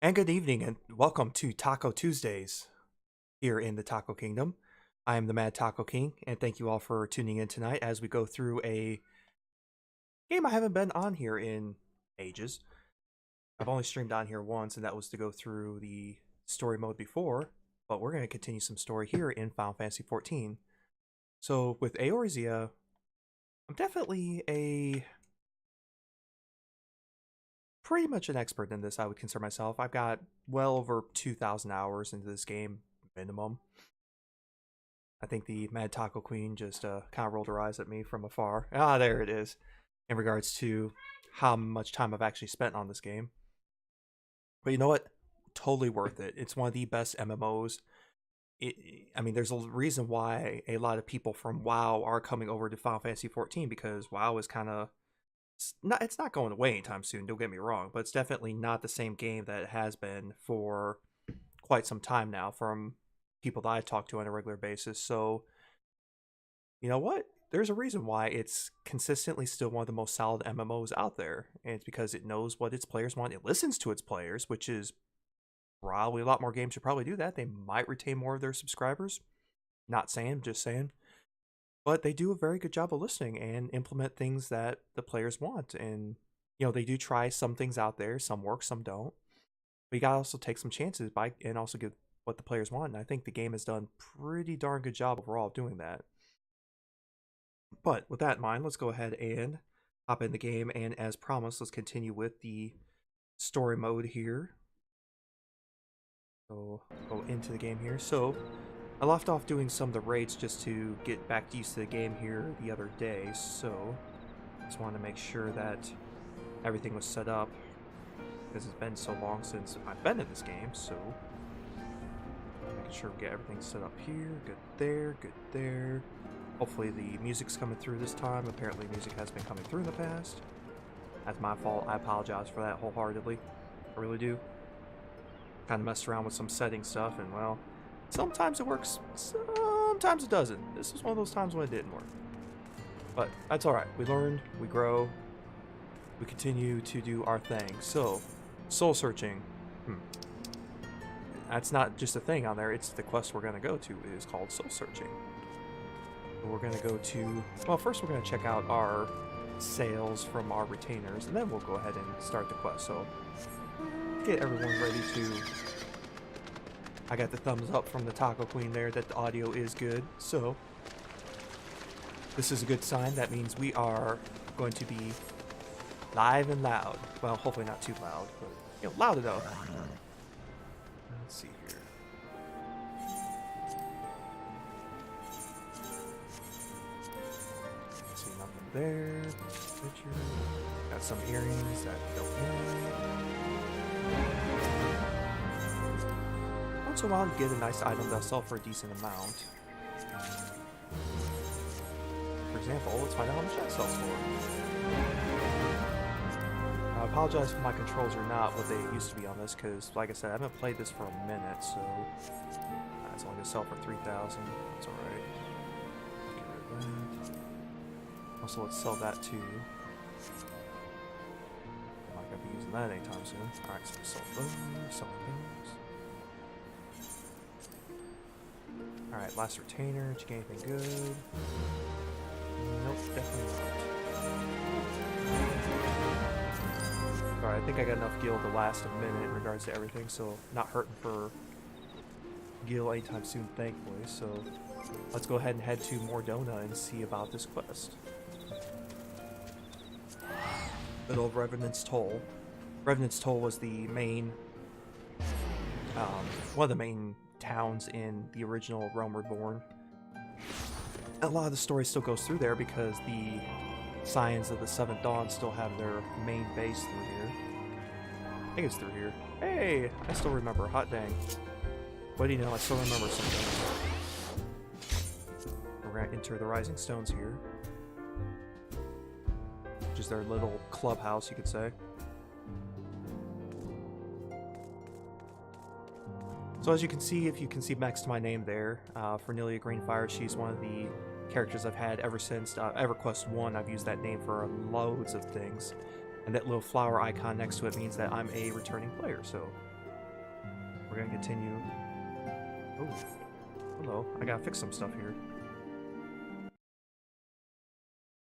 And good evening, and welcome to Taco Tuesdays here in the Taco Kingdom. I am the Mad Taco King, and thank you all for tuning in tonight as we go through a game I haven't been on here in ages. I've only streamed on here once, and that was to go through the story mode before, but we're going to continue some story here in Final Fantasy XIV. So with Eorzea, I'm definitely pretty much an expert in this, I would consider myself. I've got well over 2,000 hours into this game, minimum. I think the Mad Taco Queen just kind of rolled her eyes at me from afar. Ah, there it is. In regards to how much time I've actually spent on this game. But you know what? Totally worth it. It's one of the best MMOs. I mean, there's a reason why a lot of people from WoW are coming over to Final Fantasy XIV, because WoW is kind of it's not going away anytime soon, don't get me wrong, but it's definitely not the same game that it has been for quite some time now from people that I talk to on a regular basis. So, you know what? There's a reason why it's consistently still one of the most solid MMOs out there, and it's because it knows what its players want. It listens to its players, which is probably a lot more games should probably do that. They might retain more of their subscribers. Not saying, just saying. But they do a very good job of listening and implement things that the players want. And, you know, they do try some things out there. Some work, some don't. But you gotta also take some chances and also give what the players want. And I think the game has done pretty darn good job overall of doing that. But with that in mind, let's go ahead and hop in the game. And as promised, let's continue with the story mode here. So go into the game here. So I left off doing some of the raids just to get back used to the game here the other day, so just wanted to make sure that everything was set up, because it's been so long since I've been in this game. So making sure we get everything set up here. Good there, good there. Hopefully the music's coming through this time. Apparently music has been coming through in the past. That's my fault. I apologize for that wholeheartedly. I really do. Kind of messed around with some setting stuff, and well, sometimes it works, sometimes it doesn't. This is one of those times when it didn't work. But that's alright. We learned, we grow, we continue to do our thing. So, soul searching. That's not just a thing on there, it's the quest we're going to go to. It is called soul searching. We're going to go to, well, first we're going to check out our sales from our retainers, and then we'll go ahead and start the quest. So, get everyone ready to... I got the thumbs up from the Taco Queen there that the audio is good, so this is a good sign. That means we are going to be live and loud. Well, hopefully not too loud, but you know, loud enough. Let's see here. See nothing there. Picture. Got some earrings that don't know. Once in a while you get a nice item that'll sell for a decent amount. For example, let's find out how much that sells for. I apologize if my controls are not what they used to be on this, because like I said, I haven't played this for a minute, so it's only going to sell for 3,000. That's alright. Get rid of that. Also, let's sell that too. I'm not going to be using that anytime soon. Alright, so sell those, sell those. Alright, last retainer. Did you get anything good? Nope, definitely not. Alright, I think I got enough gil to last a minute in regards to everything, so not hurting for gil anytime soon, thankfully. So let's go ahead and head to Mordona and see about this quest. Good old Revenant's Toll. Revenant's Toll was the main, one of the main towns in the original Realm Reborn. A lot of the story still goes through there because the Scions of the Seventh Dawn still have their main base through here. I think it's through here. Hey, I still remember. Hot dang. What do you know? I still remember something. We're gonna enter the Rising Stones here, which is their little clubhouse, you could say. So as you can see, if you can see next to my name there, Fernelia Greenfire, she's one of the characters I've had ever since EverQuest 1. I've used that name for loads of things. And that little flower icon next to it means that I'm a returning player, so we're gonna continue. Oh, hello. I gotta fix some stuff here.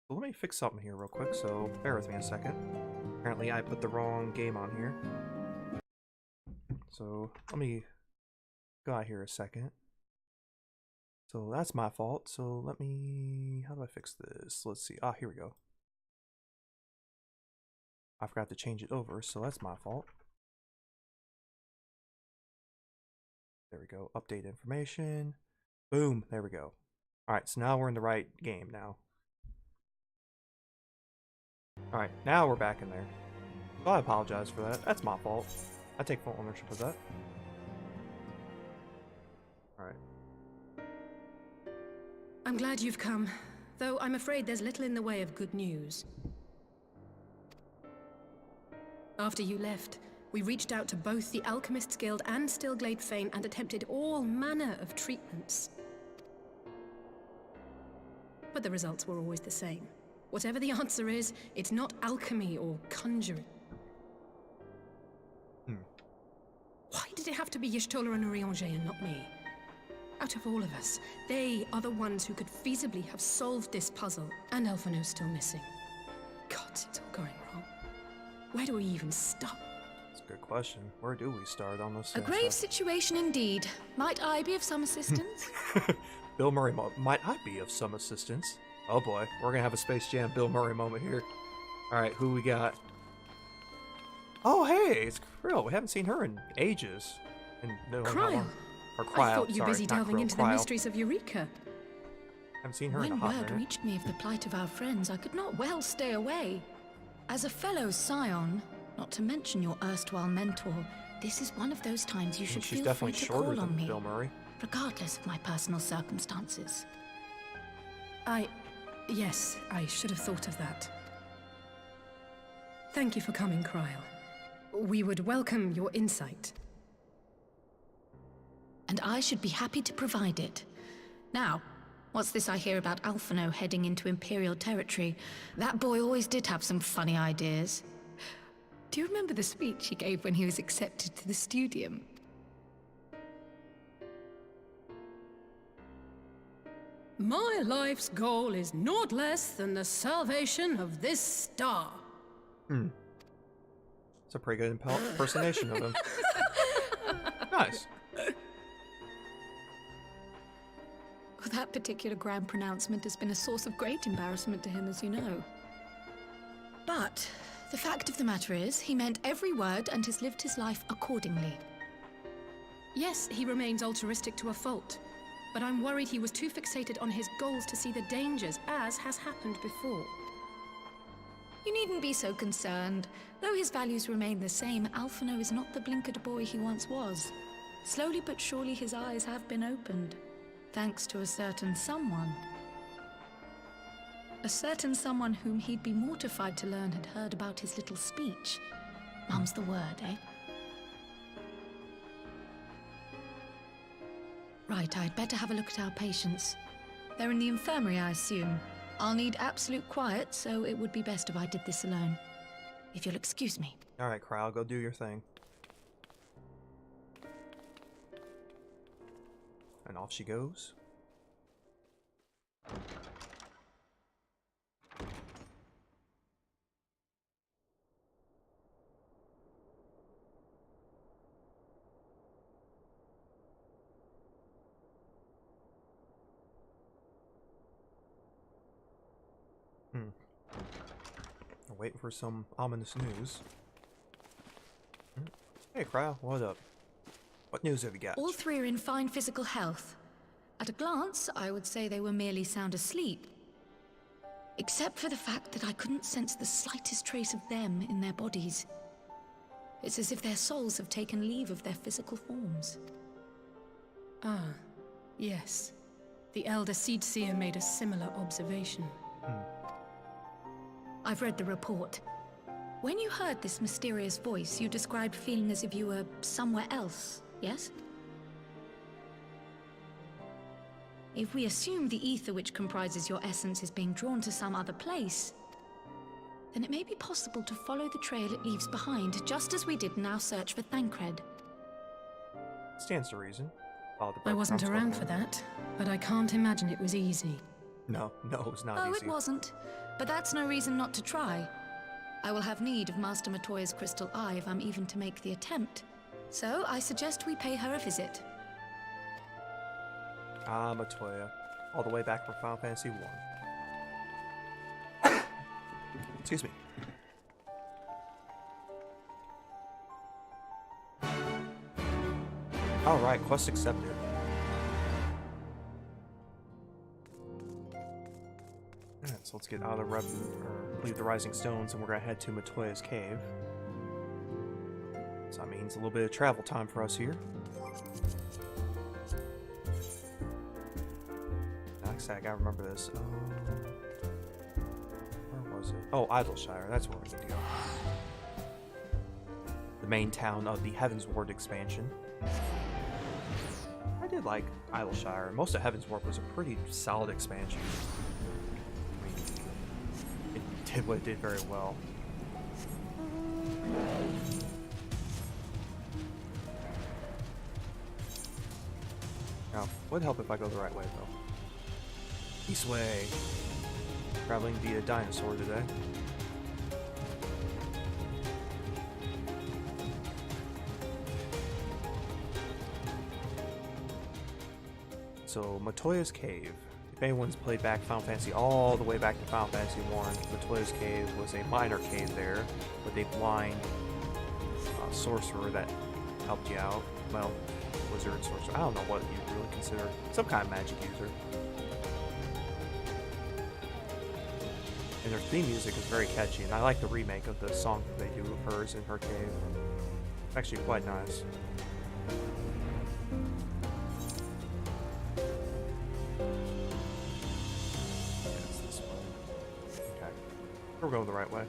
So let me fix something here real quick, so bear with me a second. Apparently I put the wrong game on here. So let me go out here a second. So that's my fault. So let me, how do I fix this? Let's see. Ah, here we go. I forgot to change it over, so that's my fault. There we go. Update information. Boom. There we go. Alright, so now we're in the right game now. Alright, now we're back in there. So I apologize for that. That's my fault. I take full ownership of that. Alright. I'm glad you've come, though I'm afraid there's little in the way of good news. After you left, we reached out to both the Alchemists Guild and Stillglade Fane and attempted all manner of treatments. But the results were always the same. Whatever the answer is, it's not alchemy or conjuring. Why did it have to be Y'shtola and Urianger and not me? Out of all of us, they are the ones who could feasibly have solved this puzzle, and Alphino's still missing. God, it's all going wrong. Where do we even start? That's a good question. Where do we start on this? A grave situation indeed. Might I be of some assistance? Bill Murray might I be of some assistance? Oh boy, we're gonna have a Space Jam Bill Murray moment here. Alright, who we got? Oh hey, it's Krill. We haven't seen her in ages. Cryle. Or Cryle, I thought you were busy delving into the Cryle. mysteries of Eureka. Haven't seen her in a When hot word minute. reached me of the plight of our friends, I could not well stay away. As a fellow scion, not to mention your erstwhile mentor, this is one of those times you should She's feel free definitely to shorter call than on me, Bill Murray. regardless of my personal circumstances. Yes, I should have thought of that. Thank you for coming, Cryle. We would welcome your insight. And I should be happy to provide it. Now, what's this I hear about Alphino heading into Imperial territory? That boy always did have some funny ideas. Do you remember the speech he gave when he was accepted to the Studium? My life's goal is naught less than the salvation of this star. It's a pretty good impersonation of him. Nice. Well, that particular grand pronouncement has been a source of great embarrassment to him, as you know. But the fact of the matter is, he meant every word and has lived his life accordingly. Yes, he remains altruistic to a fault, but I'm worried he was too fixated on his goals to see the dangers, as has happened before. You needn't be so concerned. Though his values remain the same, Alphino is not the blinkered boy he once was. Slowly but surely his eyes have been opened, thanks to a certain someone. A certain someone whom he'd be mortified to learn had heard about his little speech. Mum's the word, eh? Right, I'd better have a look at our patients. They're in the infirmary, I assume. I'll need absolute quiet, so it would be best if I did this alone. If you'll excuse me. Alright, Cryle, go do your thing. And off she goes. I'm waiting for some ominous news. Hey, Cryle, what up? What news have you got? All three are in fine physical health. At a glance, I would say they were merely sound asleep. Except for the fact that I couldn't sense the slightest trace of them in their bodies. It's as if their souls have taken leave of their physical forms. Ah, yes. The Elder Seedseer made a similar observation. I've read the report. When you heard this mysterious voice, you described feeling as if you were somewhere else, yes? If we assume the ether which comprises your essence is being drawn to some other place, then it may be possible to follow the trail it leaves behind, just as we did in our search for Thancred. Stands to reason. Follow the I wasn't breadcrumbs, around but for that, but I can't imagine it was easy. No, it was not Oh, easy. it wasn't. But that's no reason not to try. I will have need of Master Matoya's crystal eye if I'm even to make the attempt. So I suggest we pay her a visit. Ah, Matoya. All the way back from Final Fantasy 1. Excuse me. Alright, quest accepted. Alright, so let's get out of the leave the Rising Stones, and we're gonna head to Matoya's cave. So that means a little bit of travel time for us here. Like I said, I gotta remember this. Where was it? Oh, Idleshire. That's where we need to go. The main town of the Heavensward expansion. I did like Idleshire. Most of Heavensward was a pretty solid expansion. I mean, it did what it did very well. Now, would help if I go the right way, though. East way. Traveling via dinosaur today. So, Matoya's Cave. If anyone's played back Final Fantasy all the way back to Final Fantasy 1, Matoya's Cave was a minor cave there with a blind sorcerer that helped you out. Well, wizard, sorcerer. I don't know what you really consider. Some kind of magic user. And their theme music is very catchy, and I like the remake of the song that they do of hers in her cave. It's actually quite nice. We're going the right way.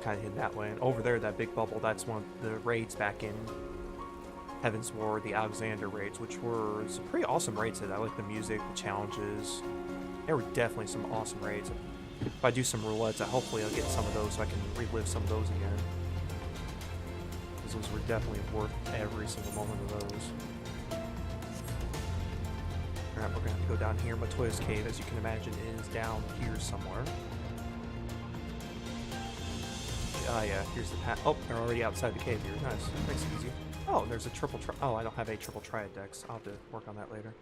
Kind of heading that way. And over there, that big bubble, that's one of the raids back in Heavensward, the Alexander raids, which were some pretty awesome raids. I like the music, the challenges. There were definitely some awesome raids. If I do some roulettes, hopefully I'll get some of those so I can relive some of those again. Because those were definitely worth every single moment of those. Alright, we're going to have to go down here. Matoya's Cave, as you can imagine, is down here somewhere. Yeah, here's the path. Oh, they're already outside the cave here. Nice. Makes it easy. Oh, there's a triple oh, I don't have a triple triad dex. I'll have to work on that later.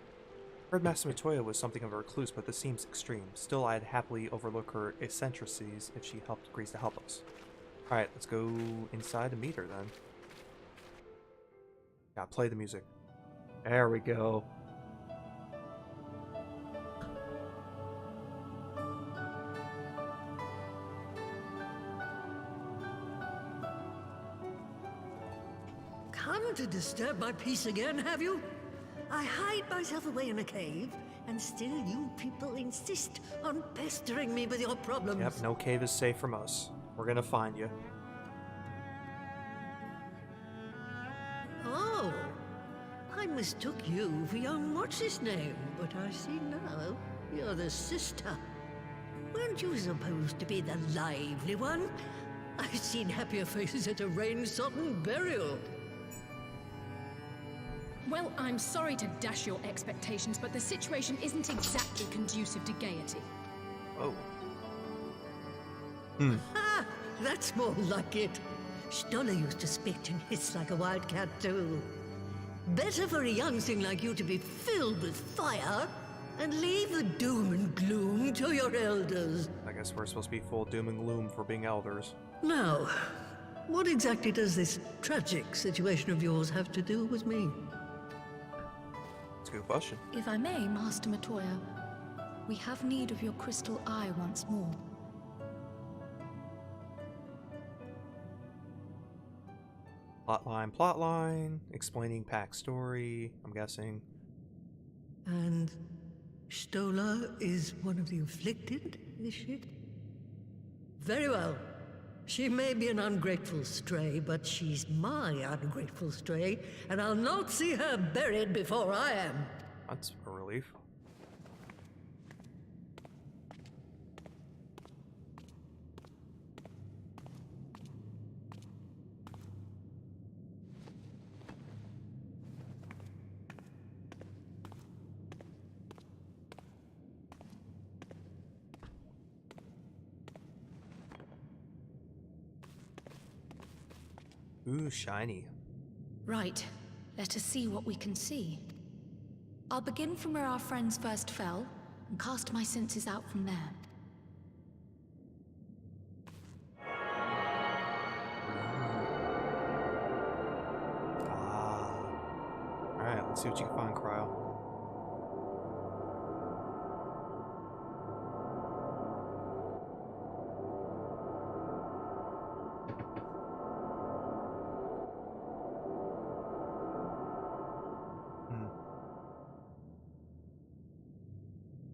Heard Master Matoya was something of a recluse, but this seems extreme. Still, I'd happily overlook her eccentricities if she agrees to help us. Alright, let's go inside and meet her then. Yeah, play the music. There we go. Come to disturb my peace again, have you? I hide myself away in a cave, and still you people insist on pestering me with your problems. Yep, no cave is safe from us. We're gonna find you. Oh, I mistook you for young what's-his-name, but I see now you're the sister. Weren't you supposed to be the lively one? I've seen happier faces at a rain-sodden burial. Well, I'm sorry to dash your expectations, but the situation isn't exactly conducive to gaiety. Oh. Ah, that's more like it. Stoller used to spit and hiss like a wildcat too. Better for a young thing like you to be filled with fire and leave the doom and gloom to your elders. I guess we're supposed to be full doom and gloom for being elders. Now, what exactly does this tragic situation of yours have to do with me? That's a good question. If I may, Master Matoya, we have need of your crystal eye once more. Plotline, explaining Pack's story, I'm guessing. And Stoller is one of the afflicted, is she? Very well. She may be an ungrateful stray, but she's my ungrateful stray, and I'll not see her buried before I am. That's a relief. Ooh, shiny. Right. Let us see what we can see. I'll begin from where our friends first fell, and cast my senses out from there. Ah. Alright, let's see what you can find, Cryo.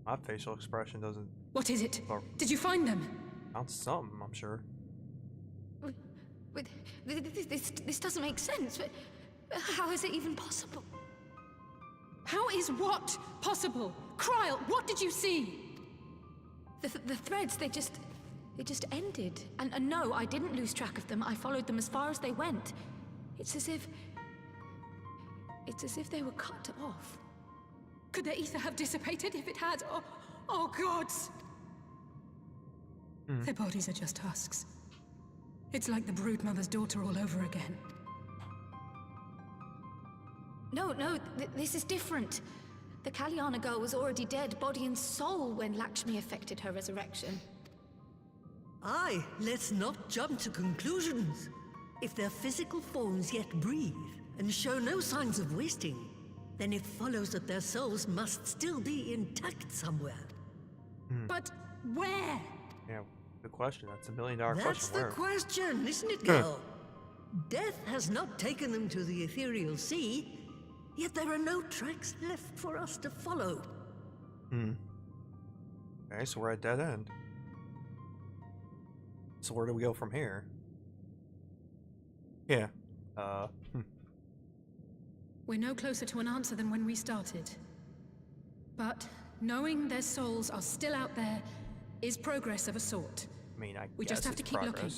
My facial expression doesn't... What is it? Or, Did you find them? found something, I'm sure. This doesn't make sense. How is it even possible? How is what possible? Kryl, what did you see? The threads, they just ended. And no, I didn't lose track of them. I followed them as far as they went. It's as if they were cut off. Could the ether have dissipated if it had? Oh gods! Their bodies are just husks. It's like the Broodmother's daughter all over again. No, this is different. The Kalyana girl was already dead, body and soul, when Lakshmi effected her resurrection. Aye, let's not jump to conclusions. If their physical forms yet breathe and show no signs of wasting, then it follows that their souls must still be intact somewhere. But where? Yeah, good question. That's $1 million question. That's the question, isn't it, girl? Death has not taken them to the ethereal sea, yet there are no tracks left for us to follow. Okay, so we're at dead end. So where do we go from here? Yeah. We're no closer to an answer than when we started. But knowing their souls are still out there is progress of a sort. I mean, We just have to keep looking.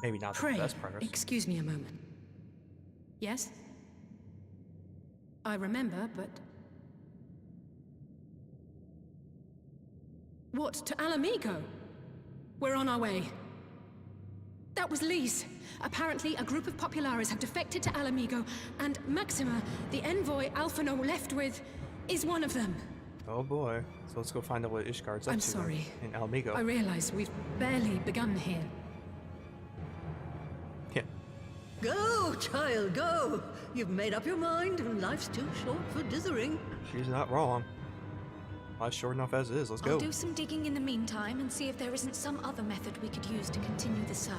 Maybe not Pray, the best progress. excuse me a moment. Yes? I remember, but... What, to Alamigo? We're on our way. That was Lise. Apparently, a group of Populares have defected to Alamigo, and Maxima, the envoy Alphino left with, is one of them. Oh boy. So let's go find out what Ishgard's up I'm to sorry. in Alamigo. I realize we've barely begun here. Yeah. Go, child, go! You've made up your mind, and life's too short for dithering. She's not wrong. Life's short enough as it is. Let's go. I'll do some digging in the meantime and see if there isn't some other method we could use to continue the search.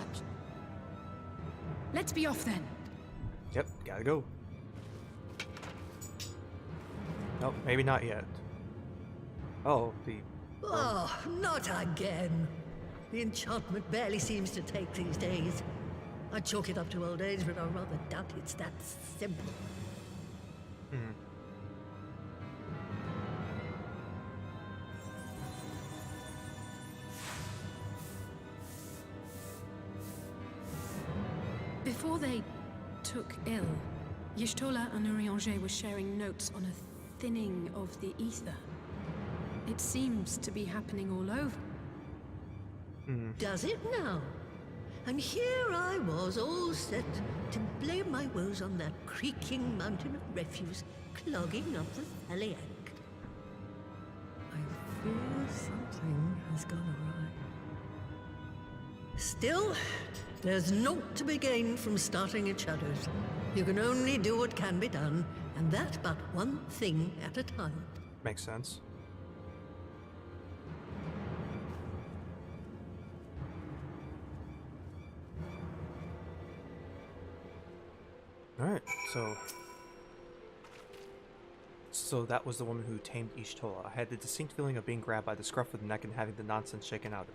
Let's be off then. Yep, gotta go. Nope, maybe not yet. Oh, Oh, not again. The enchantment barely seems to take these days. I chalk it up to old age, but I rather doubt it's that simple. Before they took ill, Y'shtola and Urianger were sharing notes on a thinning of the ether. It seems to be happening all over. Does it now? And here I was, all set to blame my woes on that creaking mountain of refuse clogging up the Thaliak. I fear something has gone awry. Still, there's naught to be gained from starting at shadows. You can only do what can be done, and that but one thing at a time. makes sense. Alright, so that was the woman who tamed Y'shtola. I had the distinct feeling of being grabbed by the scruff of the neck and having the nonsense shaken out of me.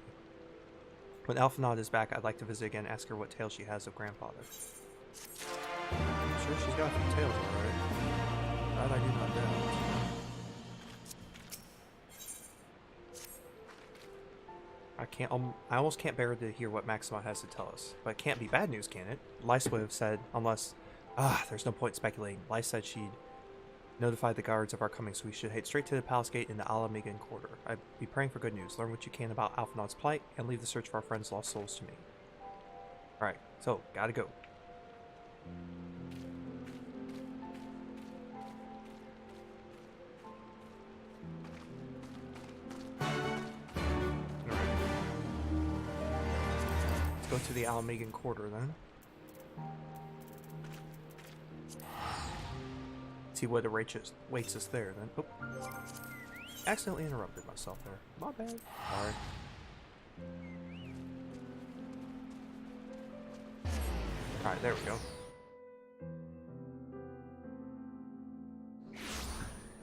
When Alphinaud is back, I'd like to visit again and ask her what tale she has of grandfather. I'm sure she's got a few tales, alright. That I do not doubt. I almost can't bear to hear what Maxima has to tell us. But it can't be bad news, can it? Lyse would have said, unless... there's no point speculating. Lyse said she'd notified the guards of our coming, so we should head straight to the palace gate in the Alamigan quarter. I'd be praying for good news. Learn what you can about Alphinaud's plight, and leave the search for our friends' lost souls to me. Alright, so, gotta go. Go to the Almegan Quarter then. See what awaits us there then. Oh. Accidentally interrupted myself there. My bad. Alright. Alright, there we go.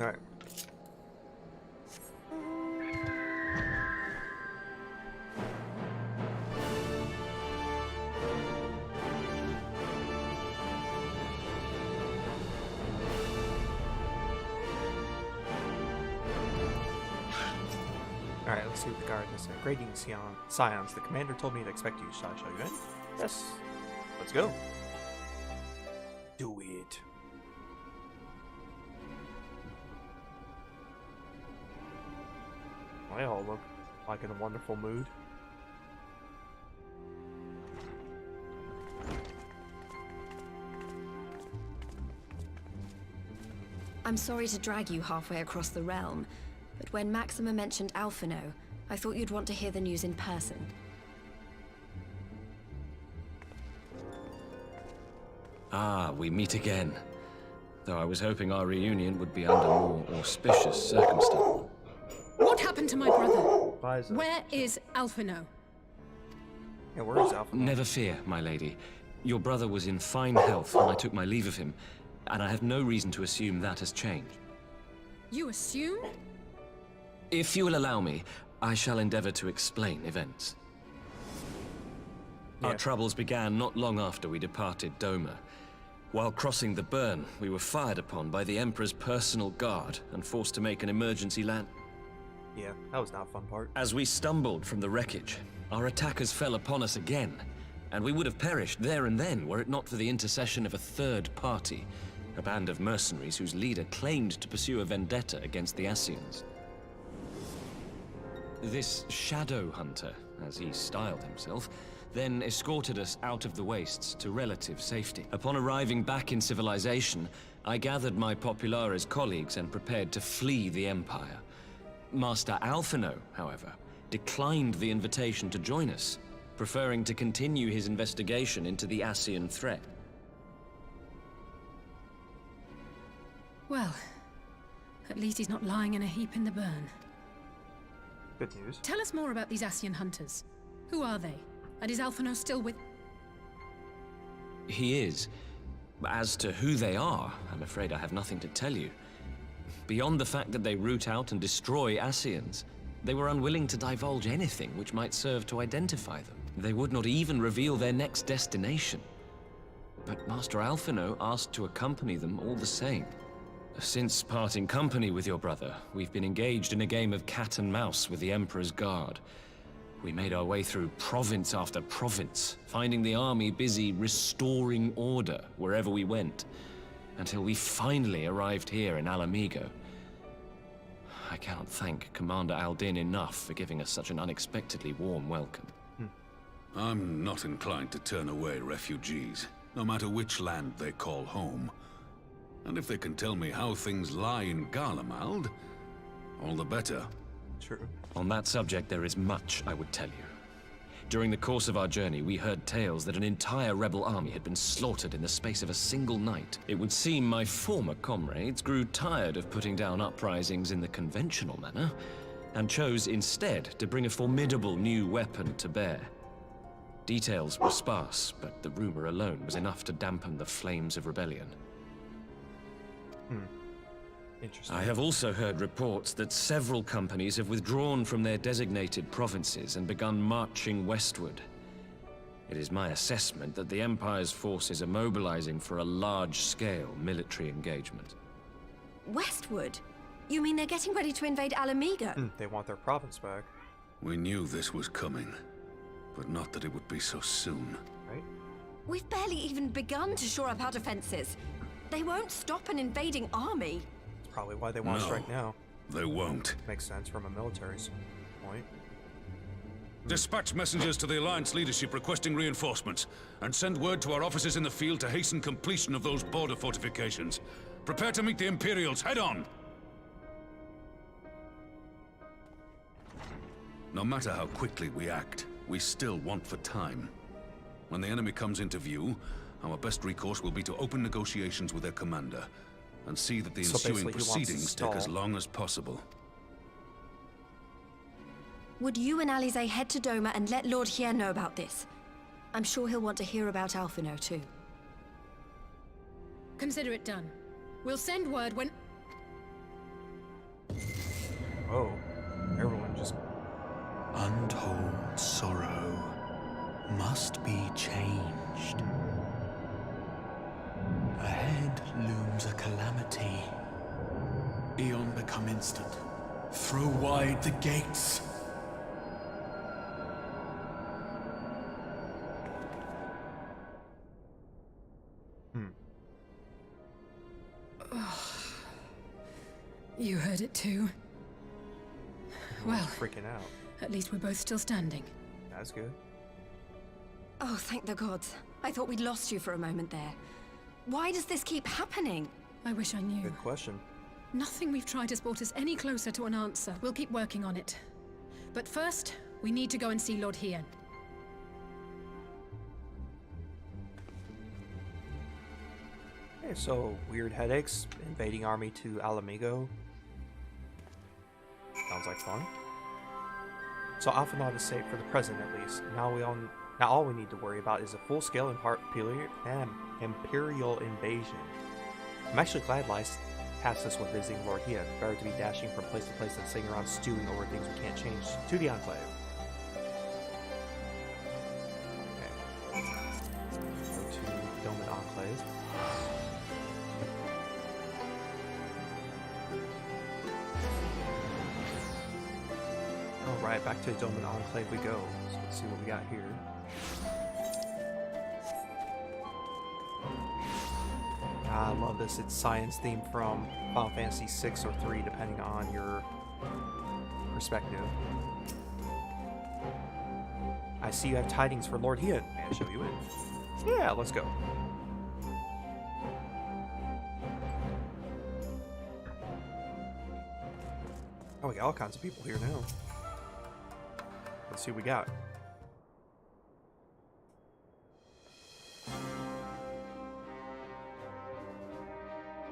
Alright. Alright, let's see what the guard has said. Greetings, Scions. The commander told me to expect you. Shall I show you in? Yes. Let's go. Do it. They all look like in a wonderful mood. I'm sorry to drag you halfway across the realm, but when Maxima mentioned Alphino, I thought you'd want to hear the news in person. Ah, we meet again. Though I was hoping our reunion would be under more auspicious circumstances. What happened to my brother? Liza. Where is Alphino? Yeah, where is Alpha? Never fear, my lady. Your brother was in fine health when I took my leave of him, and I have no reason to assume that has changed. You assume? If you will allow me, I shall endeavor to explain events. Yeah. Our troubles began not long after we departed Doma. While crossing the burn, we were fired upon by the Emperor's personal guard and forced to make an emergency land. Yeah, that was not a fun part. As we stumbled from the wreckage, our attackers fell upon us again, and we would have perished there and then were it not for the intercession of a third party, a band of mercenaries whose leader claimed to pursue a vendetta against the Ascians. This Shadow Hunter, as he styled himself, then escorted us out of the wastes to relative safety. Upon arriving back in civilization, I gathered my Populares colleagues and prepared to flee the Empire. Master Alphino, however, declined the invitation to join us, preferring to continue his investigation into the Ascian threat. Well, at least he's not lying in a heap in the burn. Good news. Tell us more about these Ascian hunters. Who are they? And is Alphino still with... He is. As to who they are, I'm afraid I have nothing to tell you. Beyond the fact that they root out and destroy Ascians, they were unwilling to divulge anything which might serve to identify them. They would not even reveal their next destination. But Master Alphino asked to accompany them all the same. Since parting company with your brother, we've been engaged in a game of cat and mouse with the Emperor's guard. We made our way through province after province, finding the army busy restoring order wherever we went, until we finally arrived here in Alamigo. I cannot thank Commander Aldin enough for giving us such an unexpectedly warm welcome. I'm not inclined to turn away refugees, no matter which land they call home. And if they can tell me how things lie in Garlemald, all the better. True. On that subject, there is much I would tell you. During the course of our journey, we heard tales that an entire rebel army had been slaughtered in the space of a single night. It would seem my former comrades grew tired of putting down uprisings in the conventional manner, and chose instead to bring a formidable new weapon to bear. Details were sparse, but the rumor alone was enough to dampen the flames of rebellion. Interesting. I have also heard reports that several companies have withdrawn from their designated provinces and begun marching westward. It is my assessment that the Empire's forces are mobilizing for a large-scale military engagement. Westward? You mean they're getting ready to invade Alamigo? They want their province back, We knew this was coming, but not that it would be so soon. right? We've barely even begun to shore up our defenses. They won't stop an invading army. That's probably why they want to No. strike now. They won't. Makes sense from a military point. Dispatch messengers to the Alliance leadership requesting reinforcements, and send word to our officers in the field to hasten completion of those border fortifications. Prepare to meet the Imperials head-on! No matter how quickly we act, we still want for time. When the enemy comes into view, our best recourse will be to open negotiations with their commander, and see that the ensuing proceedings take as long as possible. Would you and Alize head to Doma and let Lord Hien know about this? I'm sure he'll want to hear about Alphino too. Consider it done. We'll send word when... Oh, everyone just... Untold sorrow must be changed. Ahead looms a calamity. Eon become instant. Throw wide the gates. You heard it too. Well, freaking out. At least we're both still standing. That's good. Oh, thank the gods. I thought we'd lost you for a moment there. Why does this keep happening? I wish I knew. Good question. Nothing we've tried has brought us any closer to an answer. We'll keep working on it. But first, we need to go and see Lord Hien. Okay, so weird headaches, invading army to Alamigo. Sounds like fun. So Alphanod is safe for the present, at least. Now all we need to worry about is a full-scale Imperial invasion. I'm actually glad Lice tasked us with visiting Lord Hien. Better to be dashing from place to place than sitting around stewing over things we can't change. To the Enclave. Okay. Go to Dome and Enclave. Alright, back to Dome and Enclave we go. So let's see what we got here. I love this. It's science themed from Final Fantasy 6 or 3, depending on your perspective. I see you have tidings for Lord Hien. May I show you in? Yeah, let's go. Oh, we got all kinds of people here now. Let's see what we got.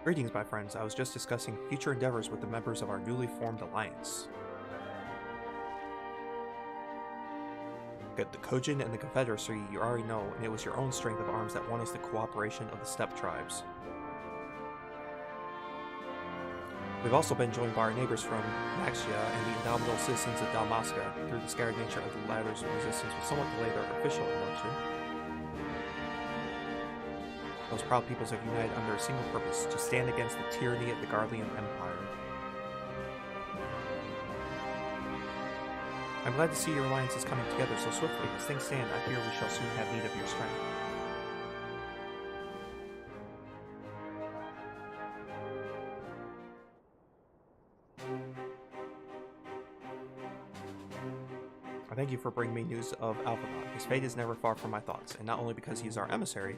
Greetings, my friends. I was just discussing future endeavors with the members of our newly formed alliance. Good. The Kojin and the Confederacy you already know, and it was your own strength of arms that won us the cooperation of the steppe tribes. We've also been joined by our neighbors from Maxia and the indomitable citizens of Dalmasca. Through the scattered nature of the latter's resistance will somewhat delay their official election. Those proud peoples have united under a single purpose, to stand against the tyranny of the Garlean Empire. I'm glad to see your alliance is coming together so swiftly. As things stand, I fear we shall soon have need of your strength. Thank you for bringing me news of Alphanod. His fate is never far from my thoughts, and not only because he is our emissary.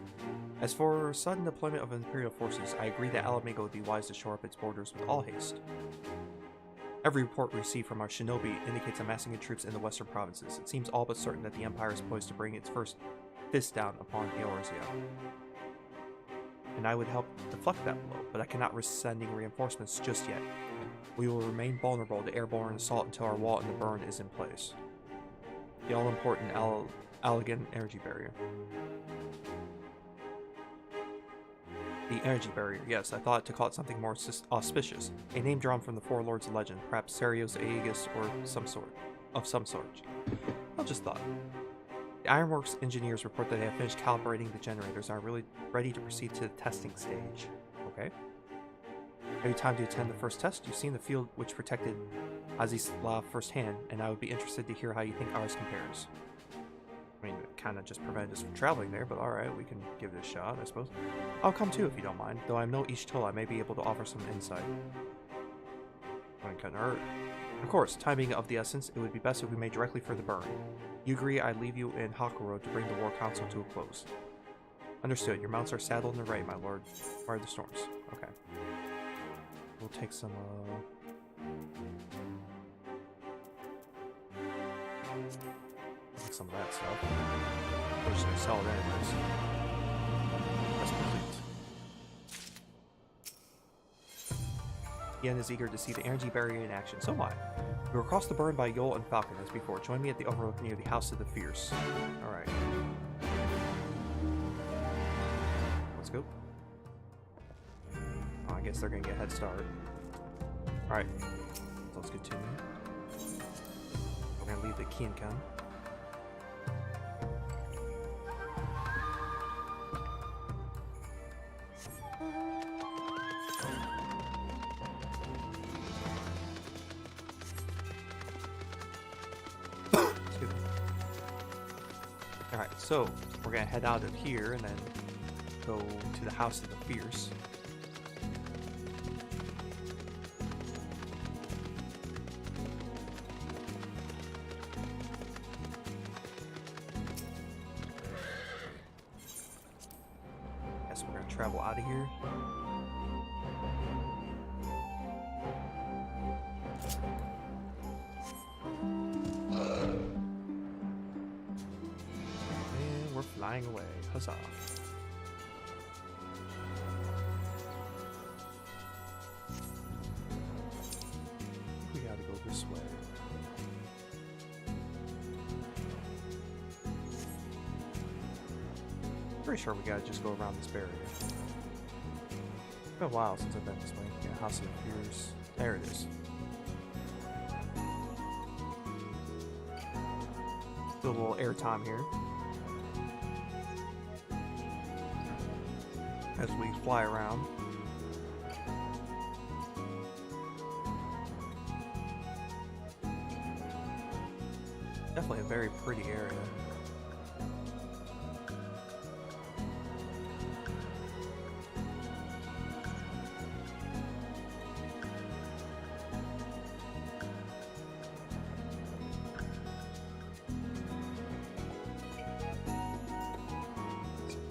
As for sudden deployment of Imperial forces, I agree that Alamigo would be wise to shore up its borders with all haste. Every report received from our shinobi indicates amassing of troops in the western provinces. It seems all but certain that the Empire is poised to bring its first fist down upon Eorzea. And I would help deflect that blow, but I cannot risk sending reinforcements just yet. We will remain vulnerable to airborne assault until our wall in the burn is in place. The all-important Allegan energy barrier. The energy barrier, yes, I thought to call it something more auspicious. A name drawn from the four lords of legend, perhaps Serios Aegis or some sort. I just thought. The Ironworks engineers report that they have finished calibrating the generators and are really ready to proceed to the testing stage. Okay. Have you time to attend the first test? You've seen the field which protected Azislav firsthand, and I would be interested to hear how you think ours compares. I mean, it kind of just prevented us from traveling there, but alright, we can give it a shot, I suppose. I'll come too if you don't mind, though I'm no Ishtola, I may be able to offer some insight. Couldn't hurt. Of course, time being of the essence, it would be best if we made directly for the burn. You agree I leave you in Hakuro to bring the War Council to a close. Understood. Your mounts are saddled and ready, my lord. Fire the storms. Okay. We'll take some, take some of that stuff. We're just gonna sell it anyways. That's complete. Yen is eager to see the energy barrier in action. So am I. We were crossed the burn by Yol and Falcon as before. Join me at the overlook near the House of the Fierce. Alright. Let's go. Oh, I guess they're gonna get a head start. Alright. So let's continue. We're gonna leave the Kienkan. Alright, so we're gonna head out of here and then go to the House of the Fierce. Guess we're gonna travel out of here. Flying away. Huzzah. We gotta go this way. Pretty sure we gotta just go around this barrier. It's been a while since I've been this way. Yeah, House of the Fierce. There it is. Still a little airtime here. As we fly around. Definitely a very pretty area.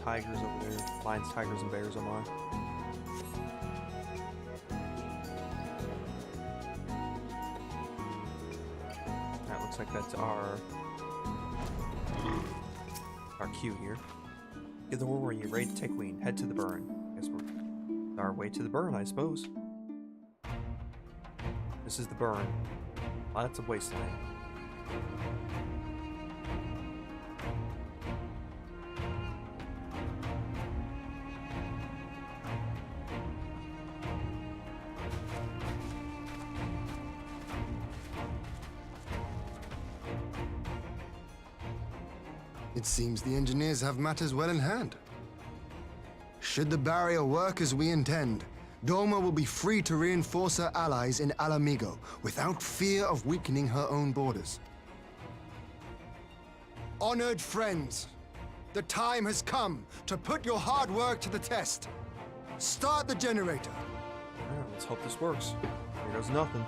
Tigers over there. Lions, tigers, and bears, Omar. That looks like that's our queue here. Get the war when you're ready to take wing. Head to the burn. Guess we're on our way to the burn, I suppose. This is the burn. Lots of wasteland. It seems the engineers have matters well in hand. Should the barrier work as we intend, Doma will be free to reinforce her allies in Alamigo without fear of weakening her own borders. Honored friends, the time has come to put your hard work to the test. Start the generator. Alright, let's hope this works. Here goes nothing.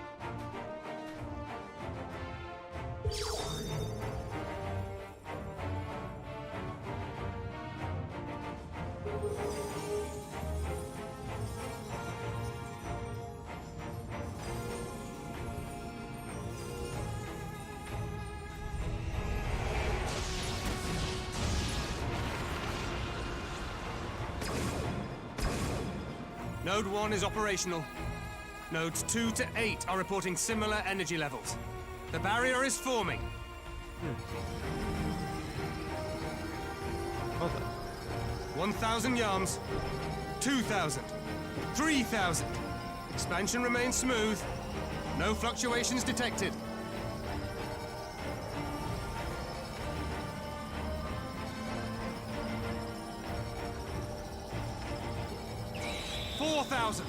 Node 1 is operational. Nodes 2 to 8 are reporting similar energy levels. The barrier is forming. Well done. 1,000 yards. 2,000. 3,000. Expansion remains smooth. No fluctuations detected. 4,000!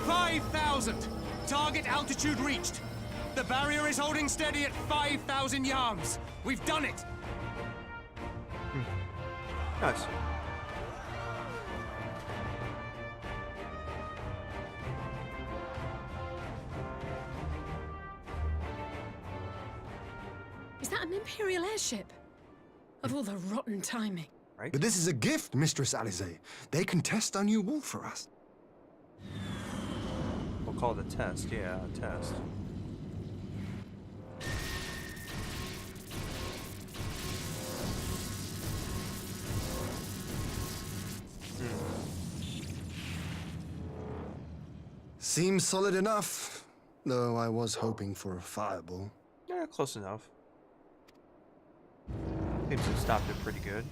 5,000! Target altitude reached! The barrier is holding steady at 5,000 yards! We've done it! Nice. Is that an Imperial airship? Of all the rotten timing. Right? But this is a gift, Mistress Alize. They can test our new wool for us. We'll call it a test. Yeah, a test. Seems solid enough, though I was hoping for a fireball. Yeah, close enough. Seems to have stopped it pretty good.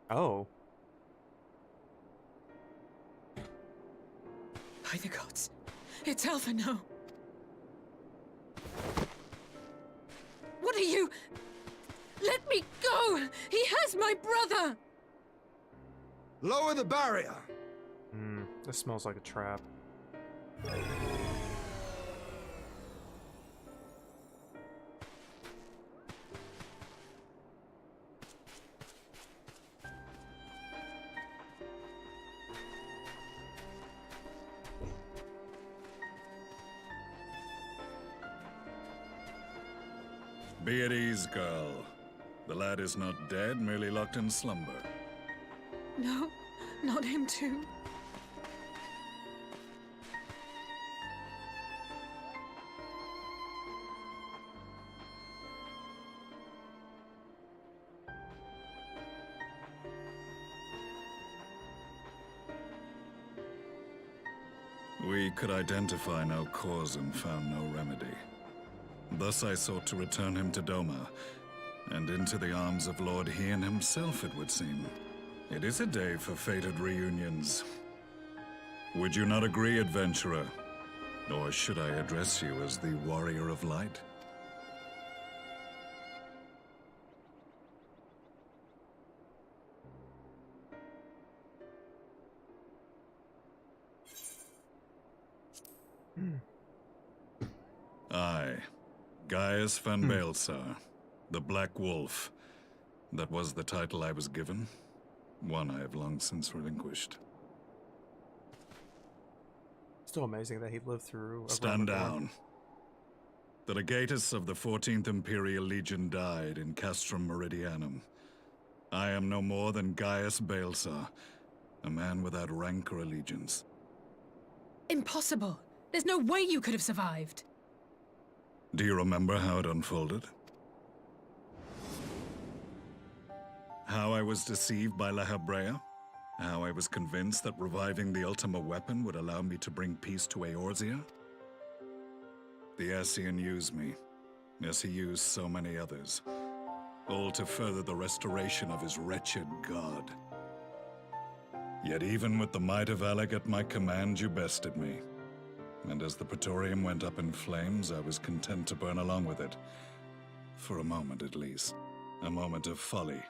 Oh. By the gods, it's Alphino. What are you? Let me go! He has my brother! Lower the barrier! This smells like a trap. Be at ease, girl. The lad is not dead, merely locked in slumber. No, not him too. We could identify no cause and found no remedy. Thus I sought to return him to Doma, and into the arms of Lord Hien himself, it would seem. It is a day for fated reunions. Would you not agree, adventurer? Or should I address you as the Warrior of Light? Aye. Gaius van Baelsar, the Black Wolf. That was the title I was given. One I have long since relinquished. Still amazing that he lived through. Stand down. The legatus of the 14th Imperial Legion died in Castrum Meridianum. I am no more than Gaius Baelsar, a man without rank or allegiance. Impossible. There's no way you could have survived. Do you remember how it unfolded? How I was deceived by La Habrea? How I was convinced that reviving the Ultima weapon would allow me to bring peace to Eorzea? The Ascian used me, as he used so many others, all to further the restoration of his wretched god. Yet even with the might of Alec at my command, you bested me. And as the Praetorium went up in flames, I was content to burn along with it. For a moment at least. A moment of folly.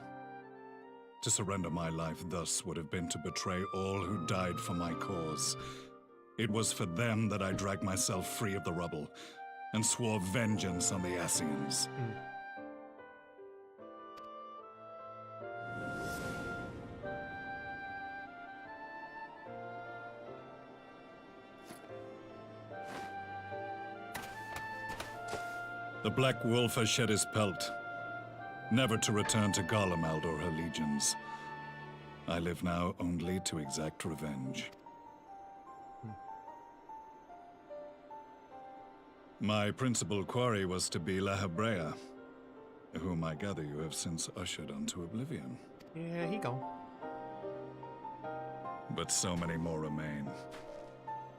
To surrender my life thus would have been to betray all who died for my cause. It was for them that I dragged myself free of the rubble, and swore vengeance on the Ascians. The Black Wolf has shed his pelt, never to return to Garlemald or her legions. I live now only to exact revenge. My principal quarry was to be La Habrea, whom I gather you have since ushered onto oblivion. Yeah, he gone. But so many more remain.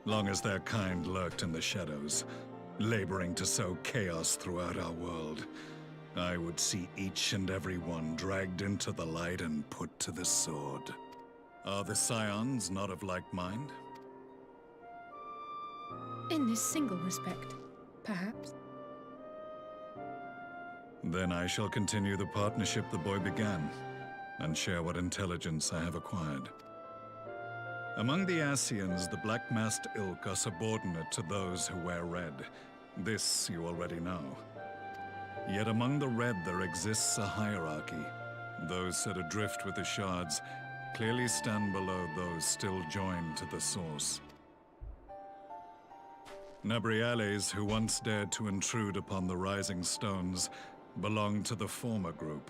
Long as their kind lurked in the shadows, laboring to sow chaos throughout our world, I would see each and every one dragged into the light and put to the sword. Are the Scions not of like mind? In this single respect, perhaps. Then I shall continue the partnership the boy began, and share what intelligence I have acquired. Among the Ascians, the Black-Masked Ilk are subordinate to those who wear red, This you already know. Yet among the Red there exists a hierarchy. Those set adrift with the shards clearly stand below those still joined to the source. Nabriales, who once dared to intrude upon the Rising Stones, belonged to the former group,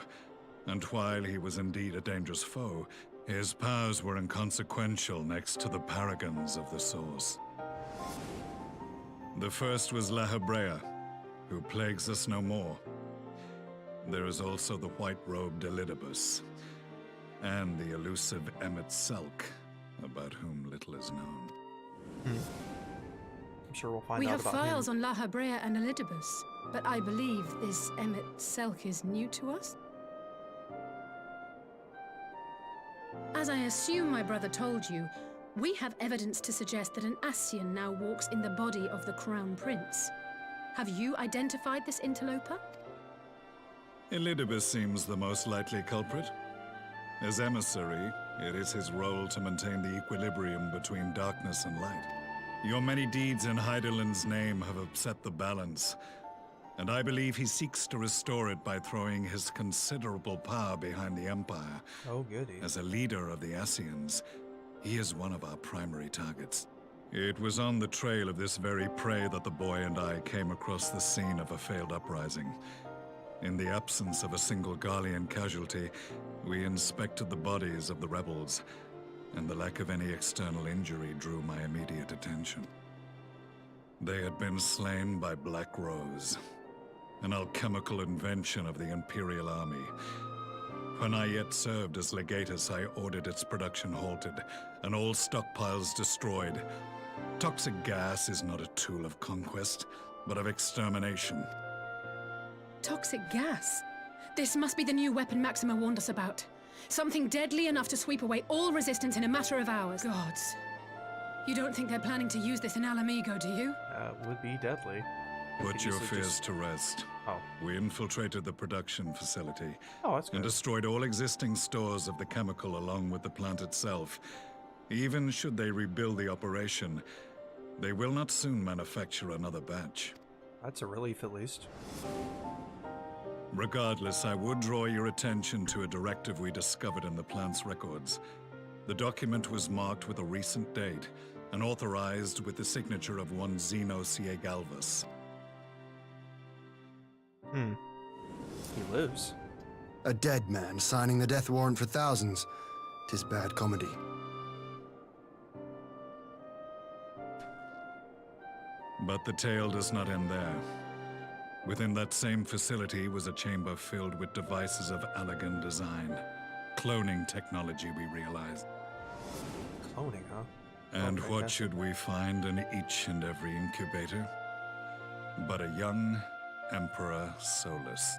and while he was indeed a dangerous foe, his powers were inconsequential next to the paragons of the Source. The first was Lahabrea, who plagues us no more. There is also the white-robed Elidibus, and the elusive Emmet Selk, about whom little is known. I'm sure we'll find We out have about files him. on Lahabrea and Elidibus, but I believe this Emmet Selk is new to us? As I assume my brother told you, we have evidence to suggest that an Ascian now walks in the body of the Crown Prince. Have you identified this interloper? Elidibus seems the most likely culprit. As emissary, it is his role to maintain the equilibrium between darkness and light. Your many deeds in Hydaelyn's name have upset the balance, and I believe he seeks to restore it by throwing his considerable power behind the Empire. Oh, goody. As a leader of the Ascians, he is one of our primary targets. It was on the trail of this very prey that the boy and I came across the scene of a failed uprising. In the absence of a single Garlean casualty, we inspected the bodies of the rebels, and the lack of any external injury drew my immediate attention. They had been slain by Black Rose, an alchemical invention of the Imperial Army. When I yet served as legatus, I ordered its production halted, and all stockpiles destroyed. Toxic gas is not a tool of conquest, but of extermination. Toxic gas? This must be the new weapon Maxima warned us about. Something deadly enough to sweep away all resistance in a matter of hours. Gods. You don't think they're planning to use this in Alamigo, do you? Would be deadly. Put your Easily fears just- to rest. Oh. We infiltrated the production facility Oh, that's good. and destroyed all existing stores of the chemical along with the plant itself. Even should they rebuild the operation, they will not soon manufacture another batch. That's a relief, at least. Regardless, I would draw your attention to a directive we discovered in the plant's records. The document was marked with a recent date and authorized with the signature of one Zeno Ciegalvus. He lives. A dead man signing the death warrant for thousands. 'Tis bad comedy. But the tale does not end there. Within that same facility was a chamber filled with devices of elegant design. Cloning technology, we realized. Cloning, huh? And Okay, what that's- should we find in each and every incubator? But a young Emperor Solus.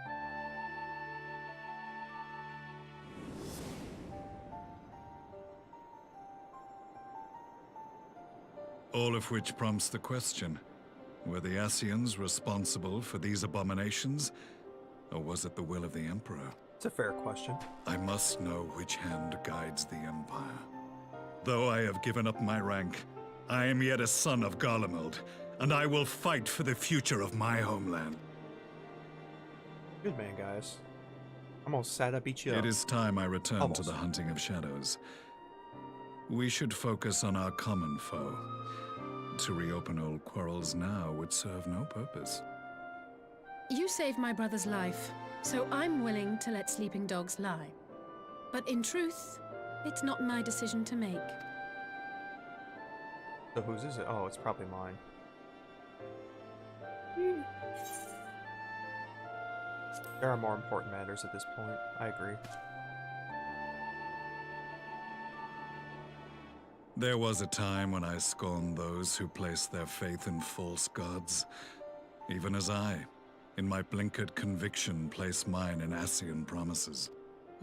All of which prompts the question, were the Ascians responsible for these abominations, or was it the will of the Emperor? It's a fair question. I must know which hand guides the Empire. Though I have given up my rank, I am yet a son of Garlemald, and I will fight for the future of my homeland. Good man, guys. I'm almost sad I beat you up. It is time I return to Almost. the hunting of shadows. We should focus on our common foe. To reopen old quarrels now would serve no purpose. You saved my brother's life, so I'm willing to let sleeping dogs lie. But in truth, it's not my decision to make. So whose is it? Oh, it's probably mine. There are more important matters at this point. I agree. There was a time when I scorned those who placed their faith in false gods, even as I, in my blinkered conviction, place mine in Ascian promises.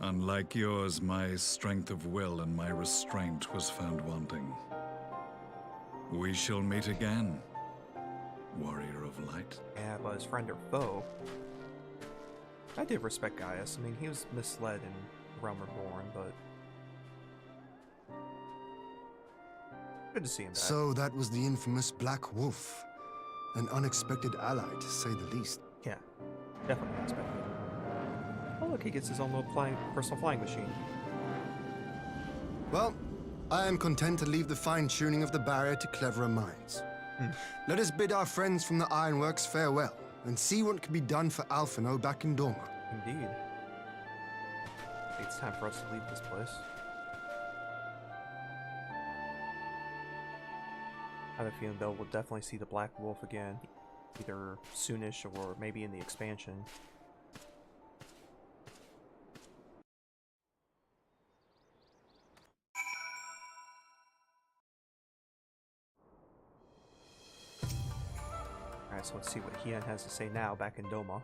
Unlike yours, my strength of will and my restraint was found wanting. We shall meet again, warrior of light. Yeah, but his friend or foe. I did respect Gaius. I mean, he was misled in Realm Reborn, but good to see him back. So that was the infamous Black Wolf. An unexpected ally, to say the least. Yeah, definitely unexpected. Oh look, he gets his own little personal flying machine. Well, I am content to leave the fine-tuning of the barrier to cleverer minds. Let us bid our friends from the Ironworks farewell, and see what can be done for Alphino back in Dorma. Indeed. I think it's time for us to leave this place. I have a feeling though we'll definitely see the Black Wolf again, either soonish or maybe in the expansion. Alright, so let's see what Hien has to say now back in Doma.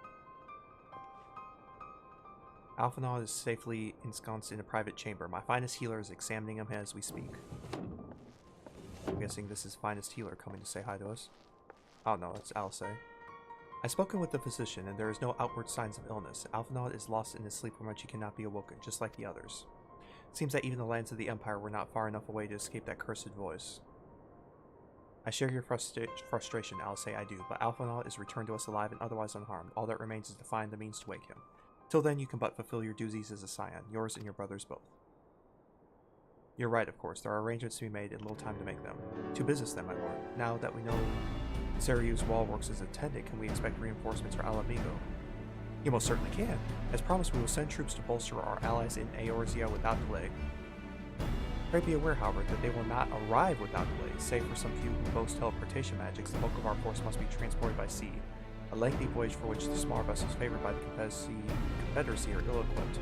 Alphinaud is safely ensconced in a private chamber. My finest healer is examining him as we speak. I'm guessing this is finest healer coming to say hi to us. Oh no, that's Alce. I've spoken with the physician, and there is no outward signs of illness. Alphinaud is lost in his sleep from which he cannot be awoken, just like the others. It seems that even the lands of the Empire were not far enough away to escape that cursed voice. I share your frustration, Alce, I do, but Alphinaud is returned to us alive and otherwise unharmed. All that remains is to find the means to wake him. Till then, you can but fulfill your duties as a scion, yours and your brother's both. You're right, of course. There are arrangements to be made and little time to make them. To business then, my lord. Now that we know Seriu's wall works as intended, can we expect reinforcements for Alamigo? You most certainly can. As promised, we will send troops to bolster our allies in Eorzea without delay. Pray be aware, however, that they will not arrive without delay. Save for some few who boast teleportation magics, the bulk of our force must be transported by sea. A lengthy voyage for which the smaller vessels favored by the Confederacy are ill-equipped.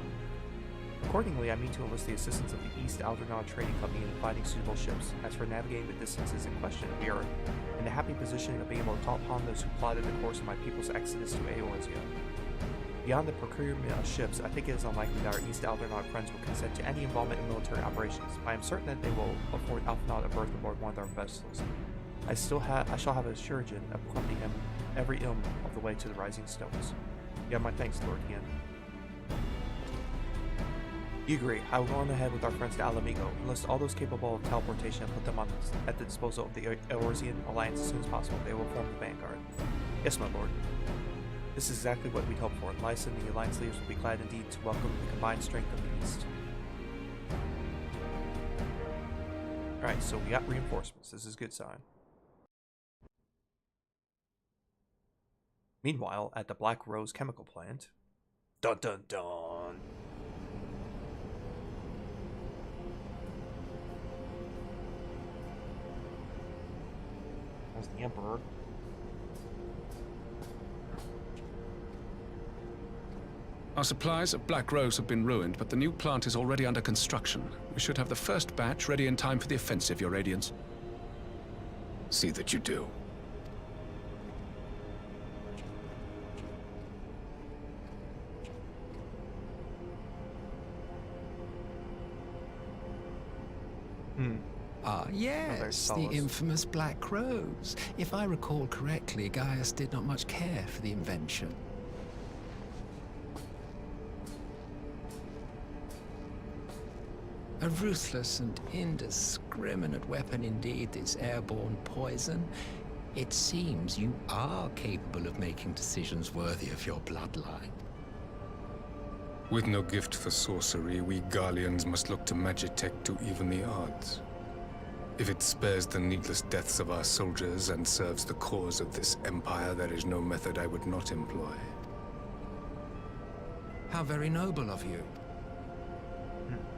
Accordingly, I mean to enlist the assistance of the East Aldernaud Trading Company in finding suitable ships. As for navigating the distances in question, we are in the happy position of being able to call upon those who plotted the course of my people's exodus to Eorzea. Beyond the procurement of ships, I think it is unlikely that our East Aldernaud friends will consent to any involvement in military operations, but I am certain that they will afford Alphinaud a berth aboard one of their vessels. I shall have a surgeon accompany him every ilm of the way to the Rising Stones. You have my thanks, Lord Hien. You agree. I will go on ahead with our friends to Alamigo, enlist all those capable of teleportation and put them at the disposal of the Eorzean Alliance as soon as possible. They will form the vanguard. Yes, my lord. This is exactly what we'd hoped for. Lysa and the Alliance leaders will be glad indeed to welcome the combined strength of the East. Alright, so we got reinforcements. This is a good sign. Meanwhile, at the Black Rose chemical plant... Dun dun dun! There's the Emperor. Our supplies at Black Rose have been ruined, but the new plant is already under construction. We should have the first batch ready in time for the offensive, Your Radiance. See that you do. Ah, yes, the infamous Black Rose. If I recall correctly, Gaius did not much care for the invention. A ruthless and indiscriminate weapon indeed, this airborne poison. It seems you are capable of making decisions worthy of your bloodline. With no gift for sorcery, we Garleans must look to Magitech to even the odds. If it spares the needless deaths of our soldiers and serves the cause of this empire, there is no method I would not employ. How very noble of you.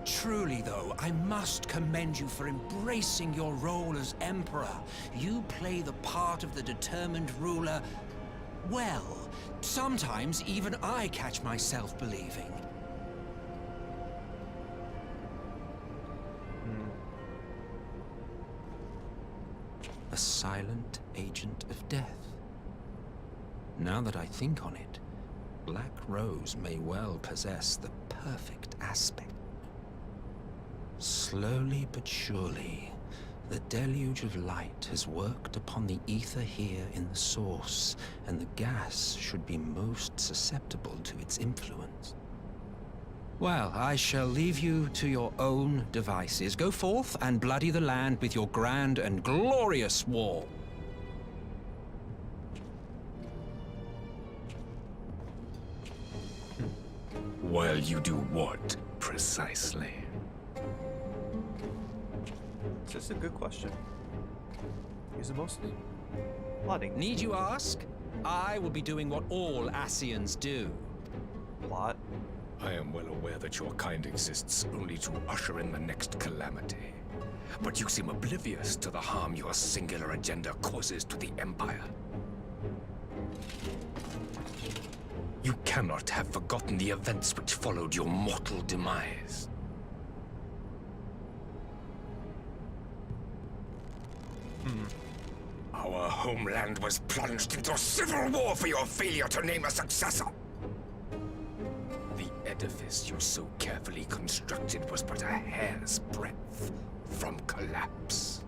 Truly, though, I must commend you for embracing your role as Emperor. You play the part of the determined ruler well. Sometimes even I catch myself believing. A silent agent of death. Now that I think on it, Black Rose may well possess the perfect aspect. Slowly but surely, the deluge of light has worked upon the ether here in the source, and the gas should be most susceptible to its influence. Well, I shall leave you to your own devices. Go forth and bloody the land with your grand and glorious war. While you do what, precisely? It's just a good question. He's the most plotting. Need you ask? I will be doing what all Ascians do. Plot? I am well aware that your kind exists only to usher in the next calamity. But you seem oblivious to the harm your singular agenda causes to the Empire. You cannot have forgotten the events which followed your mortal demise. Our homeland was plunged into civil war for your failure to name a successor. The edifice you so carefully constructed was but a hair's breadth from collapse.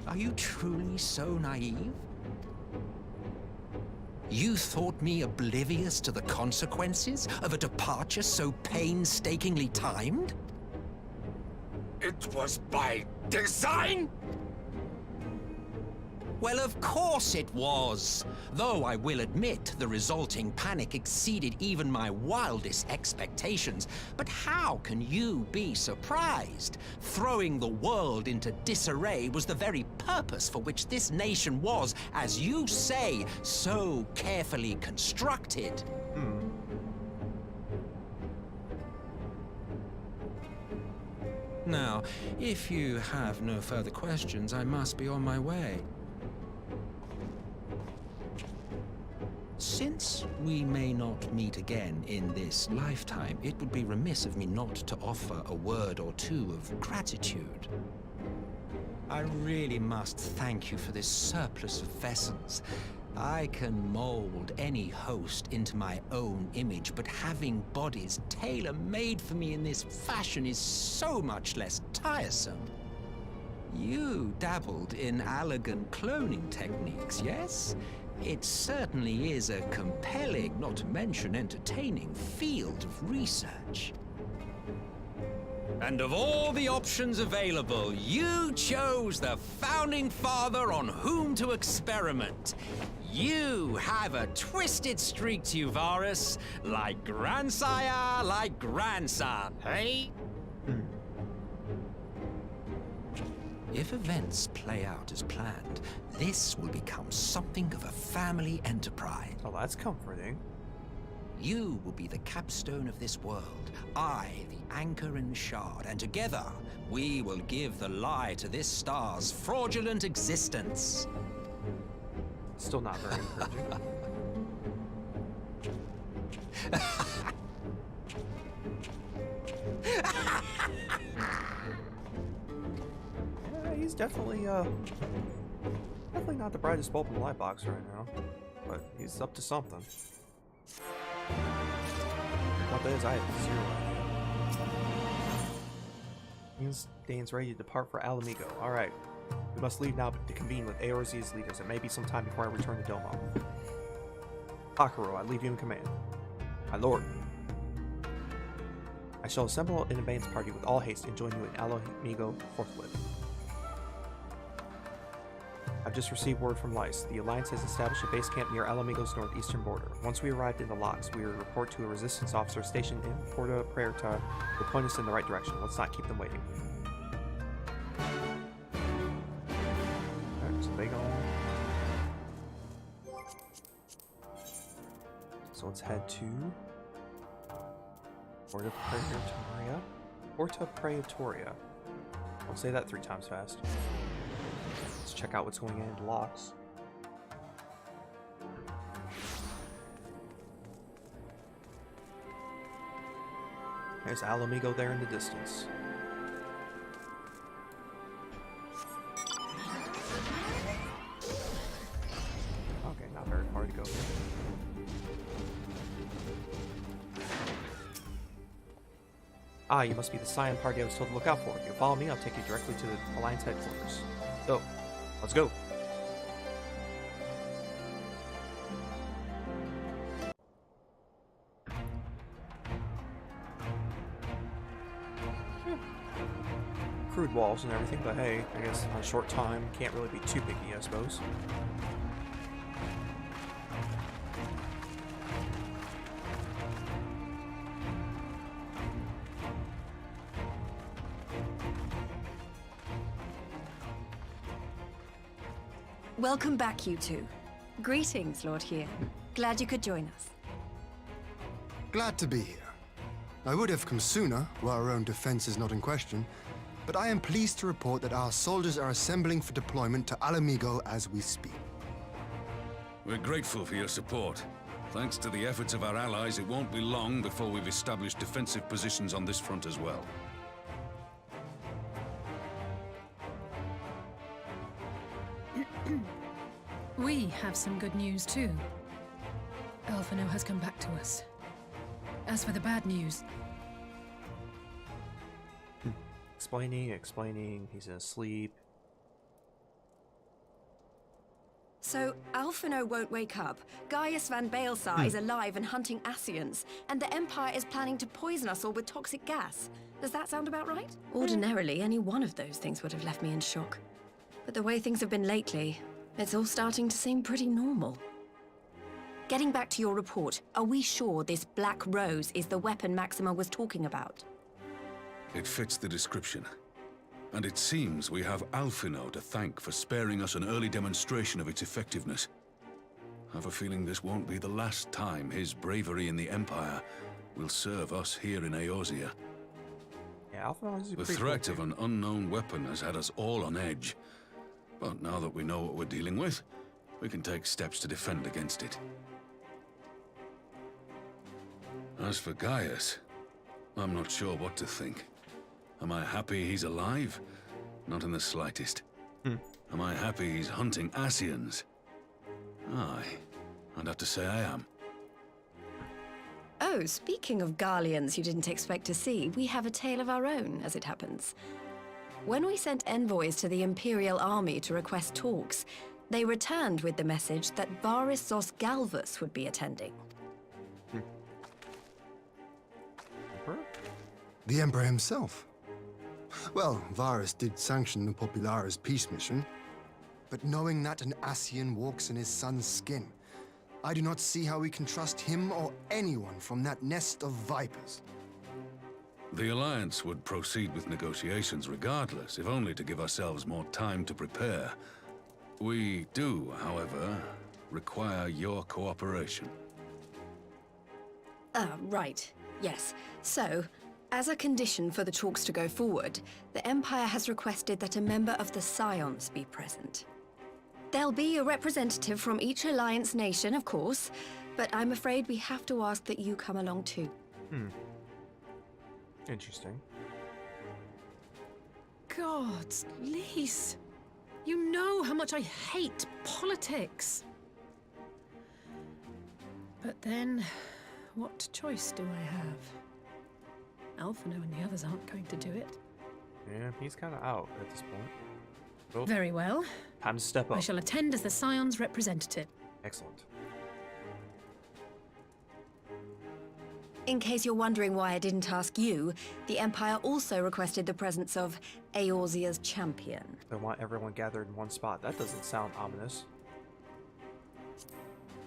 Are you truly so naive? You thought me oblivious to the consequences of a departure so painstakingly timed? It was by design? Well, of course it was. Though I will admit the resulting panic exceeded even my wildest expectations. But how can you be surprised? Throwing the world into disarray was the very purpose for which this nation was, as you say, so carefully constructed. Now, if you have no further questions, I must be on my way. Since we may not meet again in this lifetime, it would be remiss of me not to offer a word or two of gratitude. I really must thank you for this surplus of vessels. I can mold any host into my own image, but having bodies tailor-made for me in this fashion is so much less tiresome. You dabbled in elegant cloning techniques, yes? It certainly is a compelling, not to mention entertaining, field of research. And of all the options available, you chose the founding father on whom to experiment. You have a twisted streak to you, Varus, like grandsire, like grandson, hey? If events play out as planned, this will become something of a family enterprise. Oh, that's comforting. You will be the capstone of this world, I the anchor and shard, and together we will give the lie to this star's fraudulent existence. Still not very encouraging. He's definitely not the brightest bulb in the light box right now, but he's up to something. What that is, I have zero idea. Dane's ready to depart for Alamigo. Alright. We must leave now to convene with Eorzea's leaders. It may be some time before I return to Domo. Akuro, I leave you in command. My lord. I shall assemble an advance party with all haste and join you in Alamigo forthwith. I've just received word from Lyce. The Alliance has established a base camp near Alamigo's northeastern border. Once we arrived in the locks, we will report to a resistance officer stationed in Porta Praetorta who will point us in the right direction. Let's not keep them waiting. Alright, so they go. So let's head to Porta Praetoria. Porta Praetoria. I'll say that 3 times fast. Let's check out what's going on in the locks. There's Alamigo there in the distance. Okay, not very far to go. Ah, you must be the Scion party I was told to look out for. If you follow me, I'll take you directly to the Alliance headquarters. So, let's go. Crude walls and everything, but hey, I guess on a short time, can't really be too picky, I suppose. Welcome back, you two. Greetings, Lord Here. Glad you could join us. Glad to be here. I would have come sooner, where our own defense is not in question, but I am pleased to report that our soldiers are assembling for deployment to Alamigo as we speak. We're grateful for your support. Thanks to the efforts of our allies, it won't be long before we've established defensive positions on this front as well. We have some good news too. Alphino has come back to us. As for the bad news... Explaining, he's asleep. So, Alphino won't wake up. Gaius van Baelsar is alive and hunting Ascians, and the Empire is planning to poison us all with toxic gas. Does that sound about right? Ordinarily, any one of those things would have left me in shock. But the way things have been lately, it's all starting to seem pretty normal. Getting back to your report, are we sure this Black Rose is the weapon Maxima was talking about? It fits the description. And it seems we have Alphino to thank for sparing us an early demonstration of its effectiveness. I have a feeling this won't be the last time his bravery in the Empire will serve us here in Eorzea. Yeah, Alphino is a The pretty threat cool of an unknown weapon has had us all on edge. But now that we know what we're dealing with, we can take steps to defend against it. As for Gaius, I'm not sure what to think. Am I happy he's alive? Not in the slightest. Am I happy he's hunting Ascians? Aye, I'd have to say I am. Oh, speaking of Garleans you didn't expect to see, we have a tale of our own, as it happens. When we sent envoys to the Imperial Army to request talks, they returned with the message that Varissos Galvus would be attending. The Emperor himself. Well, Varus did sanction the Popularis peace mission, but knowing that an Ascian walks in his son's skin, I do not see how we can trust him or anyone from that nest of vipers. The Alliance would proceed with negotiations regardless, if only to give ourselves more time to prepare. We do, however, require your cooperation. Right. Yes. So, as a condition for the talks to go forward, the Empire has requested that a member of the Scions be present. There'll be a representative from each Alliance nation, of course, but I'm afraid we have to ask that you come along too. Interesting. Gods, Lise. You know how much I hate politics. But then, what choice do I have? Alphino and the others aren't going to do it. Yeah, he's kind of out at this point. Well, Very well. time to step up. I shall attend as the Scion's representative. Excellent. In case you're wondering why I didn't ask you, the Empire also requested the presence of Eorzea's champion. They want everyone gathered in one spot. That doesn't sound ominous.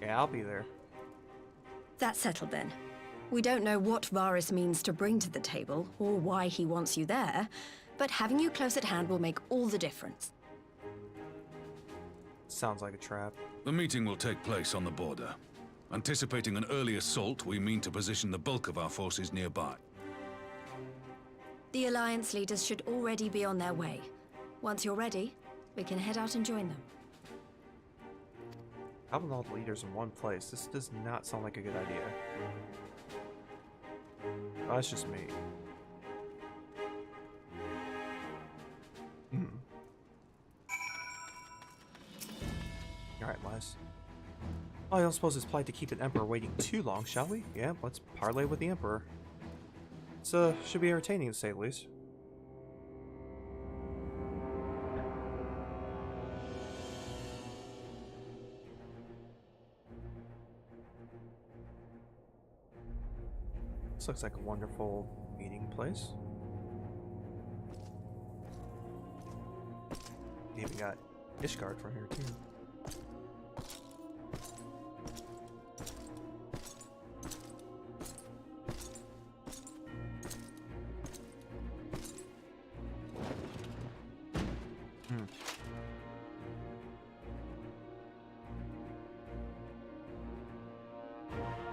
Yeah, I'll be there. That's settled then. We don't know what Varus means to bring to the table, or why he wants you there, but having you close at hand will make all the difference. Sounds like a trap. The meeting will take place on the border. Anticipating an early assault, we mean to position the bulk of our forces nearby. The Alliance leaders should already be on their way. Once you're ready, we can head out and join them. Having all the leaders in one place, this does not sound like a good idea. Oh, that's just me. Alright, Les. Oh, I don't suppose it's polite to keep an Emperor waiting too long, shall we? Yeah, let's parlay with the Emperor. It's, should be entertaining to say the least. This looks like a wonderful meeting place. They even got Ishgard from here too.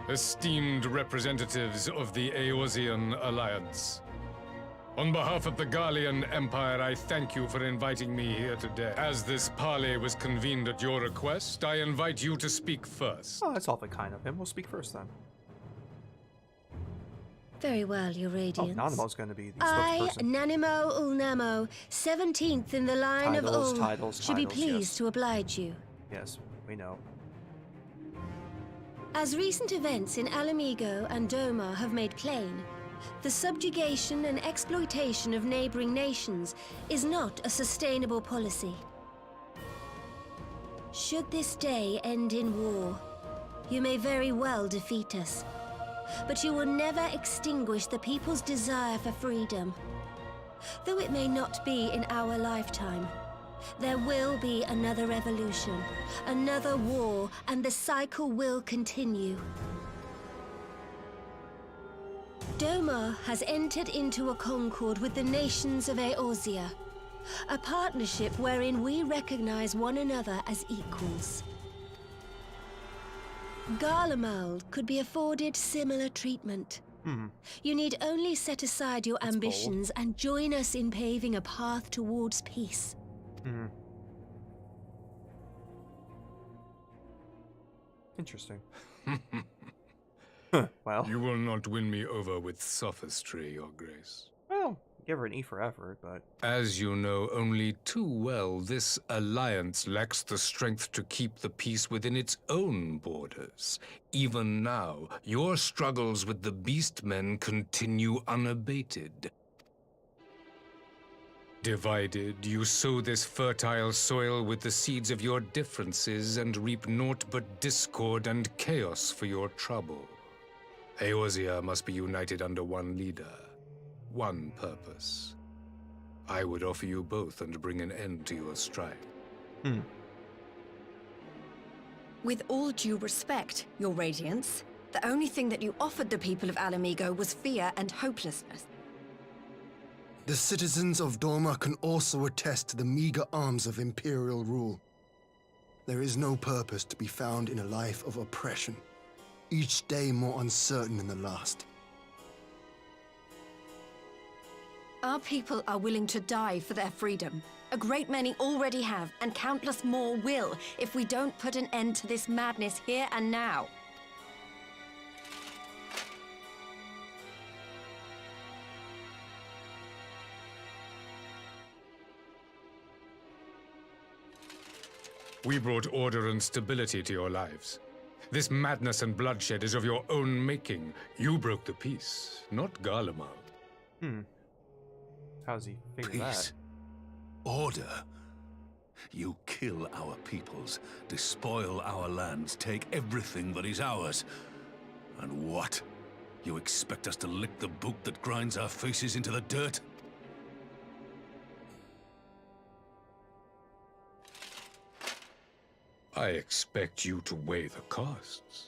esteemed representatives of the Eorzean Alliance. On behalf of the Gallian Empire, I thank you for inviting me here today. As this parley was convened at your request, I invite you to speak first. Oh, that's awfully kind of him. We'll speak first then. Very well, Your Radiance. Oh, Nanamo's going to be the I, spokesperson. Nanimo Ulnamo, 17th in the line of Ul, should be pleased yes. to oblige you. Yes, we know. As recent events in Alamigo and Doma have made plain, the subjugation and exploitation of neighboring nations is not a sustainable policy. Should this day end in war, you may very well defeat us. But you will never extinguish the people's desire for freedom. Though it may not be in our lifetime, there will be another revolution, another war, and the cycle will continue. Doma has entered into a concord with the nations of Eorzea, a partnership wherein we recognize one another as equals. Garlemald could be afforded similar treatment. You need only set aside your ambitions and join us in paving a path towards peace. Interesting. Well. You will not win me over with sophistry, Your Grace. Well, give her an E for effort, but... As you know only too well, this alliance lacks the strength to keep the peace within its own borders. Even now, your struggles with the Beastmen continue unabated. Divided, you sow this fertile soil with the seeds of your differences and reap naught but discord and chaos for your trouble. Eorzea must be united under one leader, one purpose. I would offer you both and bring an end to your strife. With all due respect, Your Radiance, the only thing that you offered the people of Alamigo was fear and hopelessness. The citizens of Doma can also attest to the meager arms of imperial rule. There is no purpose to be found in a life of oppression, each day more uncertain than the last. Our people are willing to die for their freedom. A great many already have, and countless more will, if we don't put an end to this madness here and now. We brought order and stability to your lives. This madness and bloodshed is of your own making. You broke the peace, not Garlemald. How's he figure that? Order? You kill our peoples, despoil our lands, take everything that is ours. And what? You expect us to lick the boot that grinds our faces into the dirt? I expect you to weigh the costs.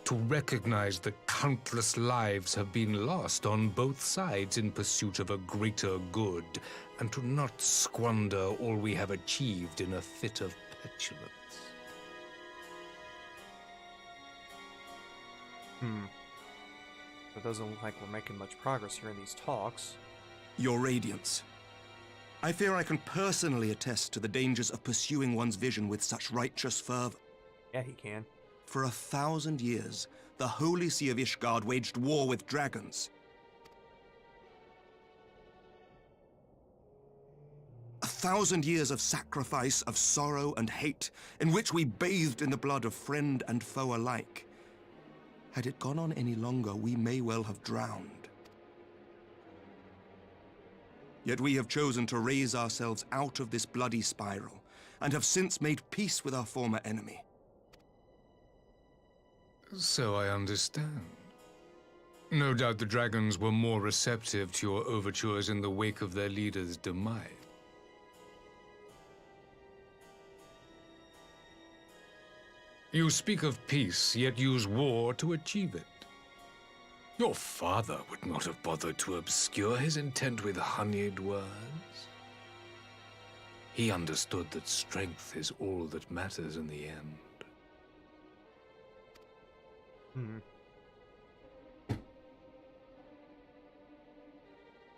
To recognize that countless lives have been lost on both sides in pursuit of a greater good, and to not squander all we have achieved in a fit of petulance. It doesn't look like we're making much progress here in these talks. Your Radiance, I fear I can personally attest to the dangers of pursuing one's vision with such righteous fervor. Yeah, he can. For 1,000 years, the Holy See of Ishgard waged war with dragons. 1,000 years of sacrifice, of sorrow and hate, in which we bathed in the blood of friend and foe alike. Had it gone on any longer, we may well have drowned. Yet we have chosen to raise ourselves out of this bloody spiral, and have since made peace with our former enemy. So I understand. No doubt the dragons were more receptive to your overtures in the wake of their leader's demise. You speak of peace, yet use war to achieve it. Your father would not have bothered to obscure his intent with honeyed words. He understood that strength is all that matters in the end.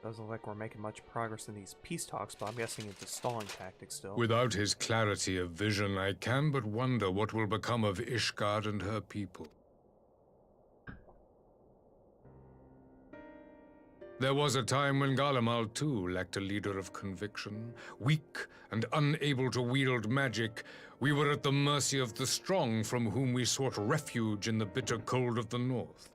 Doesn't look like we're making much progress in these peace talks, but I'm guessing it's a stalling tactic still. Without his clarity of vision, I can but wonder what will become of Ishgard and her people. There was a time when Garlemald too lacked a leader of conviction. Weak and unable to wield magic, we were at the mercy of the strong from whom we sought refuge in the bitter cold of the north.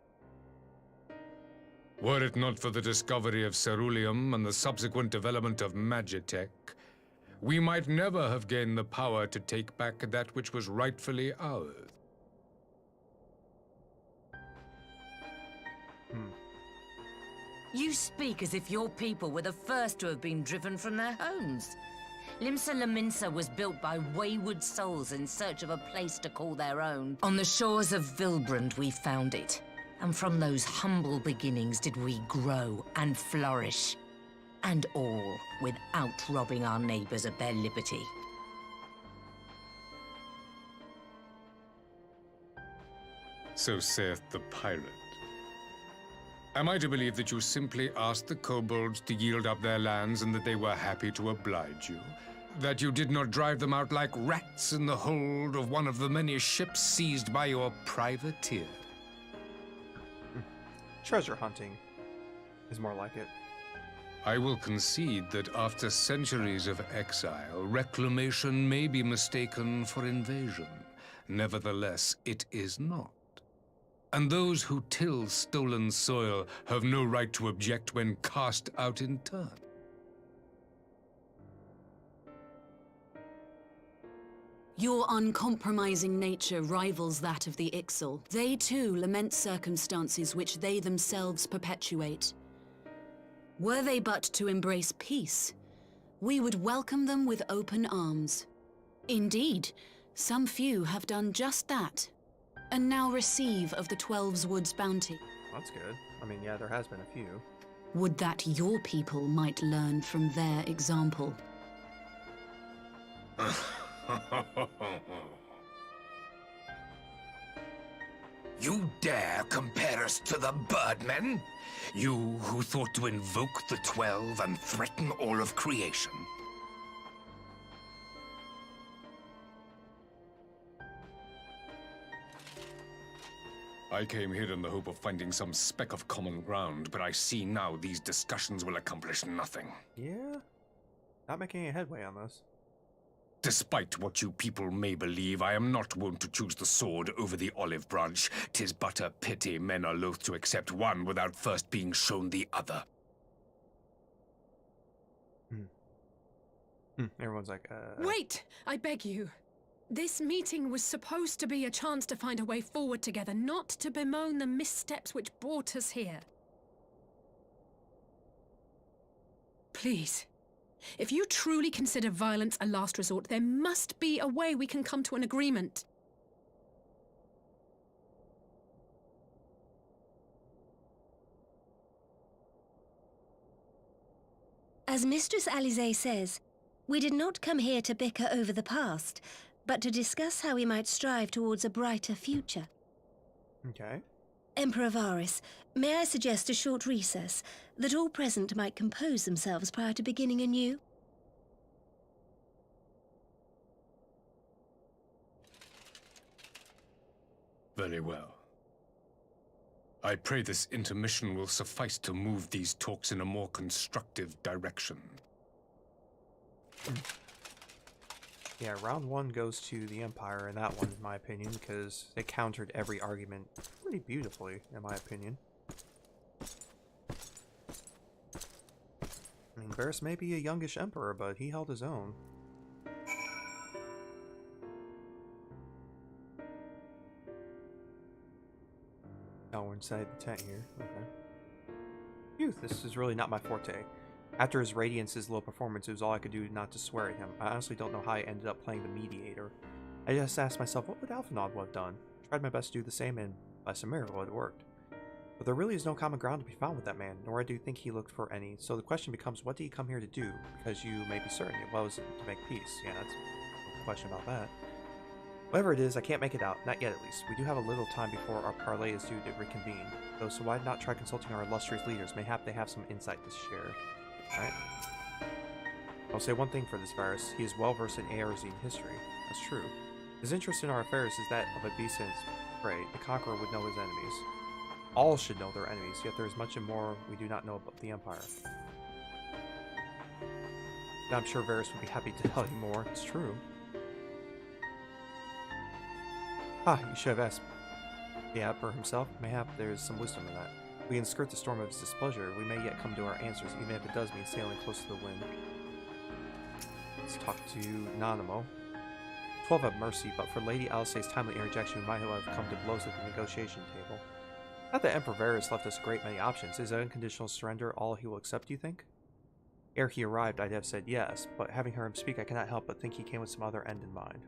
Were it not for the discovery of ceruleum and the subsequent development of magitech, we might never have gained the power to take back that which was rightfully ours. You speak as if your people were the first to have been driven from their homes. Limsa Lominsa was built by wayward souls in search of a place to call their own. On the shores of Vilbrand we found it. And from those humble beginnings did we grow and flourish. And all without robbing our neighbors of their liberty. So saith the pirate. Am I to believe that you simply asked the kobolds to yield up their lands and that they were happy to oblige you? That you did not drive them out like rats in the hold of one of the many ships seized by your privateer? Treasure hunting is more like it. I will concede that after centuries of exile, reclamation may be mistaken for invasion. Nevertheless, it is not. And those who till stolen soil have no right to object when cast out in turn. Your uncompromising nature rivals that of the Ixal. They too lament circumstances which they themselves perpetuate. Were they but to embrace peace, we would welcome them with open arms. Indeed, some few have done just that, and now receive of the 12's Wood's bounty. That's good. I mean, yeah, there has been a few. Would that your people might learn from their example. You dare compare us to the Birdmen? You who thought to invoke the 12 and threaten all of creation? I came here in the hope of finding some speck of common ground, but I see now these discussions will accomplish nothing. Yeah? Not making any headway on this. Despite what you people may believe, I am not wont to choose the sword over the olive branch. 'Tis but a pity men are loath to accept one without first being shown the other. Everyone's like, Wait! I beg you. This meeting was supposed to be a chance to find a way forward together, not to bemoan the missteps which brought us here. Please. If you truly consider violence a last resort, there must be a way we can come to an agreement. As Mistress Alisaie says, we did not come here to bicker over the past, but to discuss how we might strive towards a brighter future. Okay. Emperor Varys, may I suggest a short recess, that all present might compose themselves prior to beginning anew? Very well. I pray this intermission will suffice to move these talks in a more constructive direction. Yeah, round one goes to the Empire in that one, in my opinion, because they countered every argument pretty beautifully, in my opinion. I mean, Varys may be a youngish emperor, but he held his own. Oh, we're inside the tent here. Okay. Phew, this is really not my forte. After his Radiance's low performance, it was all I could do not to swear at him. I honestly don't know how I ended up playing the Mediator. I just asked myself, what would Alphinaud have done? Tried my best to do the same, and by some miracle, it worked. But there really is no common ground to be found with that man, nor do I think he looked for any. So the question becomes, what did he come here to do? Because you may be certain it was to make peace. Yeah, that's no question about that. Whatever it is, I can't make it out. Not yet, at least. We do have a little time before our parley is due to reconvene. Though, so why not try consulting our illustrious leaders? Mayhap they have some insight to share. Alright. I'll say one thing for this virus. He is well versed in Eorzean history. That's true. His interest in our affairs is that of a beast and its prey. The conqueror would know his enemies. All should know their enemies, yet there is much and more we do not know about the Empire. I'm sure Varys would be happy to tell you more. It's true. Ah, you should have asked the Emperor himself. Mayhap there is some wisdom in that. We can skirt the storm of his displeasure. We may yet come to our answers, even if it does mean sailing close to the wind. Let's talk to Nanamo. 12 have mercy, but for Lady Alisaie's timely interjection, we might have come to blows at the negotiation table. Not that Emperor Varys left us a great many options. Is unconditional surrender all he will accept, do you think? Ere he arrived, I'd have said yes, but having heard him speak, I cannot help but think he came with some other end in mind.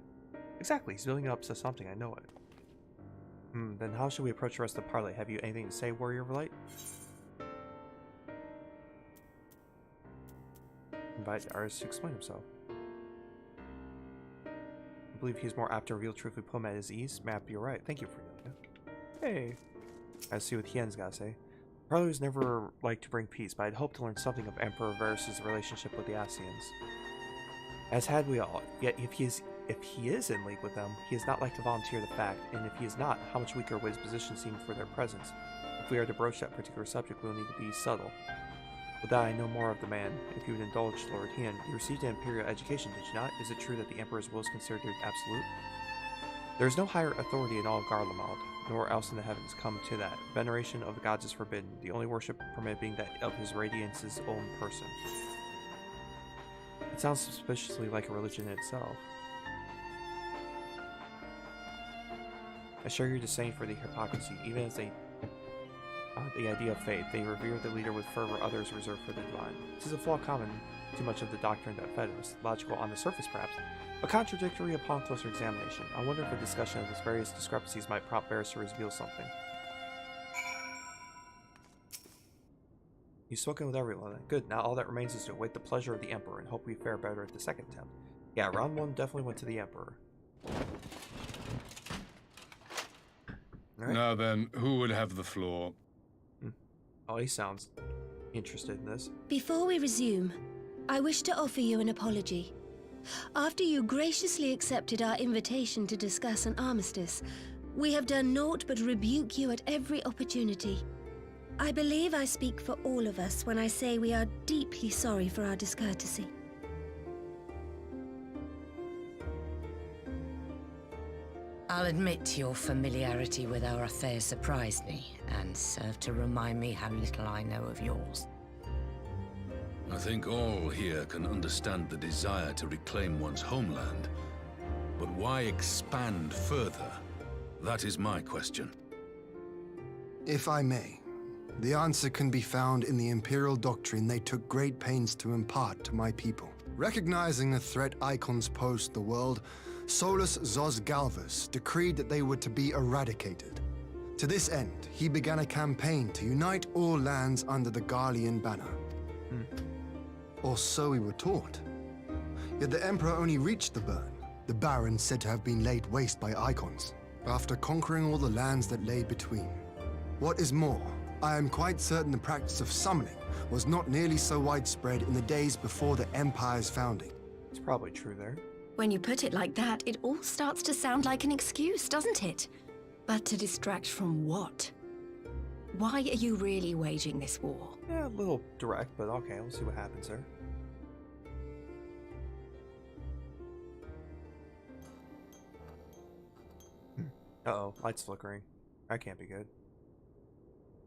Exactly, he's building up to something, I know it. Then how should we approach the rest of the parley? Have you anything to say, Warrior of Light? Invite the artist to explain himself. I believe he's more apt to reveal truth if we put him at his ease. Map, you're right. Thank you, Freelia. Hey. Let's see what Hien's got to say. Parley was never like to bring peace, but I'd hoped to learn something of Emperor Varys' relationship with the Ascians. As had we all, yet if he is in league with them, he is not like to volunteer the fact, and if he is not, how much weaker would his position seem for their presence? If we are to broach that particular subject, we will need to be subtle. With that, I know more of the man. If you would indulge, Lord Hien, you received an imperial education, did you not? Is it true that the Emperor's will is considered absolute? There is no higher authority in all of Garlemald, nor else in the heavens come to that. Veneration of the gods is forbidden, the only worship permitted being that of his radiance's own person. It sounds suspiciously like a religion in itself. I share your disdain for the hypocrisy, even as they the idea of faith. They revere the leader with fervor others reserve for the divine. This is a flaw common to much of the doctrine that fed us, logical on the surface perhaps, but contradictory upon closer examination. I wonder if a discussion of these various discrepancies might prompt Varys to reveal something. You've spoken with everyone. Good, now all that remains is to await the pleasure of the Emperor and hope we fare better at the second attempt. Yeah, round one definitely went to the Emperor. Right. Now then, who would have the floor? Oh, he sounds interested in this. Before we resume, I wish to offer you an apology. After you graciously accepted our invitation to discuss an armistice, we have done naught but rebuke you at every opportunity. I believe I speak for all of us when I say we are deeply sorry for our discourtesy. I'll admit your familiarity with our affairs surprised me, and served to remind me how little I know of yours. I think all here can understand the desire to reclaim one's homeland. But why expand further? That is my question. If I may, the answer can be found in the Imperial doctrine they took great pains to impart to my people. Recognizing the threat icons pose to the world, Solus Zos Galvus decreed that they were to be eradicated. To this end, he began a campaign to unite all lands under the Garlean banner. Or so we were taught. Yet the Emperor only reached the burn, the Barrens said to have been laid waste by icons, after conquering all the lands that lay between. What is more, I am quite certain the practice of summoning was not nearly so widespread in the days before the Empire's founding. It's probably true there. When you put it like that, it all starts to sound like an excuse, doesn't it? But to distract from what? Why are you really waging this war? Yeah, a little direct, but okay, we'll see what happens there. Uh-oh, light's flickering. That can't be good.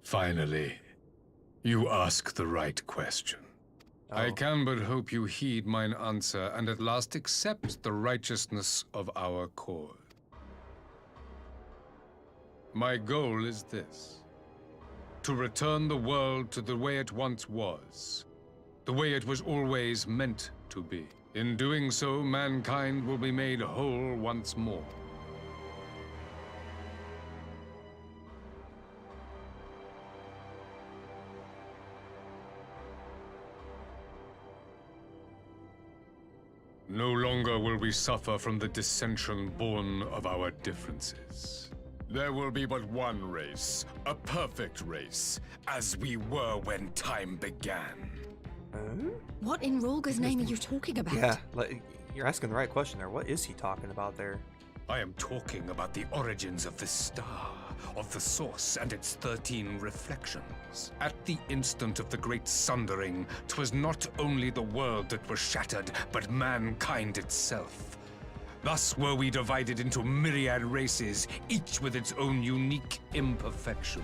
Finally, you ask the right question. I can but hope you heed mine answer and at last accept the righteousness of our cause. My goal is this: to return the world to the way it once was, the way it was always meant to be. In doing so, mankind will be made whole once more. No longer will we suffer from the dissension born of our differences. There will be but one race, a perfect race, as we were when time began. What in Rolga's name are you talking about? Yeah, you're asking the right question there. What is he talking about there? I am talking about the origins of the star, of the source and its 13 reflections. At the instant of the great sundering, 'twas not only the world that was shattered, but mankind itself. Thus were we divided into myriad races, each with its own unique imperfection.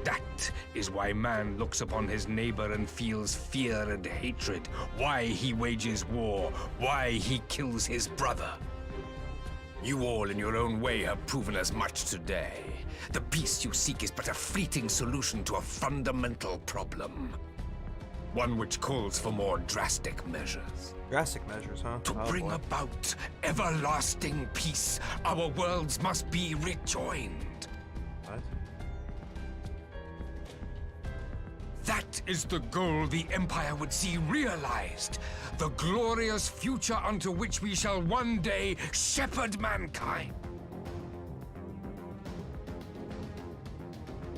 That is why man looks upon his neighbor and feels fear and hatred, why he wages war, why he kills his brother. You all in your own way have proven as much today. The peace you seek is but a fleeting solution to a fundamental problem. One which calls for more drastic measures. Drastic measures, huh? To bring about everlasting peace, our worlds must be rejoined. What? That is the goal the Empire would see realized. The glorious future unto which we shall one day shepherd mankind.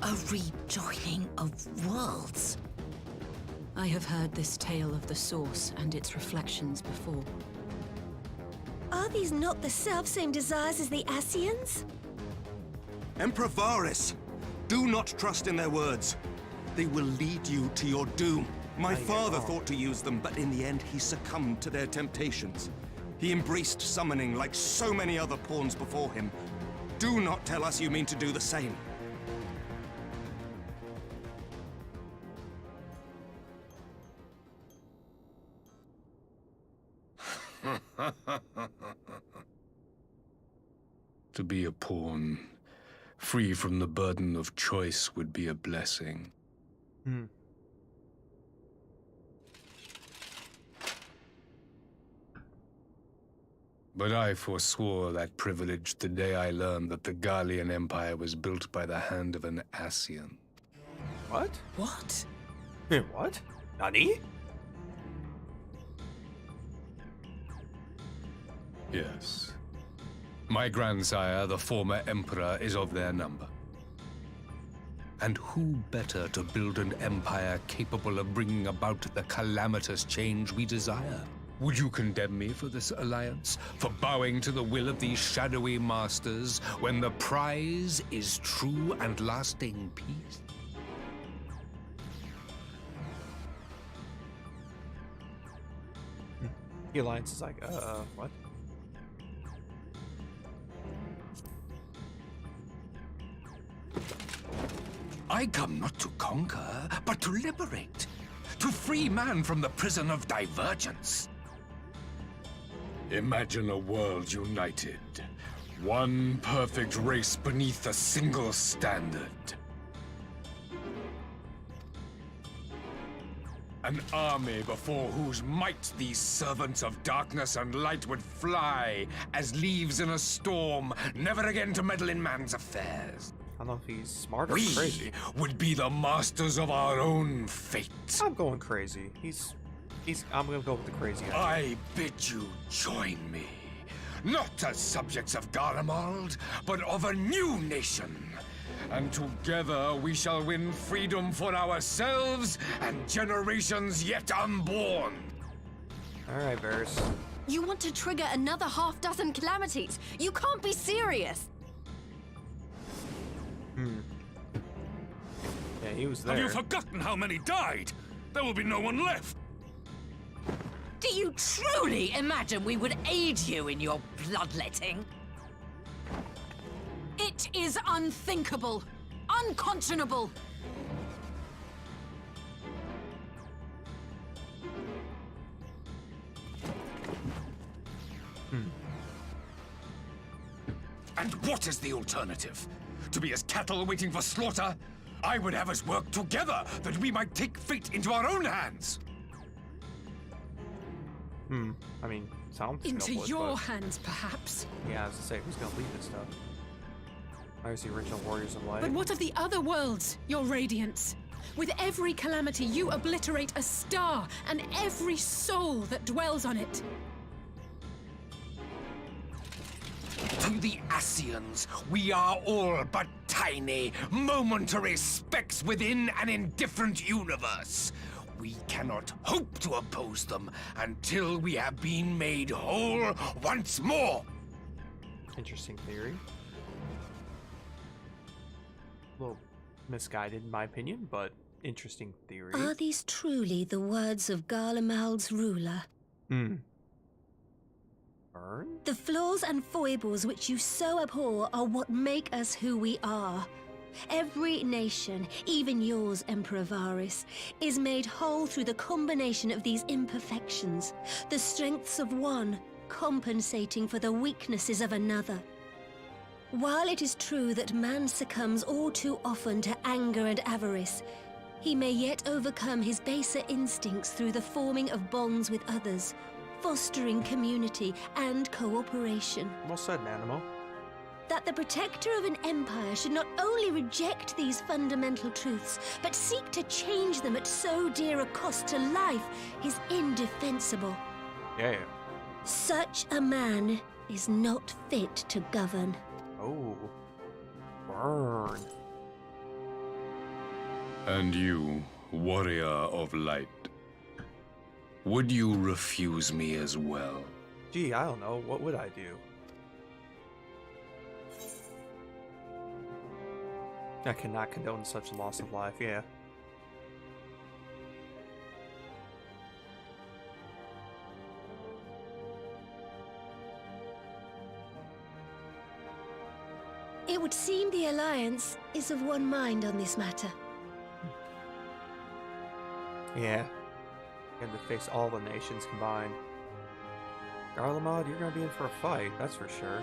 A rejoining of worlds. I have heard this tale of the source and its reflections before. Are these not the self-same desires as the Ascians? Emperor Varys, do not trust in their words. They will lead you to your doom. My father thought to use them, but in the end he succumbed to their temptations. He embraced summoning like so many other pawns before him. Do not tell us you mean to do the same. To be a pawn, free from the burden of choice, would be a blessing. But I forswore that privilege the day I learned that the Garlean Empire was built by the hand of an Ascian. What? What? What? Nani? Yes. My grandsire, the former emperor, is of their number. And who better to build an empire capable of bringing about the calamitous change we desire? Would you condemn me for this alliance? For bowing to the will of these shadowy masters, when the prize is true and lasting peace? The alliance is like, what? I come not to conquer, but to liberate. To free man from the prison of divergence. Imagine a world united. One perfect race beneath a single standard. An army before whose might these servants of darkness and light would fly as leaves in a storm, never again to meddle in man's affairs. I don't know if he's smart or We crazy. would be the masters of our own fate. I'm going crazy. I'm gonna go with the crazy idea. I bid you join me. Not as subjects of Garlemald, but of a new nation. And together we shall win freedom for ourselves and generations yet unborn. Alright, Varys. You want to trigger another half-dozen calamities? You can't be serious! Yeah, he was there. Have you forgotten how many died? There will be no one left. Do you truly imagine we would aid you in your bloodletting? It is unthinkable, unconscionable. And what is the alternative? To be as cattle waiting for slaughter? I would have us work together that we might take fate into our own hands. I mean, sounds Into noble, your but- hands, perhaps. Yeah, I was to say, who's gonna lead this stuff? I was the original Warriors of Light. But what of the other worlds, your Radiance? With every calamity, you obliterate a star and every soul that dwells on it. To the Ascians, we are all but tiny, momentary specks within an indifferent universe. We cannot hope to oppose them until we have been made whole once more. Interesting theory. A little misguided in my opinion, but interesting theory. Are these truly the words of Garlemald's ruler? Hmm. Burn? The flaws and foibles which you so abhor are what make us who we are. Every nation, even yours, Emperor Varys, is made whole through the combination of these imperfections, the strengths of one compensating for the weaknesses of another. While it is true that man succumbs all too often to anger and avarice, he may yet overcome his baser instincts through the forming of bonds with others, fostering community and cooperation. Well said, Nanimo. That the protector of an empire should not only reject these fundamental truths, but seek to change them at so dear a cost to life is indefensible. Yeah. Such a man is not fit to govern. Oh. Burn. And you, warrior of light, would you refuse me as well? Gee, I don't know. What would I do? I cannot condone such loss of life, yeah. It would seem the Alliance is of one mind on this matter. Yeah. And to face all the nations combined. Garlemald, you're gonna be in for a fight, that's for sure.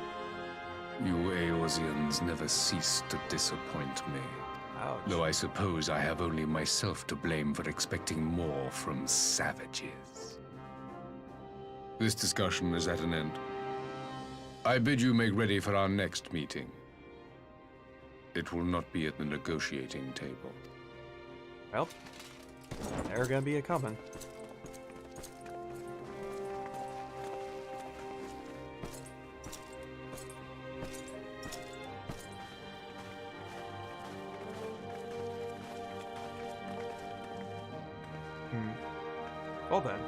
You Eorzeans never cease to disappoint me. Ouch. Though I suppose I have only myself to blame for expecting more from savages. This discussion is at an end. I bid you make ready for our next meeting. It will not be at the negotiating table. Well, they're gonna be a-coming. Well then.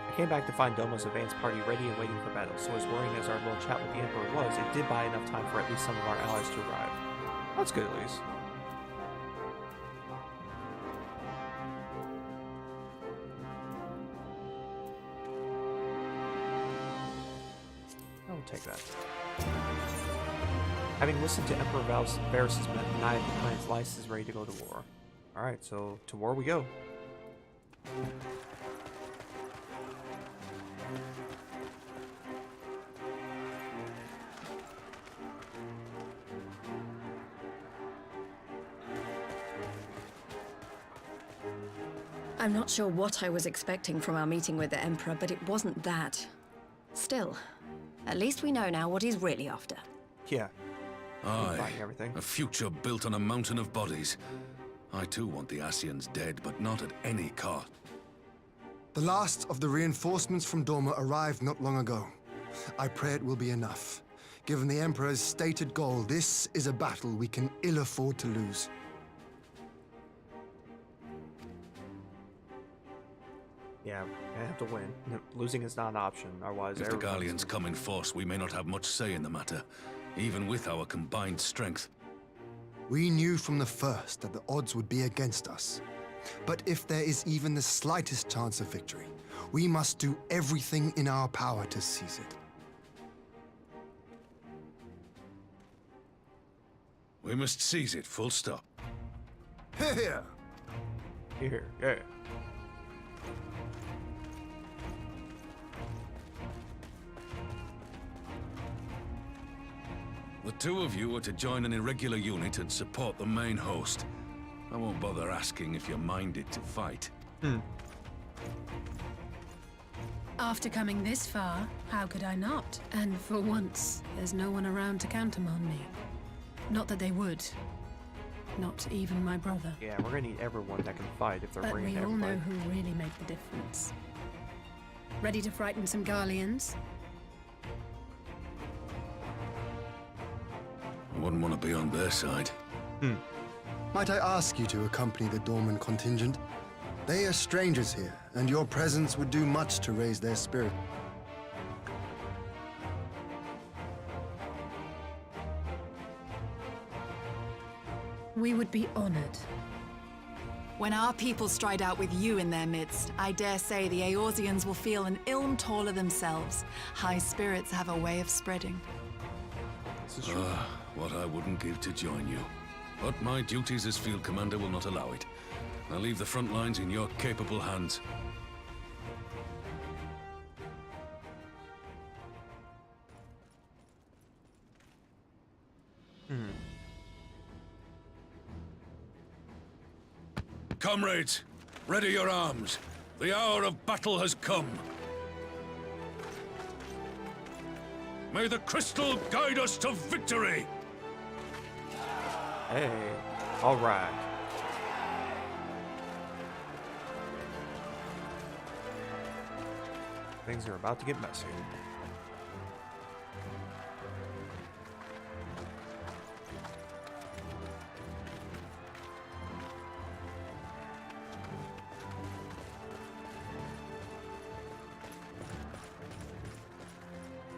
I came back to find Domo's advance party ready and waiting for battle, so as worrying as our little chat with the Emperor was, it did buy enough time for at least some of our allies to arrive. That's good at least. I'll take that. Having listened to Emperor Varys' men, Knight of the Planet's Lice is ready to go to war. Alright, so to war we go. I'm not sure what I was expecting from our meeting with the Emperor, but it wasn't that. Still, at least we know now what he's really after. Yeah. Aye, a future built on a mountain of bodies. I too want the Ascians dead, but not at any cost. The last of the reinforcements from Dorma arrived not long ago. I pray it will be enough. Given the Emperor's stated goal, this is a battle we can ill afford to lose. Yeah, I have to win. Losing is not an option, otherwise... If the Garleans come in force, we may not have much say in the matter, even with our combined strength. We knew from the first that the odds would be against us. But if there is even the slightest chance of victory, we must do everything in our power to seize it. We must seize it, full stop. Here! Here, yeah. The two of you are to join an irregular unit and support the main host. I won't bother asking if you're minded to fight. After coming this far, how could I not? And for once, there's no one around to countermand me. Not that they would. Not even my brother. Yeah, we're gonna need everyone that can fight if they're But bringing we all everybody. know who really make the difference. Ready to frighten some Garleans? I wouldn't want to be on their side. Might I ask you to accompany the Dorman contingent? They are strangers here, and your presence would do much to raise their spirit. We would be honored. When our people stride out with you in their midst, I dare say the Eorzeans will feel an ilm taller themselves. High spirits have a way of spreading. What I wouldn't give to join you. But my duties as field commander will not allow it. I'll leave the front lines in your capable hands. Comrades, ready your arms. The hour of battle has come. May the crystal guide us to victory! Hey, all right. Things are about to get messy.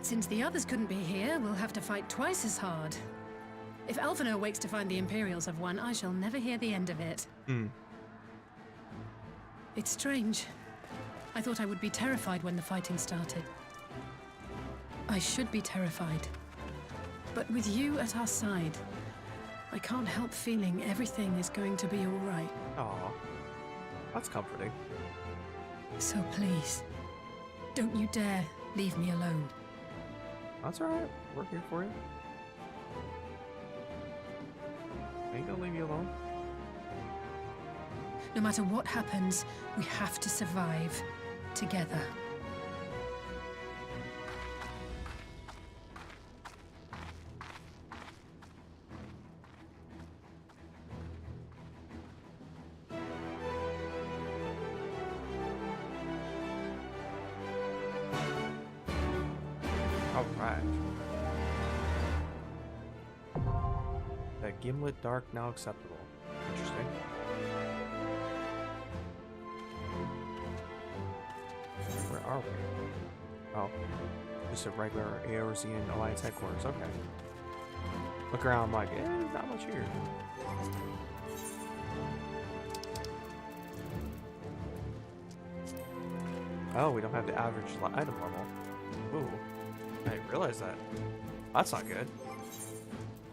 Since the others couldn't be here, we'll have to fight twice as hard. If Alphinaud wakes to find the Imperials have won, I shall never hear the end of it. It's strange. I thought I would be terrified when the fighting started. I should be terrified. But with you at our side, I can't help feeling everything is going to be all right. Aw, that's comforting. So please, don't you dare leave me alone. That's alright. We're here for you. Ain't gonna leave you alone. No matter what happens, we have to survive together. Alright. The Gimlet Dark now acceptable. Interesting. Where are we? Oh, just a regular Eorzean Alliance headquarters. Okay. Look around, I'm like, not much here. Oh, we don't have the average item level. Ooh, I didn't realize that. That's not good.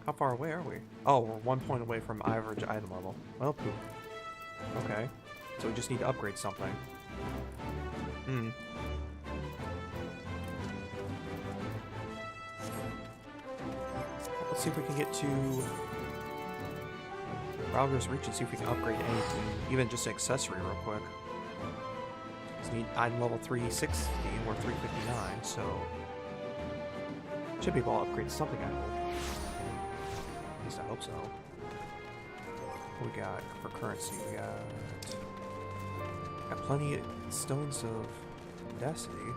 How far away are we? Oh, we're 1 point away from average item level. Well, poop. Okay, so we just need to upgrade something. Let's see if we can get to Rauger's Reach and see if we can upgrade anything, even just an accessory real quick. Just need item level 360 or 359, so should be able to upgrade something, I hope. At least I hope so. What we got for currency? We got plenty of stones of destiny.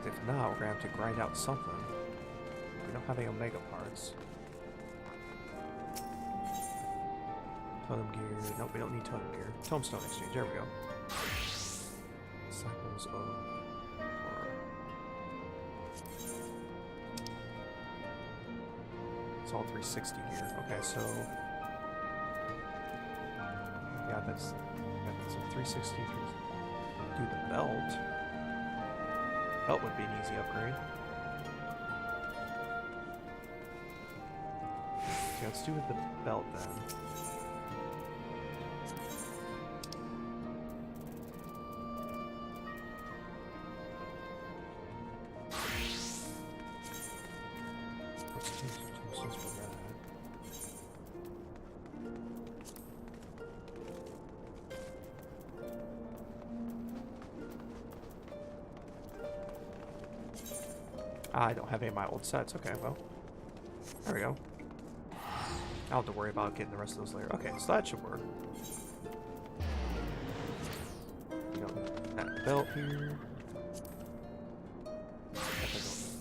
If not, we're gonna have to grind out something. We don't have any Omega parts. Totem gear. Nope, we don't need totem gear. Tombstone exchange. There we go. Cycles of. It's all 360 here. Okay, so. Yeah, that's a 360. Do the belt. Belt would be an easy upgrade. Okay, let's do with the belt then. I don't have any of my old sets. Okay, well. There we go. I don't have to worry about getting the rest of those later. Okay, so that should work. We got that belt here.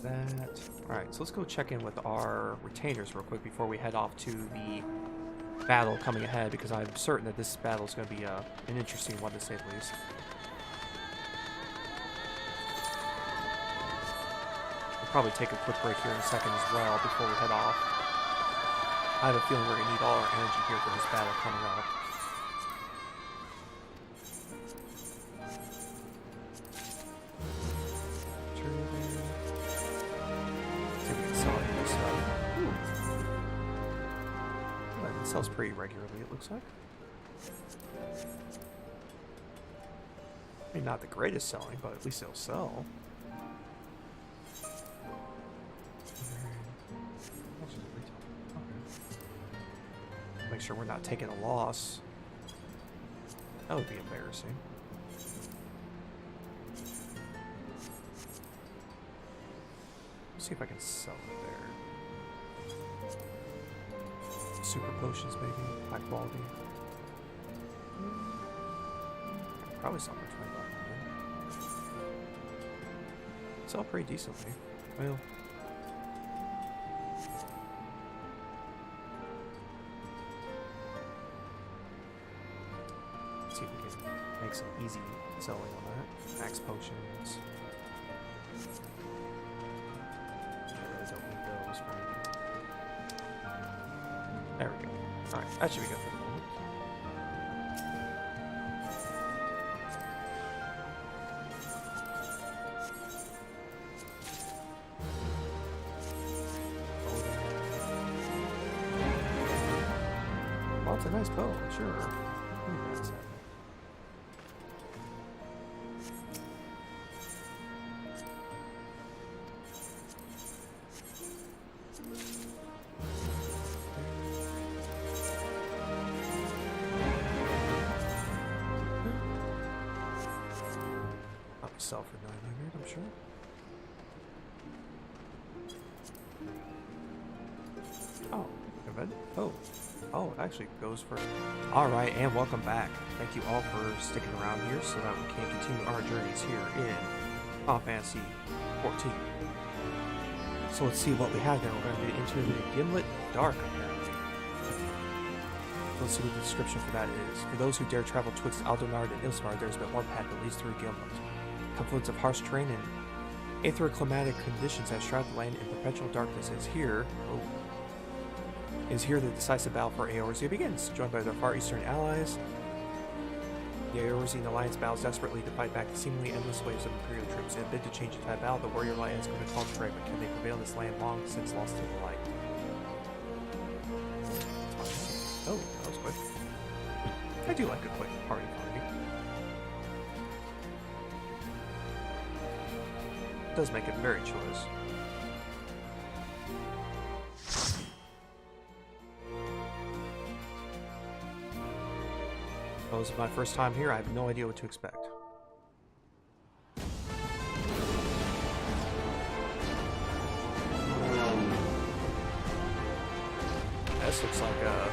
That. Alright, so let's go check in with our retainers real quick before we head off to the battle coming ahead, because I'm certain that this battle is going to be an interesting one to say the least. We'll probably take a quick break here in a second as well before we head off. I have a feeling we're going to need all our energy here for this battle coming up. Sells pretty regularly, it looks like. I mean, not the greatest selling, but at least it'll sell. Make sure we're not taking a loss. That would be embarrassing. Let's see if I can sell it there. Super potions, maybe. High quality. Probably sell for 25. Sell pretty decently. Well. Let's see if we can make some easy selling on that. Max potions. I really don't need those for anything. There we go. Alright, that should be good for the moment. Well, it's a nice bow, sure. Sell for 900, I'm sure. Oh, event. Oh, it actually goes for. Alright, and welcome back. Thank you all for sticking around here so that we can continue our journeys here in Final Fantasy 14. So let's see what we have there. We're going to get into the Gimlet Dark, apparently. Let's see what the description for that is. For those who dare travel twixt Aldonard and Ilsmar, there's but one path that leads through Gimlet. Confluence of harsh terrain and aetheroclimatic conditions that shroud the land in perpetual darkness is here. Is here the decisive battle for Eorzea begins. Joined by their far eastern allies, the Eorzean alliance battles desperately to fight back the seemingly endless waves of Imperial troops. In a bid to change the tide battle, the warrior alliance come to call the fray, but can they prevail in this land long since lost to the light? Oh, that was quick. I do like a quick party party. Does make it very choice. Well, this is my first time here. I have no idea what to expect. This looks like a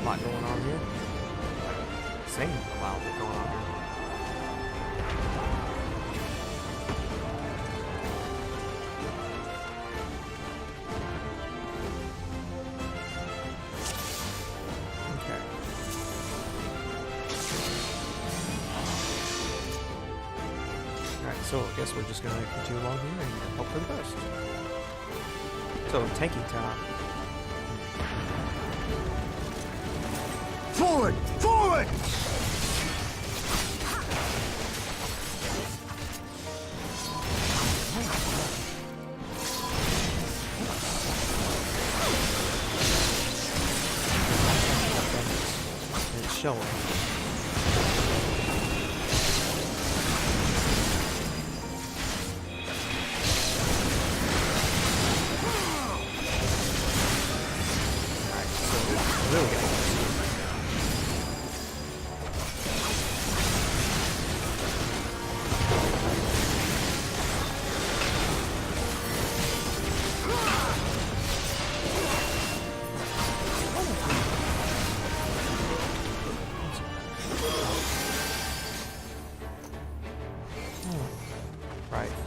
lot going on here. Same amount going on here. So I guess we're just gonna continue along here and hope for the best. So tanking time. Forward! Forward! And it's showing.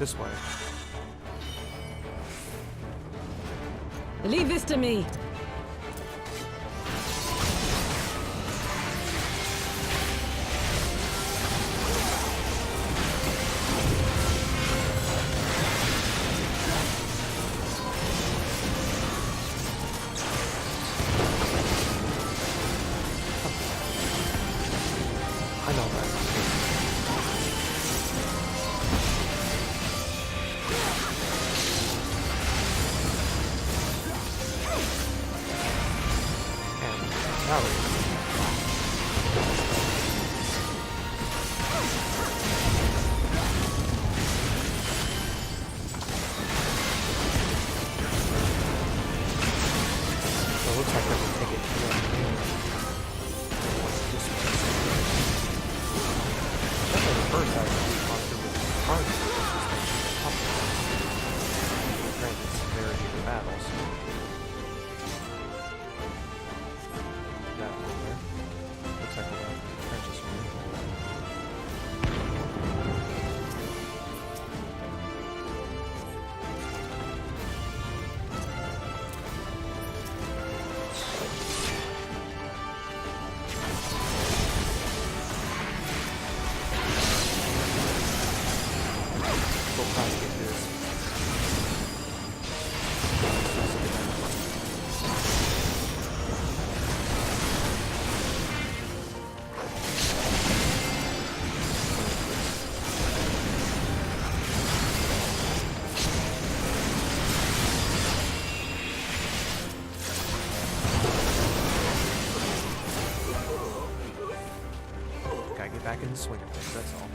this way. Leave this to me. I know that. And now so it looks like I can take it here. First, I was constantly with cards. Granted, severity of the battles. That one there. Looks like we're going to the trenches for me. Back in the swing of things, that's all.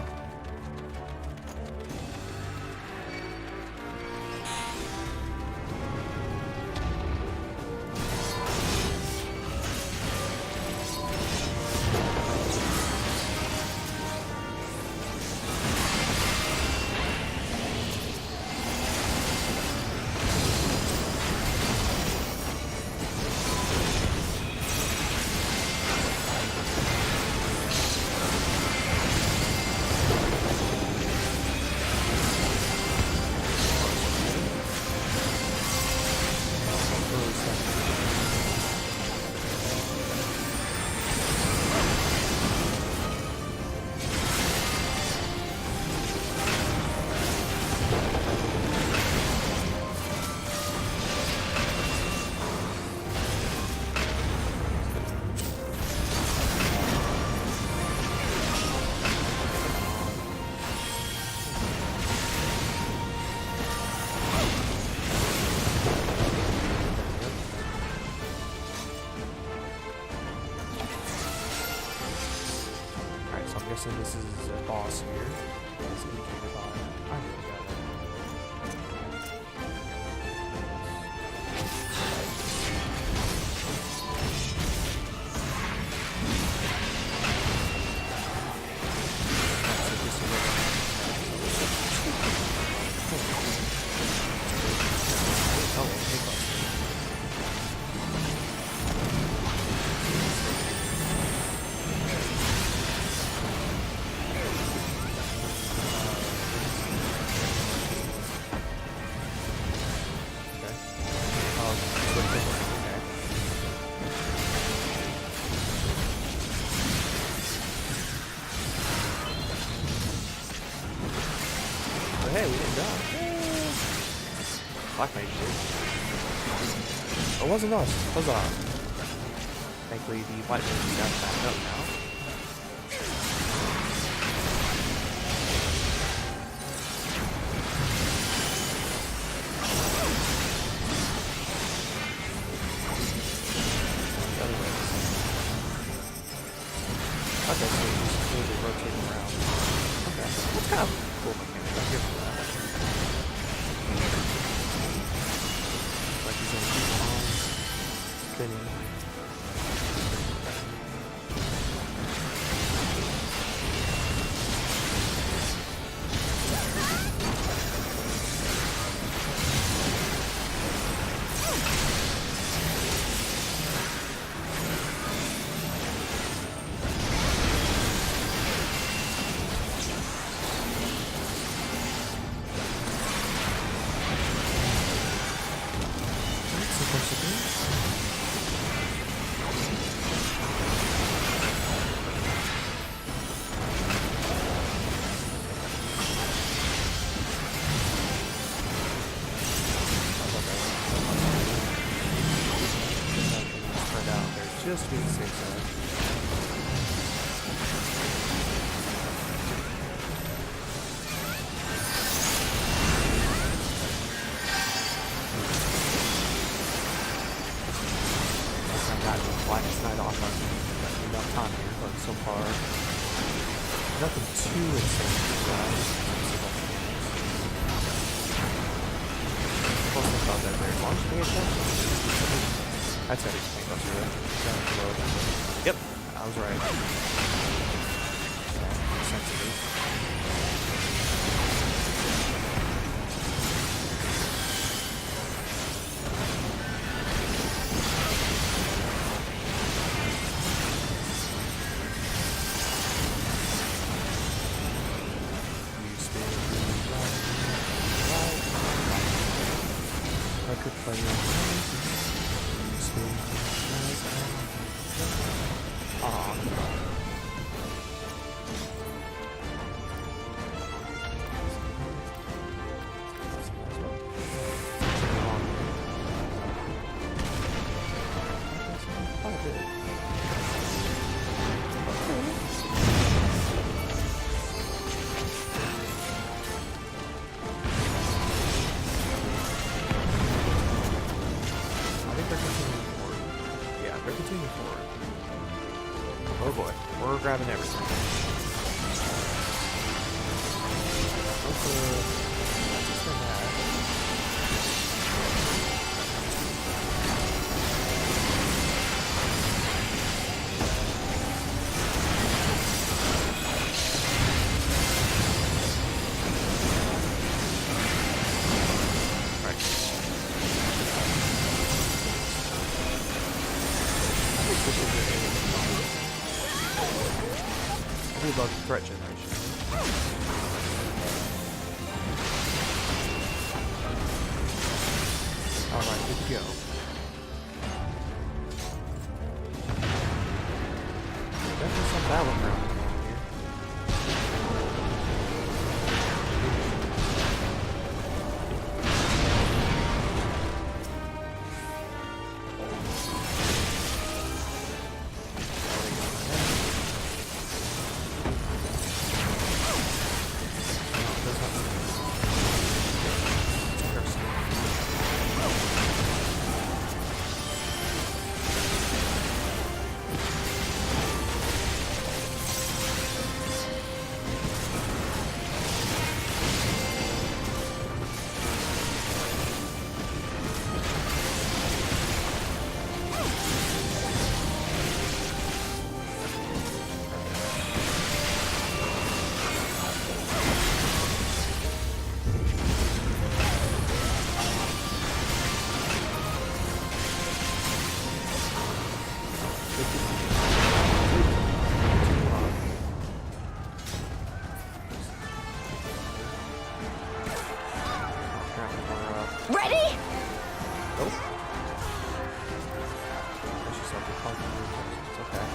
So this is a boss here. It's indicated by I know that. Hey, we didn't die. Black Mage did. It wasn't us. Huzzah. Thankfully, the White Mage got back up now. Okay, so he's completely rotating around. Okay, that's kind of cool mechanic. I'll give him that. Like he's gonna keep on spinning. just to be the safe side. I've gotten the Blackest Night off on enough time here, but so far, nothing too insane for this guy. Wasn't about that very much, pay attention. That's how these things are really. Yep, I was right. Sensitive. I could play it. Oh boy, we're grabbing everything. I do love threat generation. Alright, good to go. Definitely some battleground going on here. Ready? Nope. That's just like a fucking weird. It's okay.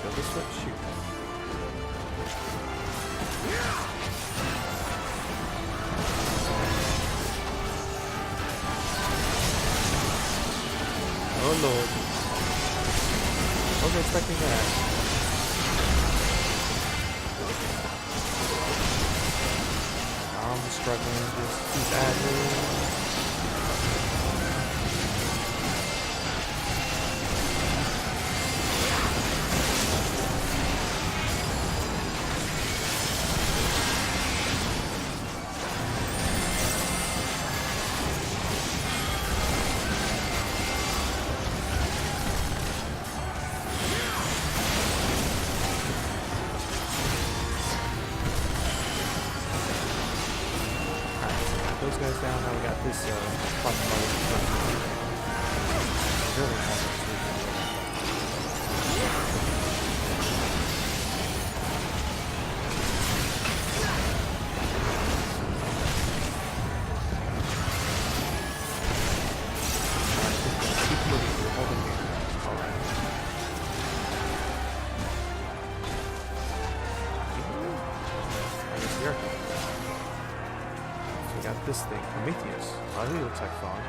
Go this way, shoot. Oh lord. Wasn't expecting that. I'm struggling just keep adding. Those guys down, now we got this fucking mode. Really hard. Keep moving, we're holding Prometheus. Oh, he looks like fun.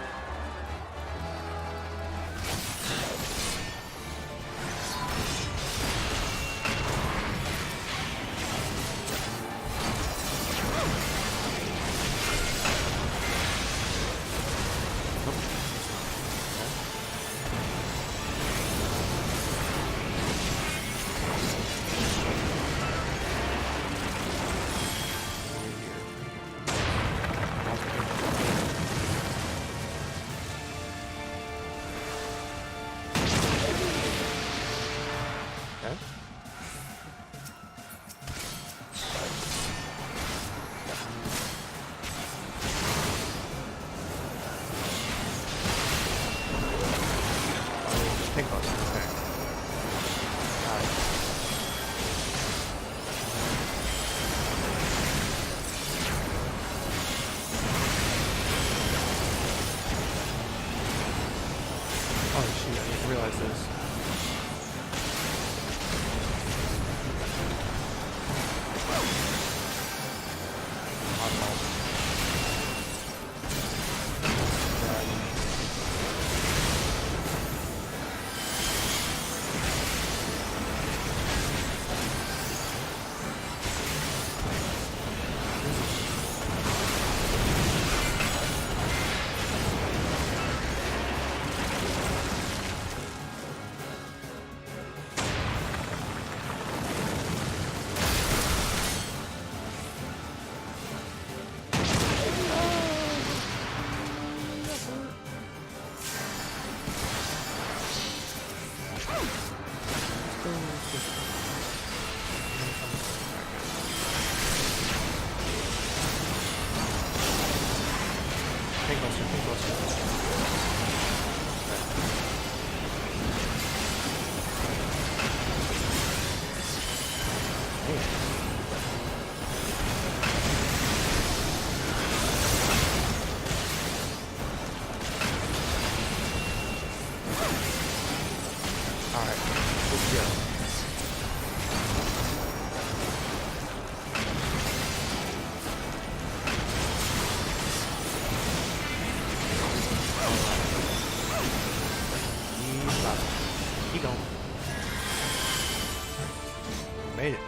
Made it.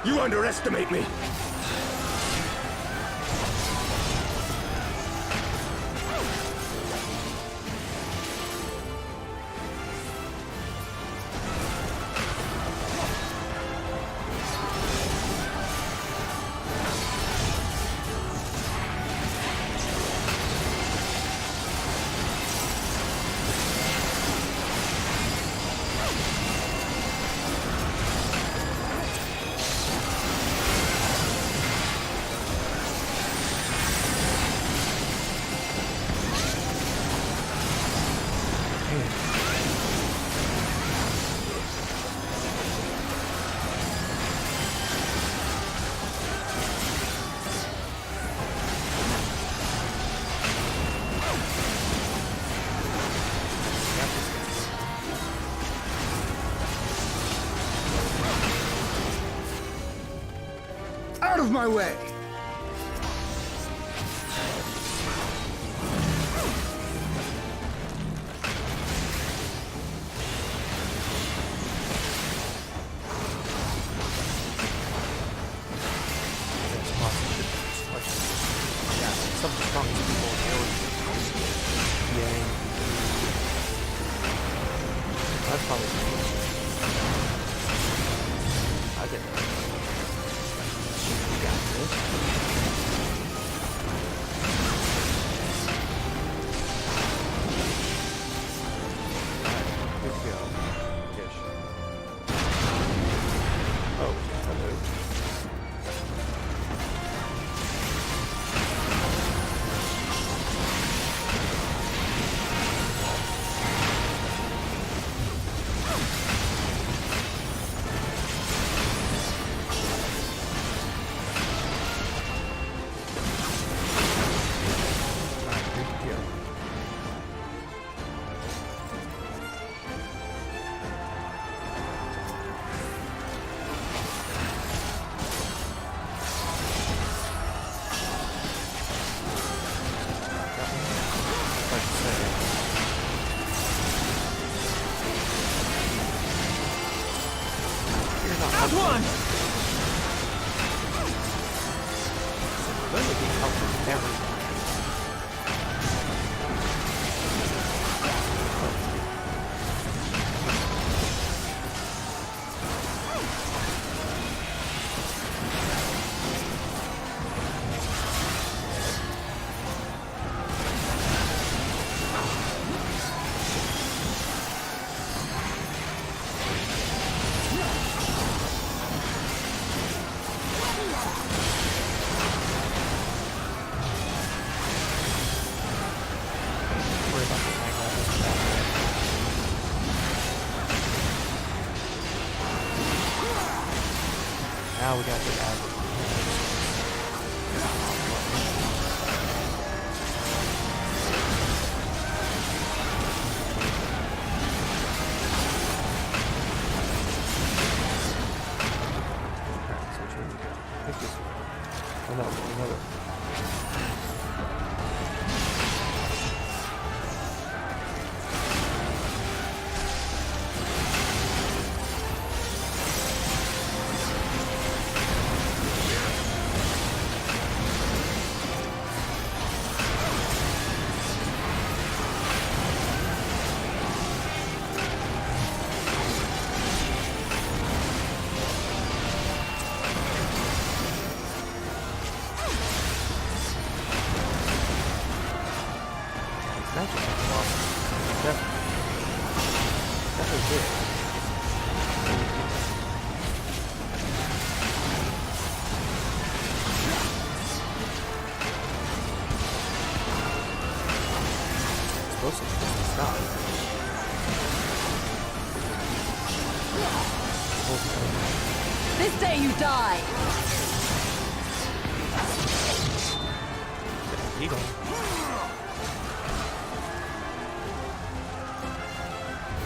You underestimate me! Out of my way! Some of the strongest people in the ocean. Yay. That's probably I didn't know. You got this. Alright, good to go. Ish. Oh, hello. Everything. Now we got the dagger. This day you die! Eagle.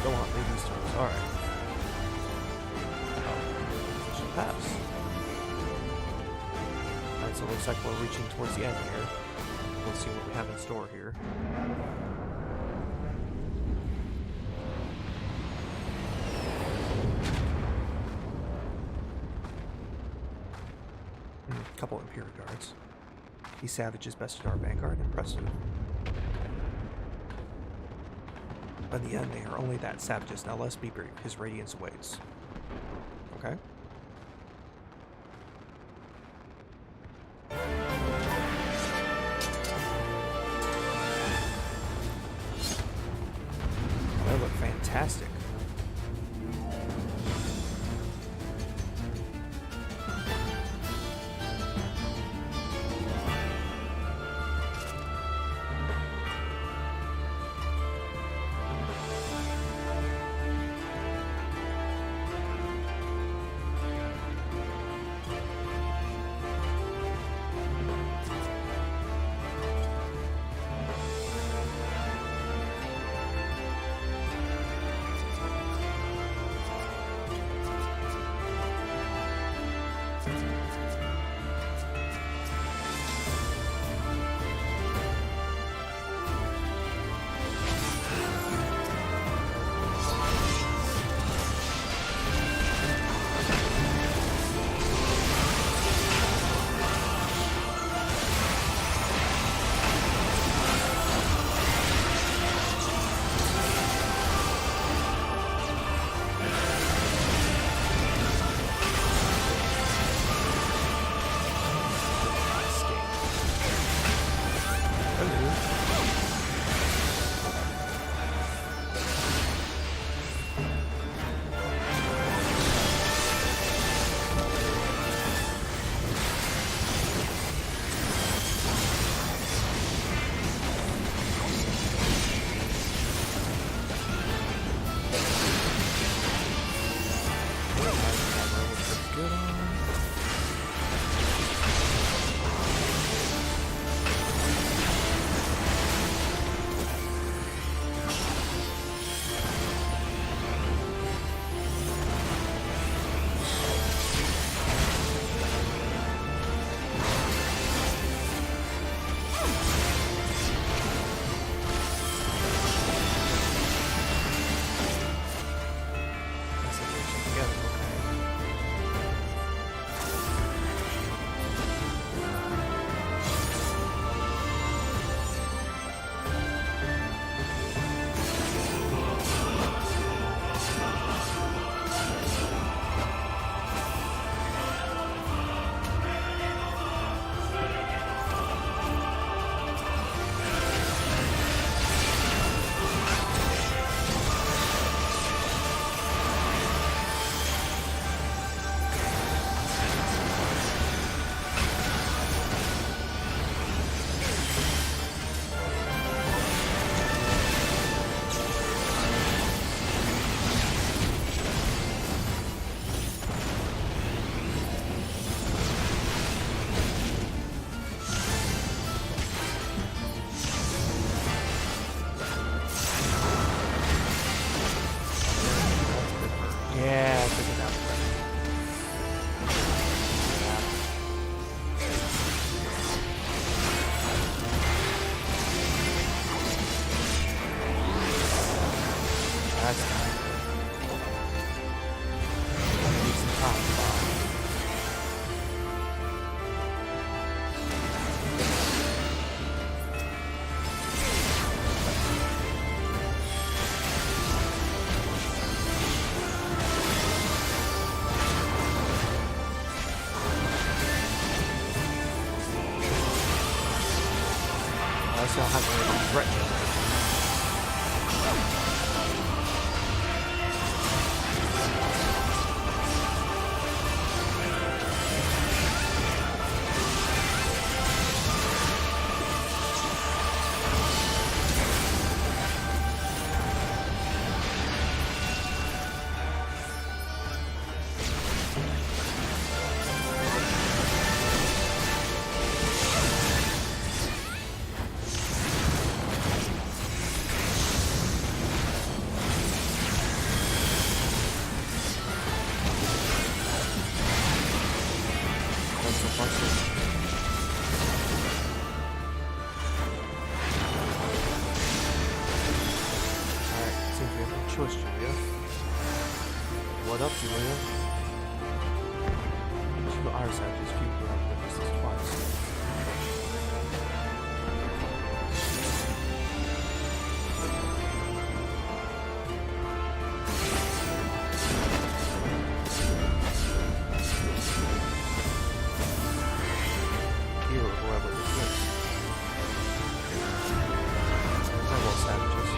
Go on, leave these turns. Alright. Oh, should pass. Alright, so it looks like we're reaching towards the end here. Let's see what we have in store here. Couple Imperial guards. These savages bested our vanguard. Impressive. But in the end, they are only that savages. Now let's be brief. His radiance awaits. Okay? They look fantastic. that's fine. Need some time. I still have a threat. Choice, Julia. What up, Julia? Two iris edges, few witnessed this twice. You or whoever this is. Farewell, savages.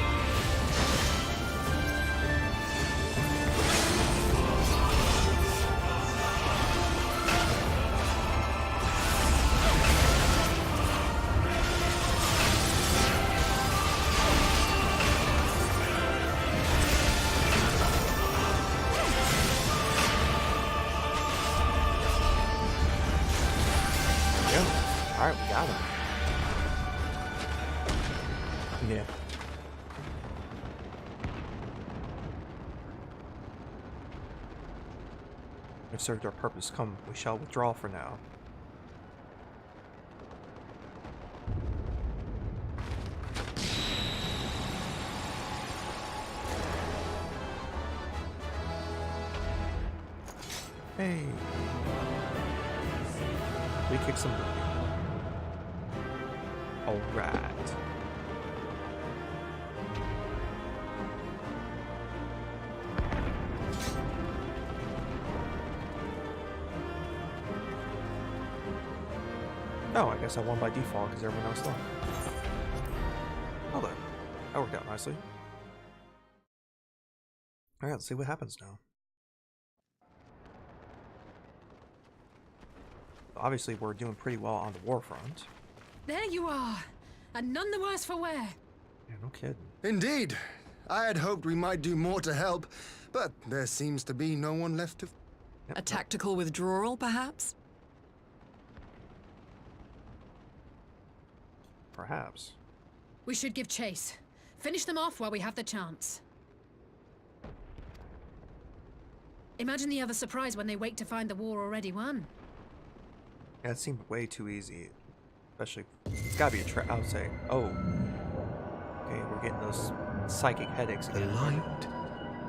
Alright, we got him. Yeah. We've served our purpose. Come, we shall withdraw for now. Hey. We kick some booty. Alright. Oh, I guess I won by default because everyone else won. Well then, that worked out nicely. Alright, let's see what happens now. Obviously, we're doing pretty well on the war front. There you are, and none the worse for wear. Yeah, no kidding. Indeed. I had hoped we might do more to help, but there seems to be no one left to... A tactical withdrawal, perhaps? Perhaps. We should give chase. Finish them off while we have the chance. Imagine the other surprise when they wake to find the war already won. Yeah, it seemed way too easy. Especially, it's gotta be a trap. I would say, oh. Okay, we're getting those psychic headaches again. The light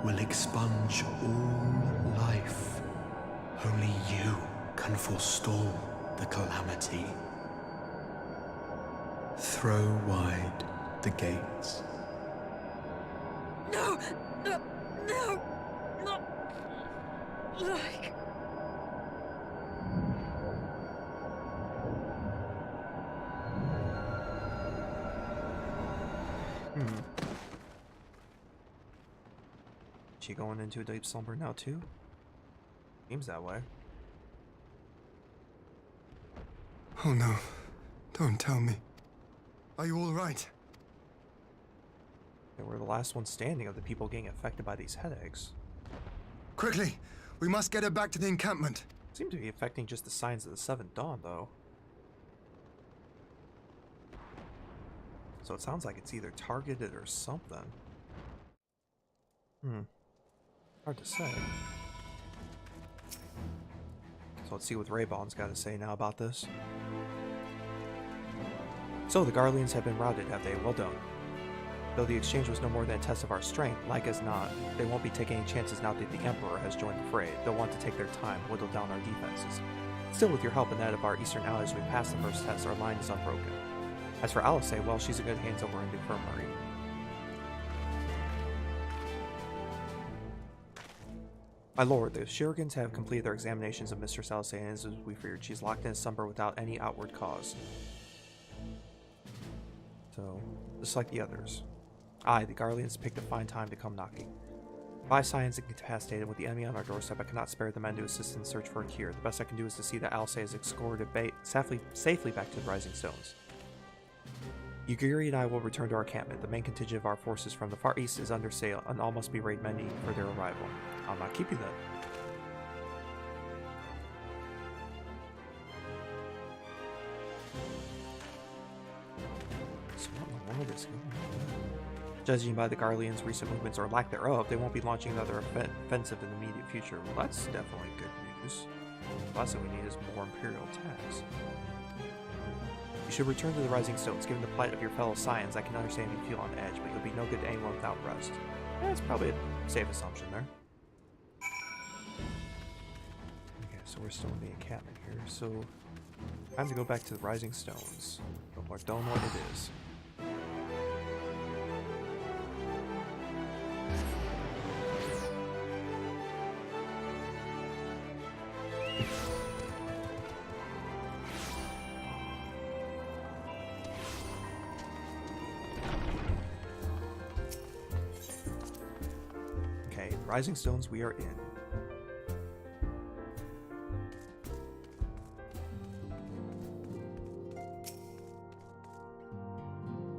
will expunge all life. Only you can forestall the calamity. Throw wide the gates. No! No! No! Not like... She going into a deep slumber now too? Seems that way. Oh no. Don't tell me. Are you all right? Yeah, we're the last ones standing of the people getting affected by these headaches. Quickly! We must get her back to the encampment. Seem to be affecting just the signs of the Seventh Dawn, though. So it sounds like it's either targeted or something. Hard to say. So let's see what Raybon's got to say now about this. So the Garleans have been routed, have they? Well done. Though the exchange was no more than a test of our strength, like as not, they won't be taking any chances now that the Emperor has joined the fray. They'll want to take their time, whittle down our defenses. Still, with your help and that of our eastern allies, we passed the first test. Our line is unbroken. As for Alice, well, she's in good hands over in the infirmary. My lord, the Shurikens have completed their examinations of Mistress Alice, and as we feared, she's locked in a slumber without any outward cause. So, just like the others. I, the Garleans, picked a fine time to come knocking. 5 scions incapacitated, with the enemy on our doorstep, I cannot spare the men to assist in the search for a cure. The best I can do is to see that Alice is escorted safely back to the Rising Stones. Yugiri and I will return to our encampment. The main contingent of our forces from the far east is under sail, and all must be ready for their arrival. I'll not keep you then. So what in the world is going on? Judging by the Garleans' recent movements or lack thereof, they won't be launching another offensive in the immediate future. Well, that's definitely good news. The last thing we need is more Imperial attacks. You should return to the Rising Stones. Given the plight of your fellow scions, I can understand you feel on edge, but you'll be no good to anyone without rest. That's probably a safe assumption there. Okay, so we're still in the encampment here, so time to go back to the Rising Stones. But I don't know what it is. Rising Stones we are in.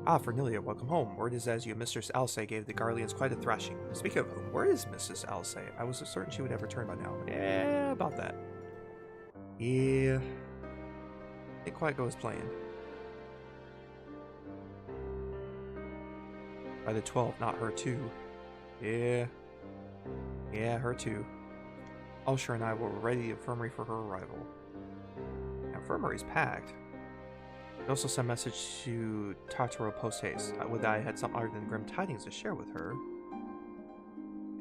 Ah, Fernilia, welcome home. Word is as you, Mistress Alice gave the Garleans quite a thrashing. Speaking of whom, where is Mistress Alice? I was certain she would have returned by now. Yeah, about that. Yeah. Didn't quite go as planned. By the 12, not her too. Yeah. Yeah, her too. Ulsher and I were ready the infirmary for her arrival. The infirmary's packed. We also sent a message to Tartaro post-haste. Would I had something other than grim tidings to share with her.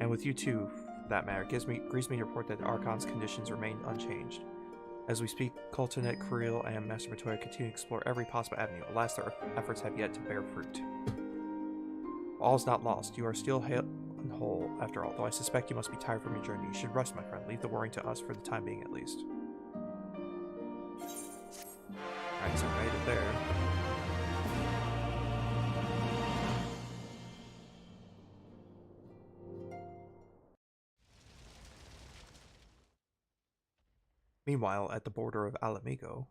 And with you too, for that matter. Grieves me to report that the Archon's conditions remain unchanged. As we speak, Coltonet, Creel, and Master Matoya continue to explore every possible avenue. Alas, their efforts have yet to bear fruit. All is not lost. You are still whole, after all, though I suspect you must be tired from your journey. You should rest, my friend. Leave the worrying to us for the time being, at least. Alright, so made it there. Meanwhile, at the border of Alamigo,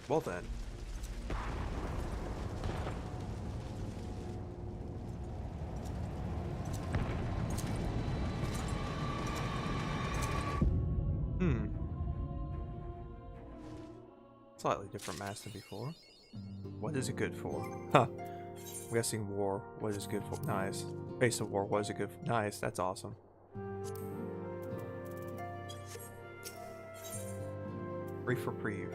well then. Slightly different mask than before. What is it good for? Huh. I'm guessing war. What is good for? Nice. Face of war. What is it good for? Nice. That's awesome. Brief reprieve.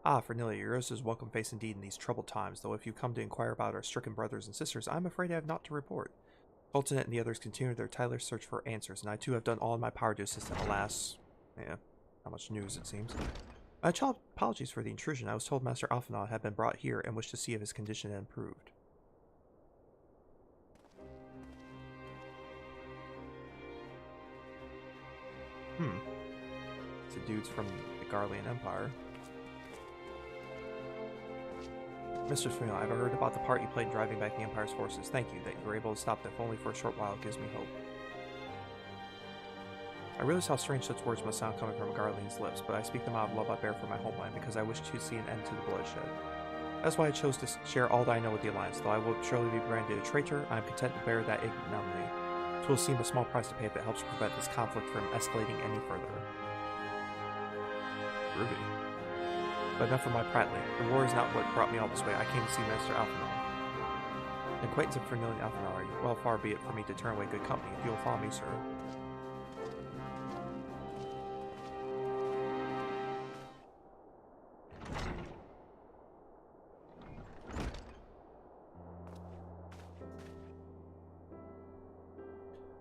Ah, Fernilia, yours is welcome face indeed in these troubled times, though if you come to inquire about our stricken brothers and sisters, I'm afraid I have naught to report. Coltonet and the others continue their tireless search for answers, and I too have done all in my power to assist them. Alas, yeah, not much news it seems. Apologies for the intrusion. I was told Master Alphinaud had been brought here and wished to see if his condition had improved. It's the dudes from the Garlean Empire. Mr. Swing, I've heard about the part you played in driving back the Empire's forces. Thank you that you were able to stop them, if only for a short while. It gives me hope. I realize how strange such words must sound coming from a Garlean's lips, but I speak them out of love I bear for my homeland, because I wish to see an end to the bloodshed. That's why I chose to share all that I know with the Alliance. Though I will surely be branded a traitor, I am content to bear that ignominy. will seem a small price to pay if it helps prevent this conflict from escalating any further. Ruby. But enough of my prattling. The war is not what brought me all this way. I came to see Master Alphinaud. An acquaintance of Fernillian Alphinaud, well, far be it for me to turn away good company. If you will follow me, sir.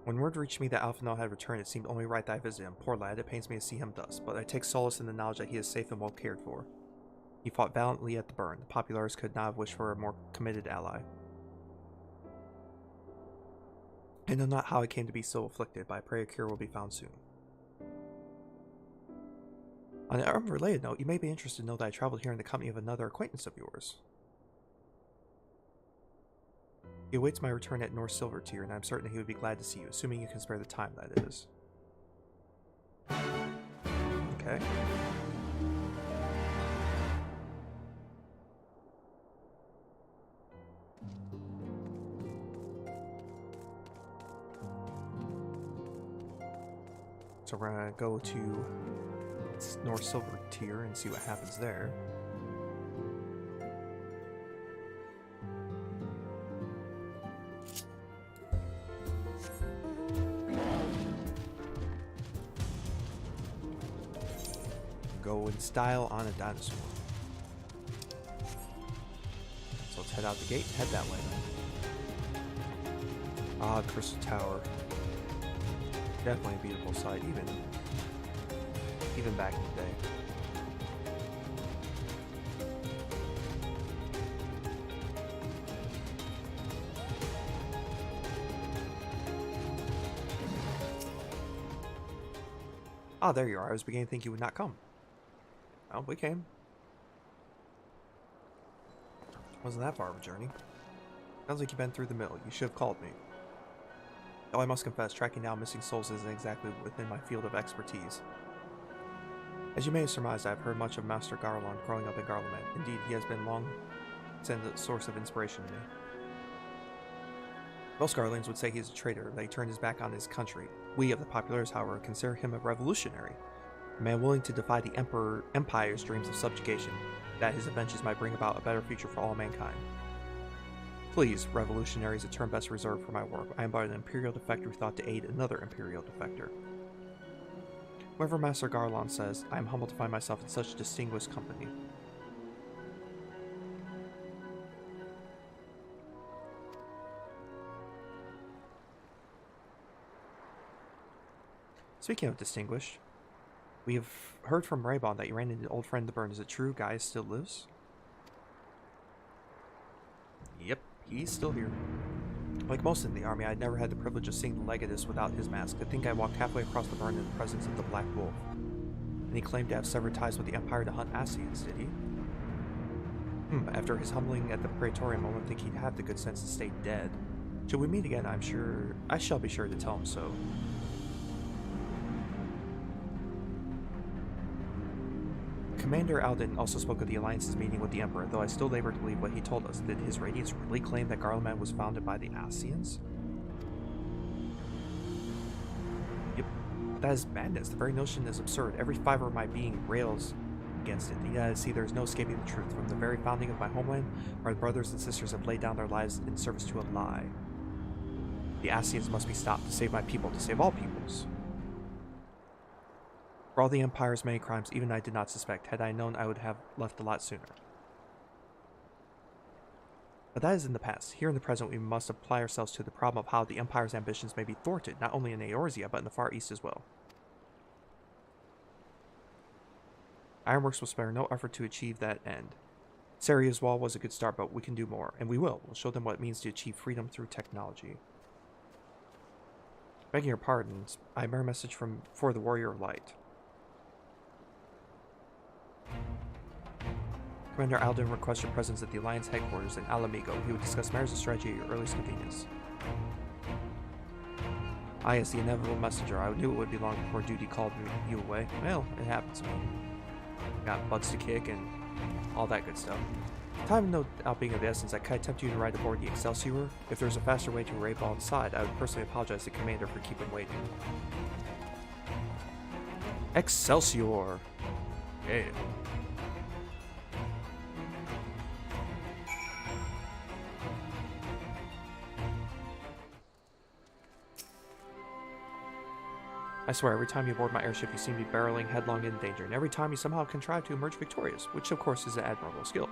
When word reached me that Alphinaud had returned, it seemed only right that I visit him. Poor lad, it pains me to see him thus, but I take solace in the knowledge that he is safe and well cared for. He fought valiantly at the burn. The populares could not have wished for a more committed ally. I know not how I came to be so afflicted, but I pray a cure will be found soon. On an unrelated note, you may be interested to know that I traveled here in the company of another acquaintance of yours. He awaits my return at North Silvertier, and I'm certain that he would be glad to see you, assuming you can spare the time, that is. Okay. So we're gonna go to North Silvertier and see what happens there. Go in style on a dinosaur. So let's head out the gate, head that way. Ah, Crystal Tower. Definitely a beautiful sight, even back in the day. Ah, there you are. I was beginning to think you would not come. Oh, we came. Wasn't that far of a journey. Sounds like you've been through the mill. You should have called me. Though I must confess, tracking down missing souls isn't exactly within my field of expertise. As you may have surmised, I have heard much of Master Garland growing up in Garlemald. Indeed, he has been long since a source of inspiration to me. Most Garlands would say he is a traitor, that he turned his back on his country. We of the populares, however, consider him a revolutionary, a man willing to defy the Empire's dreams of subjugation, that his adventures might bring about a better future for all mankind. Please, revolutionary is a term best reserved for my work. I am but an Imperial defector who thought to aid another Imperial defector. Whatever Master Garland says, I am humbled to find myself in such distinguished company. Speaking of distinguished, we have heard from Raybon that you ran into an old friend in the burn. Is it true Gaius still lives? Yep, he's still here. Like most in the army, I'd never had the privilege of seeing the Legatus without his mask. I think I walked halfway across the burn in the presence of the Black Wolf. And he claimed to have severed ties with the Empire to hunt Ascians, did he? After his humbling at the Praetorium, I wouldn't think he'd have the good sense to stay dead. Should we meet again, I shall be sure to tell him so. Commander Alden also spoke of the Alliance's meeting with the Emperor, though I still labor to believe what he told us. Did his Radiance really claim that Garlemald was founded by the Ascians? Yep, that is madness. The very notion is absurd. Every fiber of my being rails against it. You gotta see, there's no escaping the truth. From the very founding of my homeland, our brothers and sisters have laid down their lives in service to a lie. The Ascians must be stopped to save my people, to save all peoples. For all the Empire's many crimes, even I did not suspect. Had I known, I would have left a lot sooner. But that is in the past. Here in the present, we must apply ourselves to the problem of how the Empire's ambitions may be thwarted, not only in Eorzea, but in the Far East as well. Ironworks will spare no effort to achieve that end. Seria's wall was a good start, but we can do more, and we will. We'll show them what it means to achieve freedom through technology. Begging your pardons, I bear a message for the Warrior of Light. Commander Alden requests your presence at the Alliance headquarters in Alamigo. He would discuss matters of strategy at your earliest convenience. Ah, yes, the inevitable messenger. I knew it would be long before duty called you away. Well, it happens to me. Got butts to kick and all that good stuff. Time no doubt being of the essence, I could tempt you to ride aboard the Excelsior. If there's a faster way to Rayball inside, I would personally apologize to Commander for keeping waiting. Excelsior! Yeah. I swear, every time you board my airship, you seem to be barreling headlong into danger, and every time you somehow contrive to emerge victorious, which of course is an admirable skill.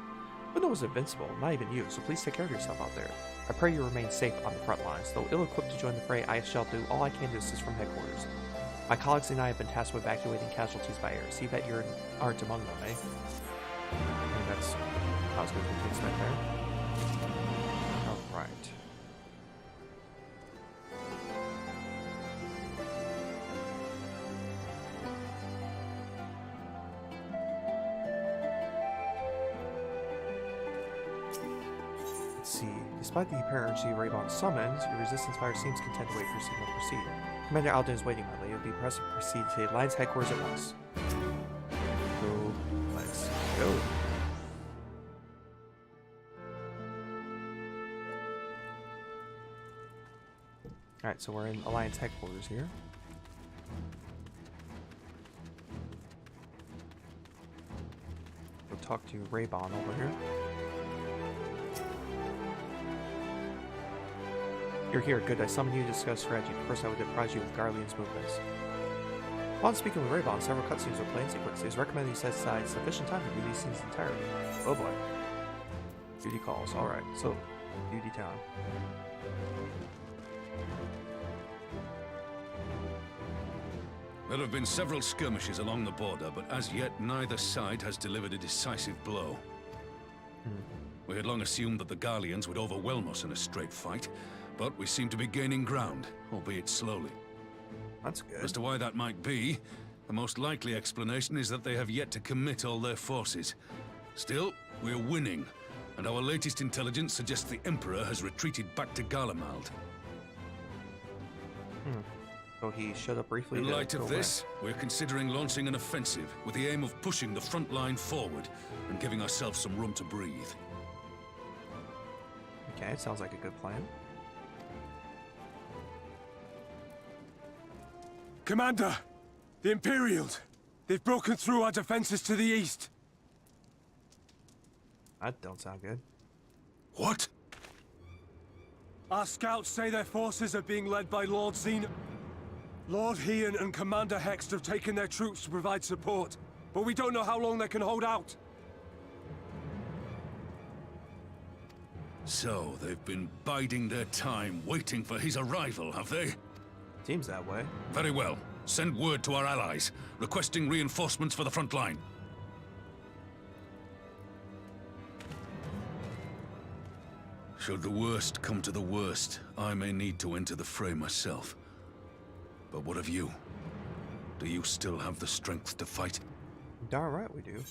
But no one's invincible, not even you, so please take care of yourself out there. I pray you remain safe on the front lines. Though ill-equipped to join the fray, I shall do all I can to assist from headquarters. My colleagues and I have been tasked with evacuating casualties by air. See that you aren't among them, eh? I think that's how it's going to expect there. Alright. See, despite the apparent urgency Raybon summons, your resistance fire seems content to wait for signal to proceed. Commander Alden is waiting, my lady. It will be pressed to proceed to the Alliance headquarters at once. So, let's go. Alright, so we're in Alliance headquarters here. We'll talk to Raybon over here. You're here, good. I summoned you to discuss strategy. First, I would apprise you with Garlean's movements. Upon speaking with Raybon, several cutscenes were played in sequence. It is recommended you set aside sufficient time to view these scenes entirely. Oh boy. Duty calls. Alright, so, duty time. There have been several skirmishes along the border, but as yet neither side has delivered a decisive blow. We had long assumed that the Garleans would overwhelm us in a straight fight, but we seem to be gaining ground, albeit slowly. That's good. As to why that might be, the most likely explanation is that they have yet to commit all their forces. Still, we're winning, and our latest intelligence suggests the Emperor has retreated back to Garlemald. So he showed up briefly. In light of this, we're considering launching an offensive with the aim of pushing the front line forward and giving ourselves some room to breathe. Okay, it sounds like a good plan. Commander! The Imperials! They've broken through our defenses to the east! That don't sound good. What? Our scouts say their forces are being led by Lord Xena. Lord Hien and Commander Hext have taken their troops to provide support, but we don't know how long they can hold out. So, they've been biding their time, waiting for his arrival, have they? Seems that way. Very well. Send word to our allies, requesting reinforcements for the front line. Should the worst come to the worst, I may need to enter the fray myself. But what of you? Do you still have the strength to fight? Darn right we do.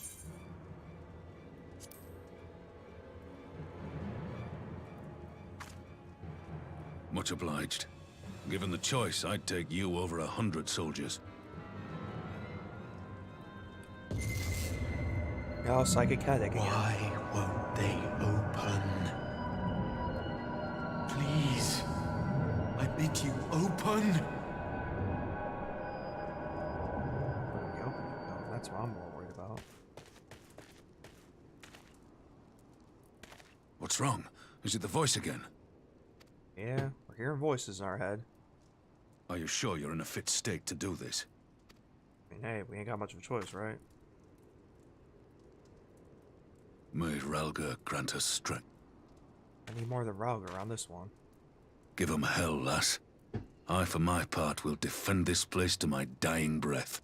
Much obliged. Given the choice, I'd take you over 100 soldiers. Oh, psychic headache again. Why won't they open? Please, I bid you open. That's what I'm more worried about. What's wrong? Is it the voice again? Yeah, we're hearing voices in our head. Are you sure you're in a fit state to do this? I mean, hey, we ain't got much of a choice, right? May Ralga grant us strength. I need more than Ralga on this one. Give 'em hell, lass. I, for my part, will defend this place to my dying breath.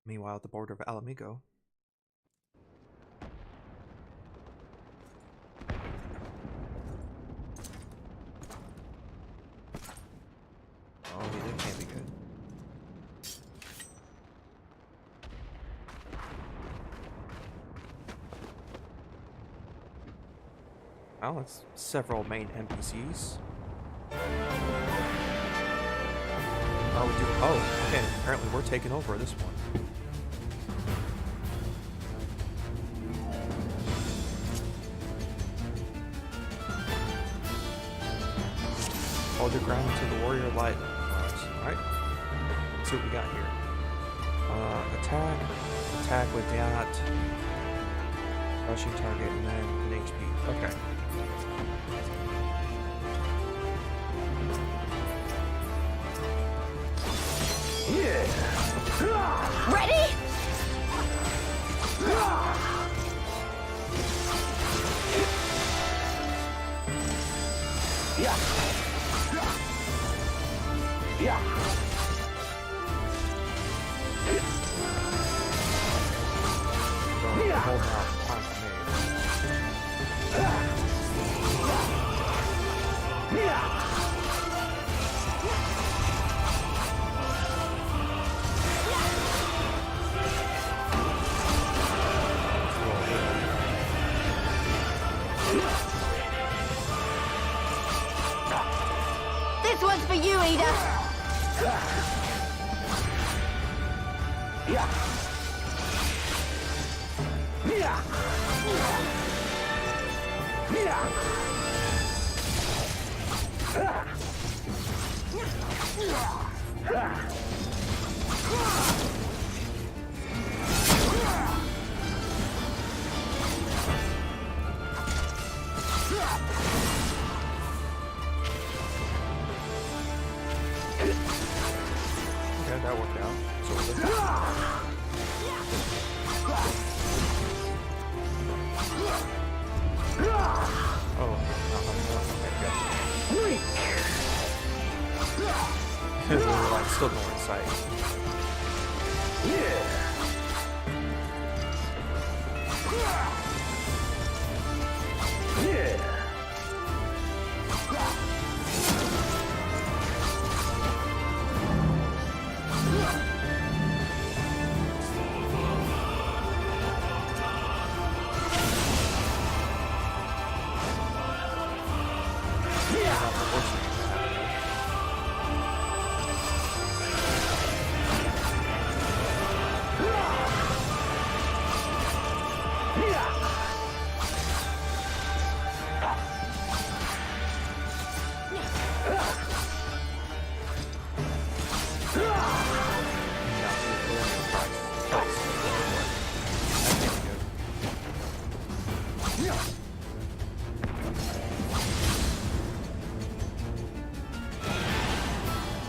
Meanwhile, at the border of Alamigo. Oh, that can't be good. Well, that's several main NPCs. Are we doing? Oh, okay. Apparently we're taking over this one. Hold your ground until the warrior light. Alright. Let's see what we got here. Attack with that. Rushing target and then an HP. Okay. Ready? Hold out. Time for me. This one's for you, Ada. Okay, that worked out. So oh, no, okay, good. Like, still no insight.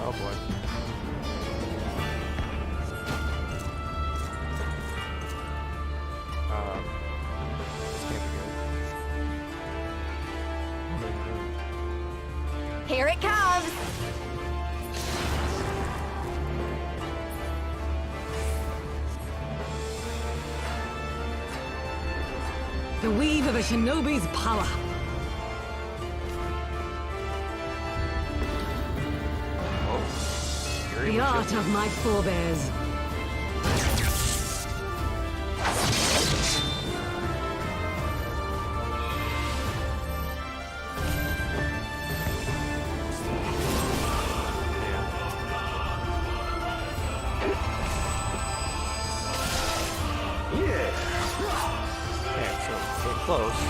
Oh boy. This can't be good. Here it comes. The weave of a shinobi's power. The art of my forebears. Close.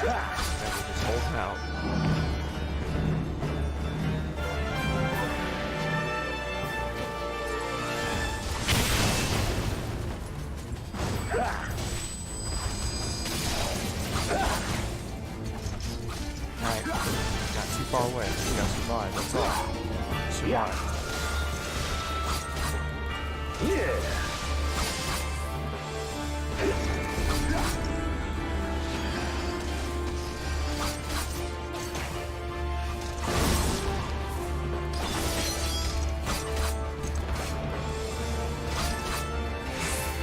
Just holding out. Alright, not too far away. We gotta survive, that's all. Survive.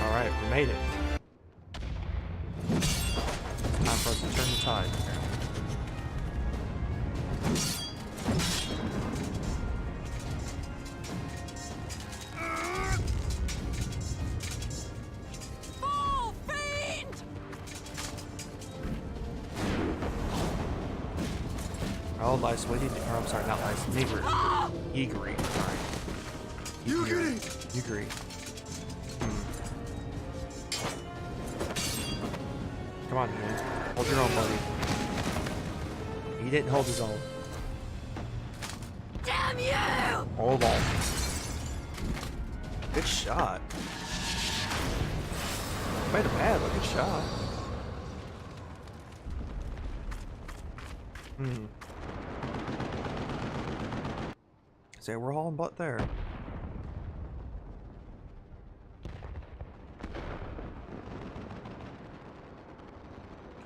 Alright, we made it. Time for us to turn the tide. called Lice. What did you, or I'm sorry, not Lice. Nigri. Igri. Sorry. Ugiri! Ugiri. Come on, man. Hold your own, buddy. He didn't hold his own. Damn you! Hold on. Good shot. Quite a bad looking shot. So we're hauling butt there.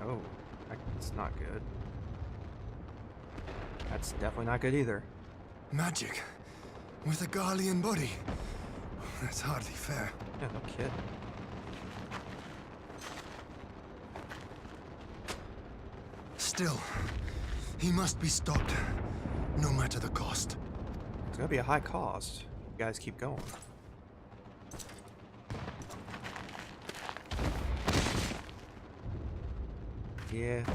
Oh, that's not good. That's definitely not good either. Magic. With a Garlean body. That's hardly fair. Yeah, no kid. Still, he must be stopped, no matter the cost. It's gonna be a high cost. You guys keep going. Yeah.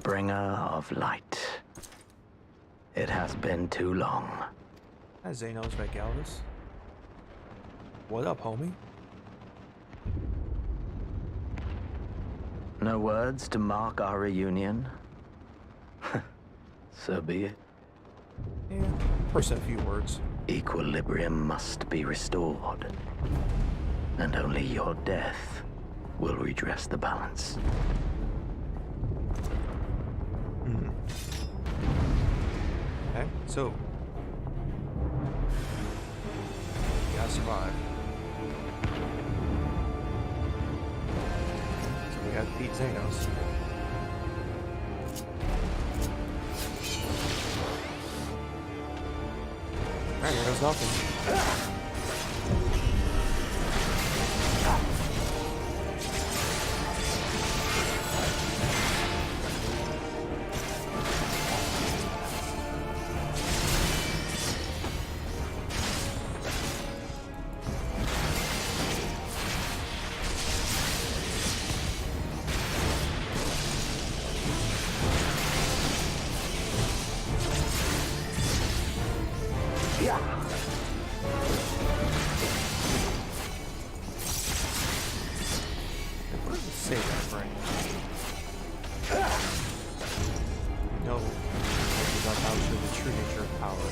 Bringer of light. It has been too long. Hi, Xenos Vagalvis. What up, homie? No words to mark our reunion? So be it. Yeah, first a few words. Equilibrium must be restored. And only your death will redress the balance. Okay, so you gotta survive. So we have to beat Xenos. Alright, here goes nothing. Say that right. No, because I'm out to the true nature of power.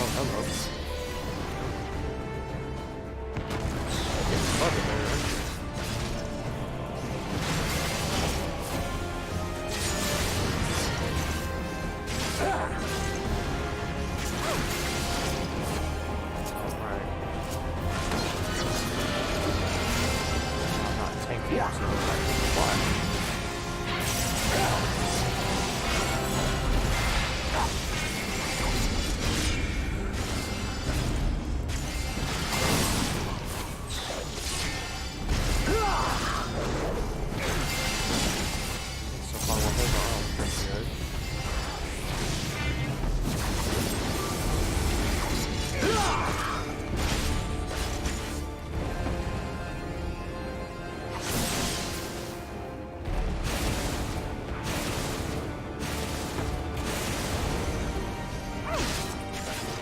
Oh, hello. Love it there.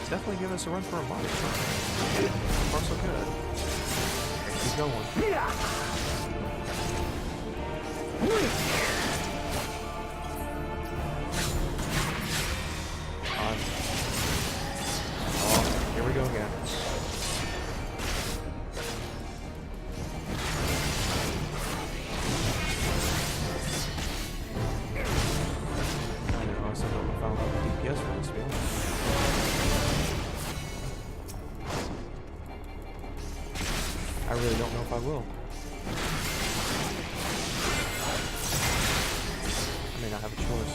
Definitely give us a run for our money. Far so good. Okay, keep going. Oh, here we go again. I know, I still don't found out the DPS for this field. I really don't know if I will. I may not have a choice.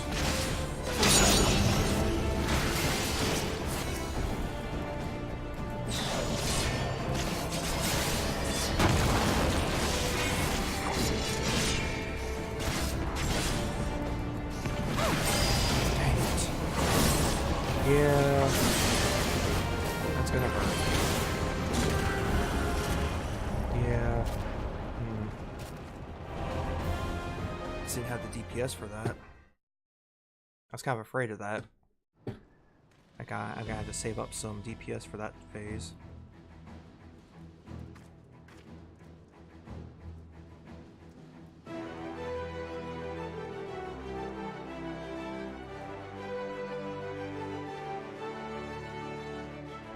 Yeah. That's gonna hurt. Yeah. Didn't have the DPS for that. I was kind of afraid of that. I'm gonna have to save up some DPS for that phase.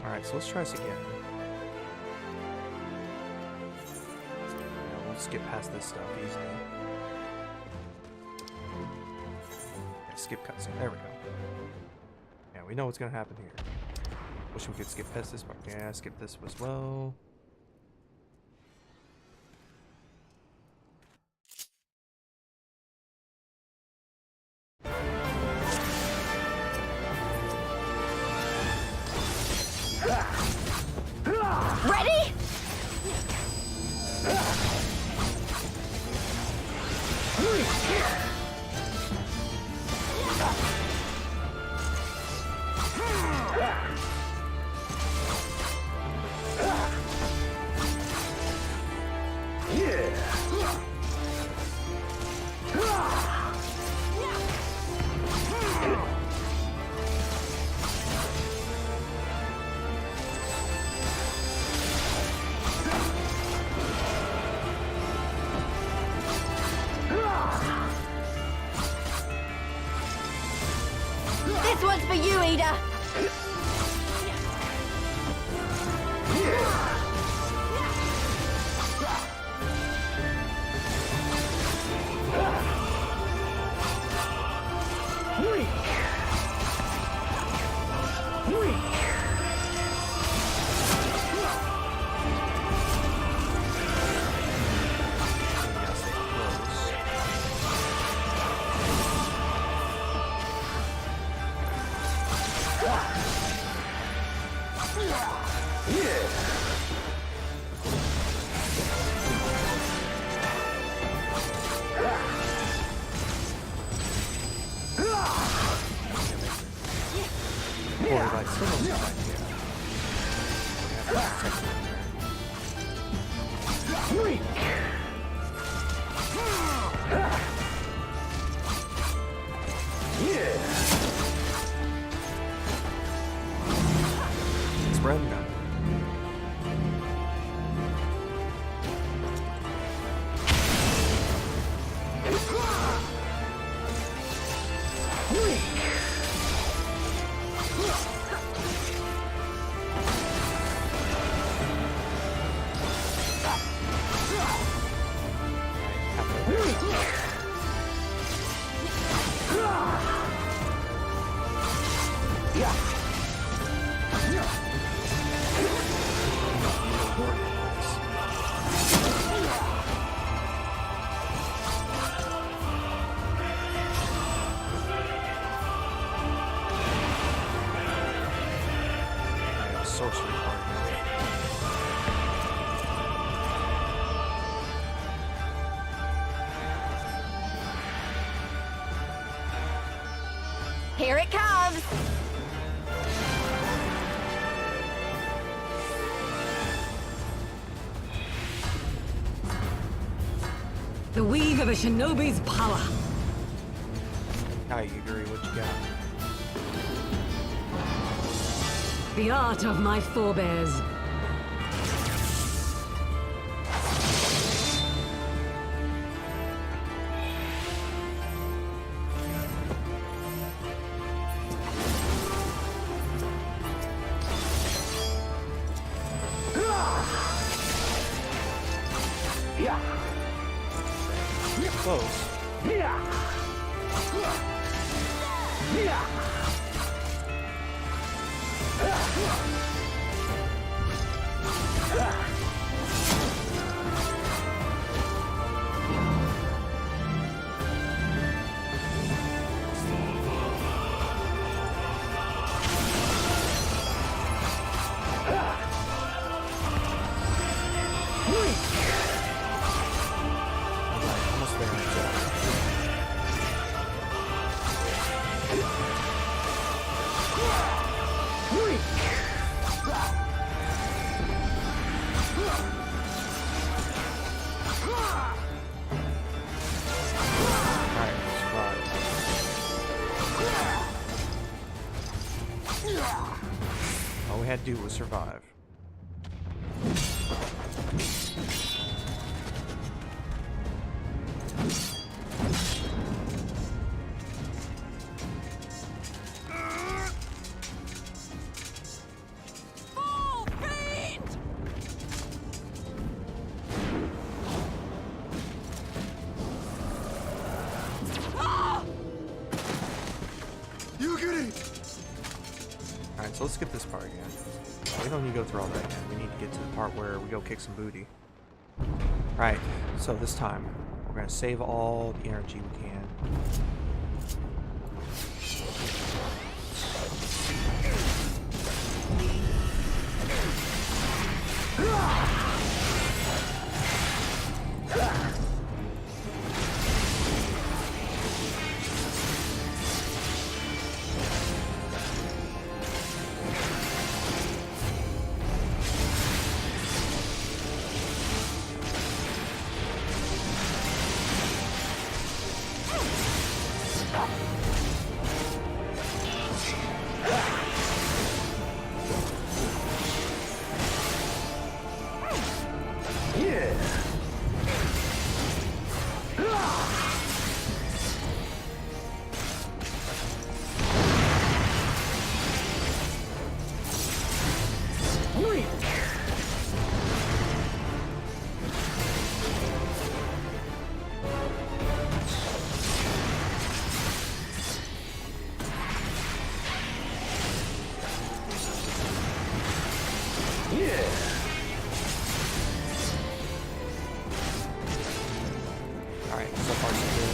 Alright, so let's try this again. Yeah, we'll skip past this stuff easily. Yeah, skip cutscene. There we go. Yeah, we know what's gonna happen here. Wish we could skip past this part. Yeah, skip this as well. Ready? This one's for you, Ada. Here it comes! The weave of a shinobi's power. Hi, Yuguri, what you got? The art of my forebears. All we had to do was survive. So let's skip this part again. We don't need to go through all that again. We need to get to the part where we go kick some booty. Alright, so this time we're going to save all the energy we can. Alright, so far so good.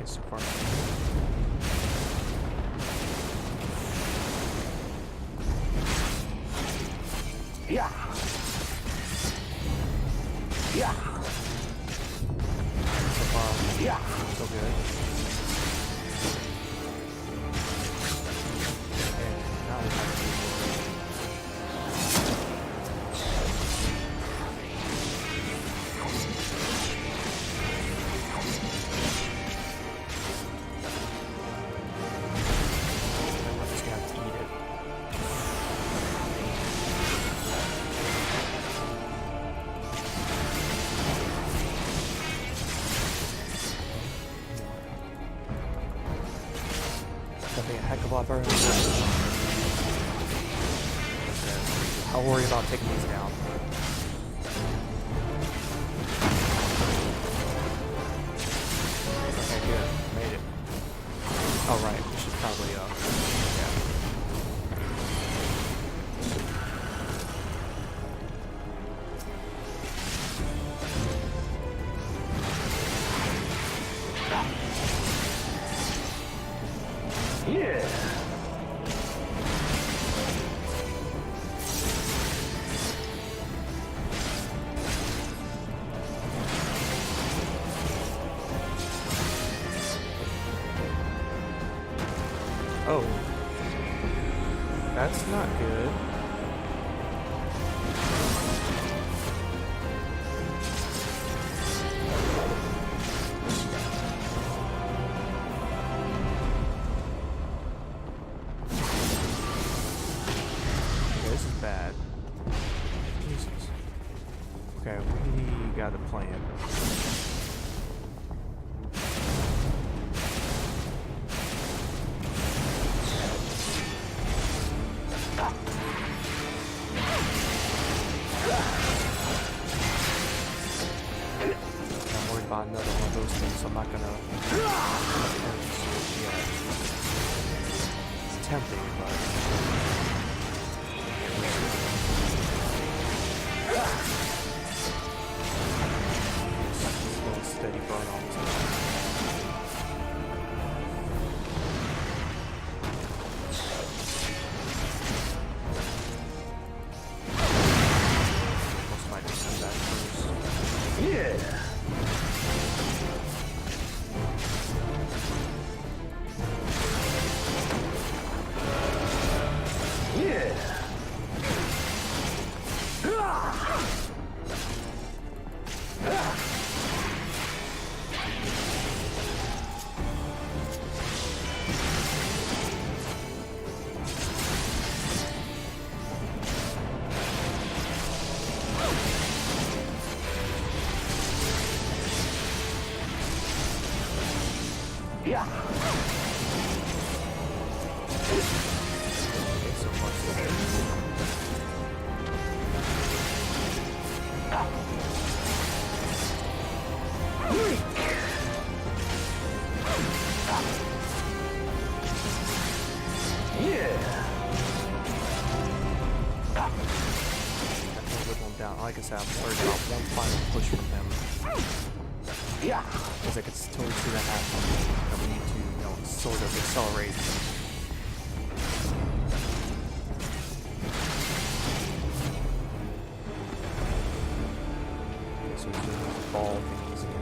So far. Yeah. Yeah. So far. Yeah. So good. And now we have to a heck of a lot better than this. I'll worry about taking these down. Okay, good. Made it. Alright, we should probably, Yeah. Oh. That's not good. Okay, this is bad. Jesus. Okay, we got a plan. About another one of those things, so I'm not gonna switch yet. tempting, but slow, steady burn all the time. Most might just do that first. Yeah. Yeah. Like I said, I'm worried about one final push from him. Yeah. Because I could totally see that happening. And we need to, you know, sort of accelerate. So he's doing those ball things again.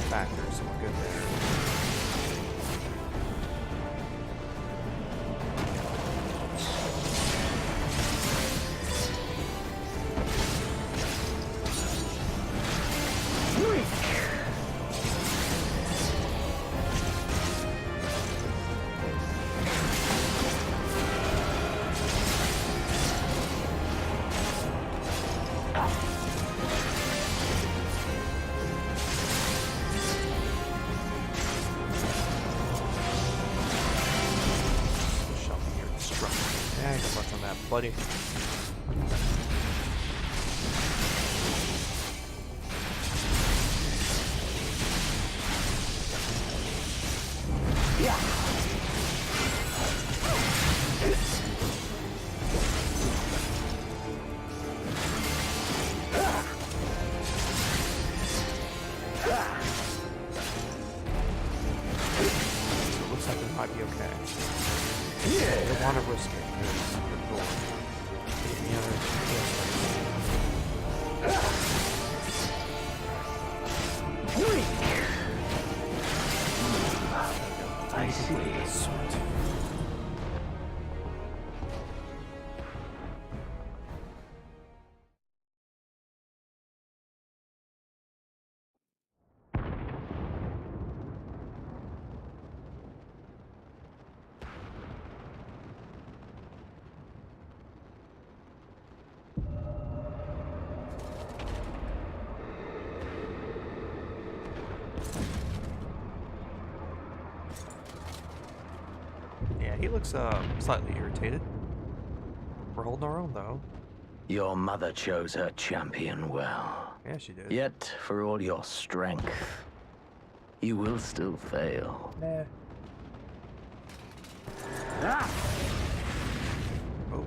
Factors, so we're good there. Buddy. Yeah. So it looks like we might be okay. Yeah. I don't want to risk it. I see. Yeah, he looks slightly irritated. We're holding our own though. Your mother chose her champion well. Yeah, she did. Yet, for all your strength, you will still fail. Nah. Ah! Oh.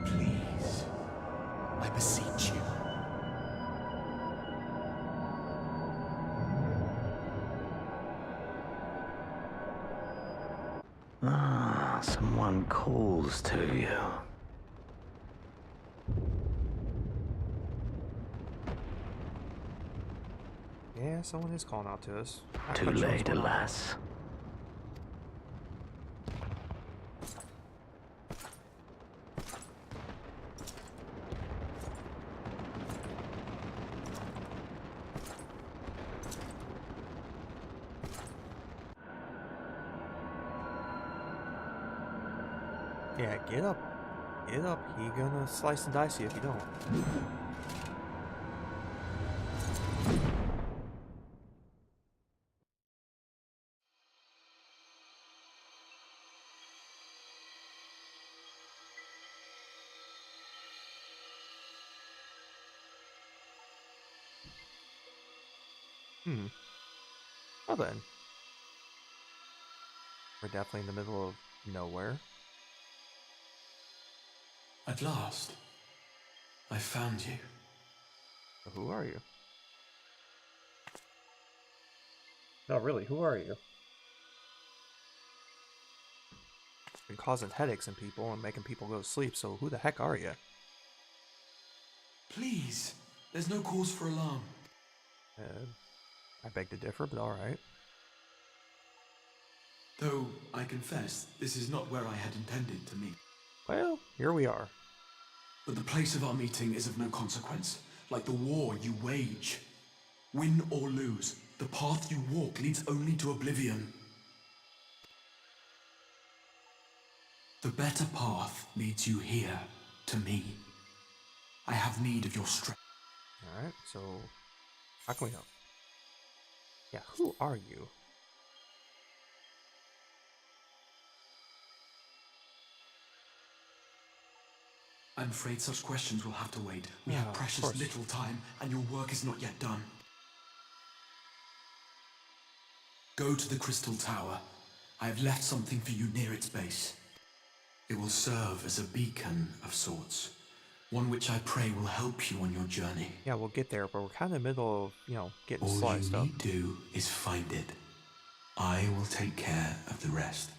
Please, I beseech you. Ah, someone calls to you. someone is calling out to us. Too late, alas. Yeah, get up. Get up. He gonna slice and dice you if you don't. Well then. We're definitely in the middle of nowhere. At last, I found you. Who are you? No, really, who are you? Been causing headaches in people and making people go to sleep, so who the heck are you? Please, there's no cause for alarm. I beg to differ, but alright. Though, I confess, this is not where I had intended to meet. Well, here we are. But the place of our meeting is of no consequence, like the war you wage. Win or lose, the path you walk leads only to oblivion. The better path leads you here, to me. I have need of your strength. Alright, so how can we help? Yeah, who are you? I'm afraid such questions will have to wait. We have precious little time, and your work is not yet done. Go to the Crystal Tower. I have left something for you near its base. It will serve as a beacon of sorts. One which I pray will help you on your journey. Yeah, we'll get there, but we're kind of in the middle of, you know, getting All sliced you up. need do is find it. I will take care of the rest.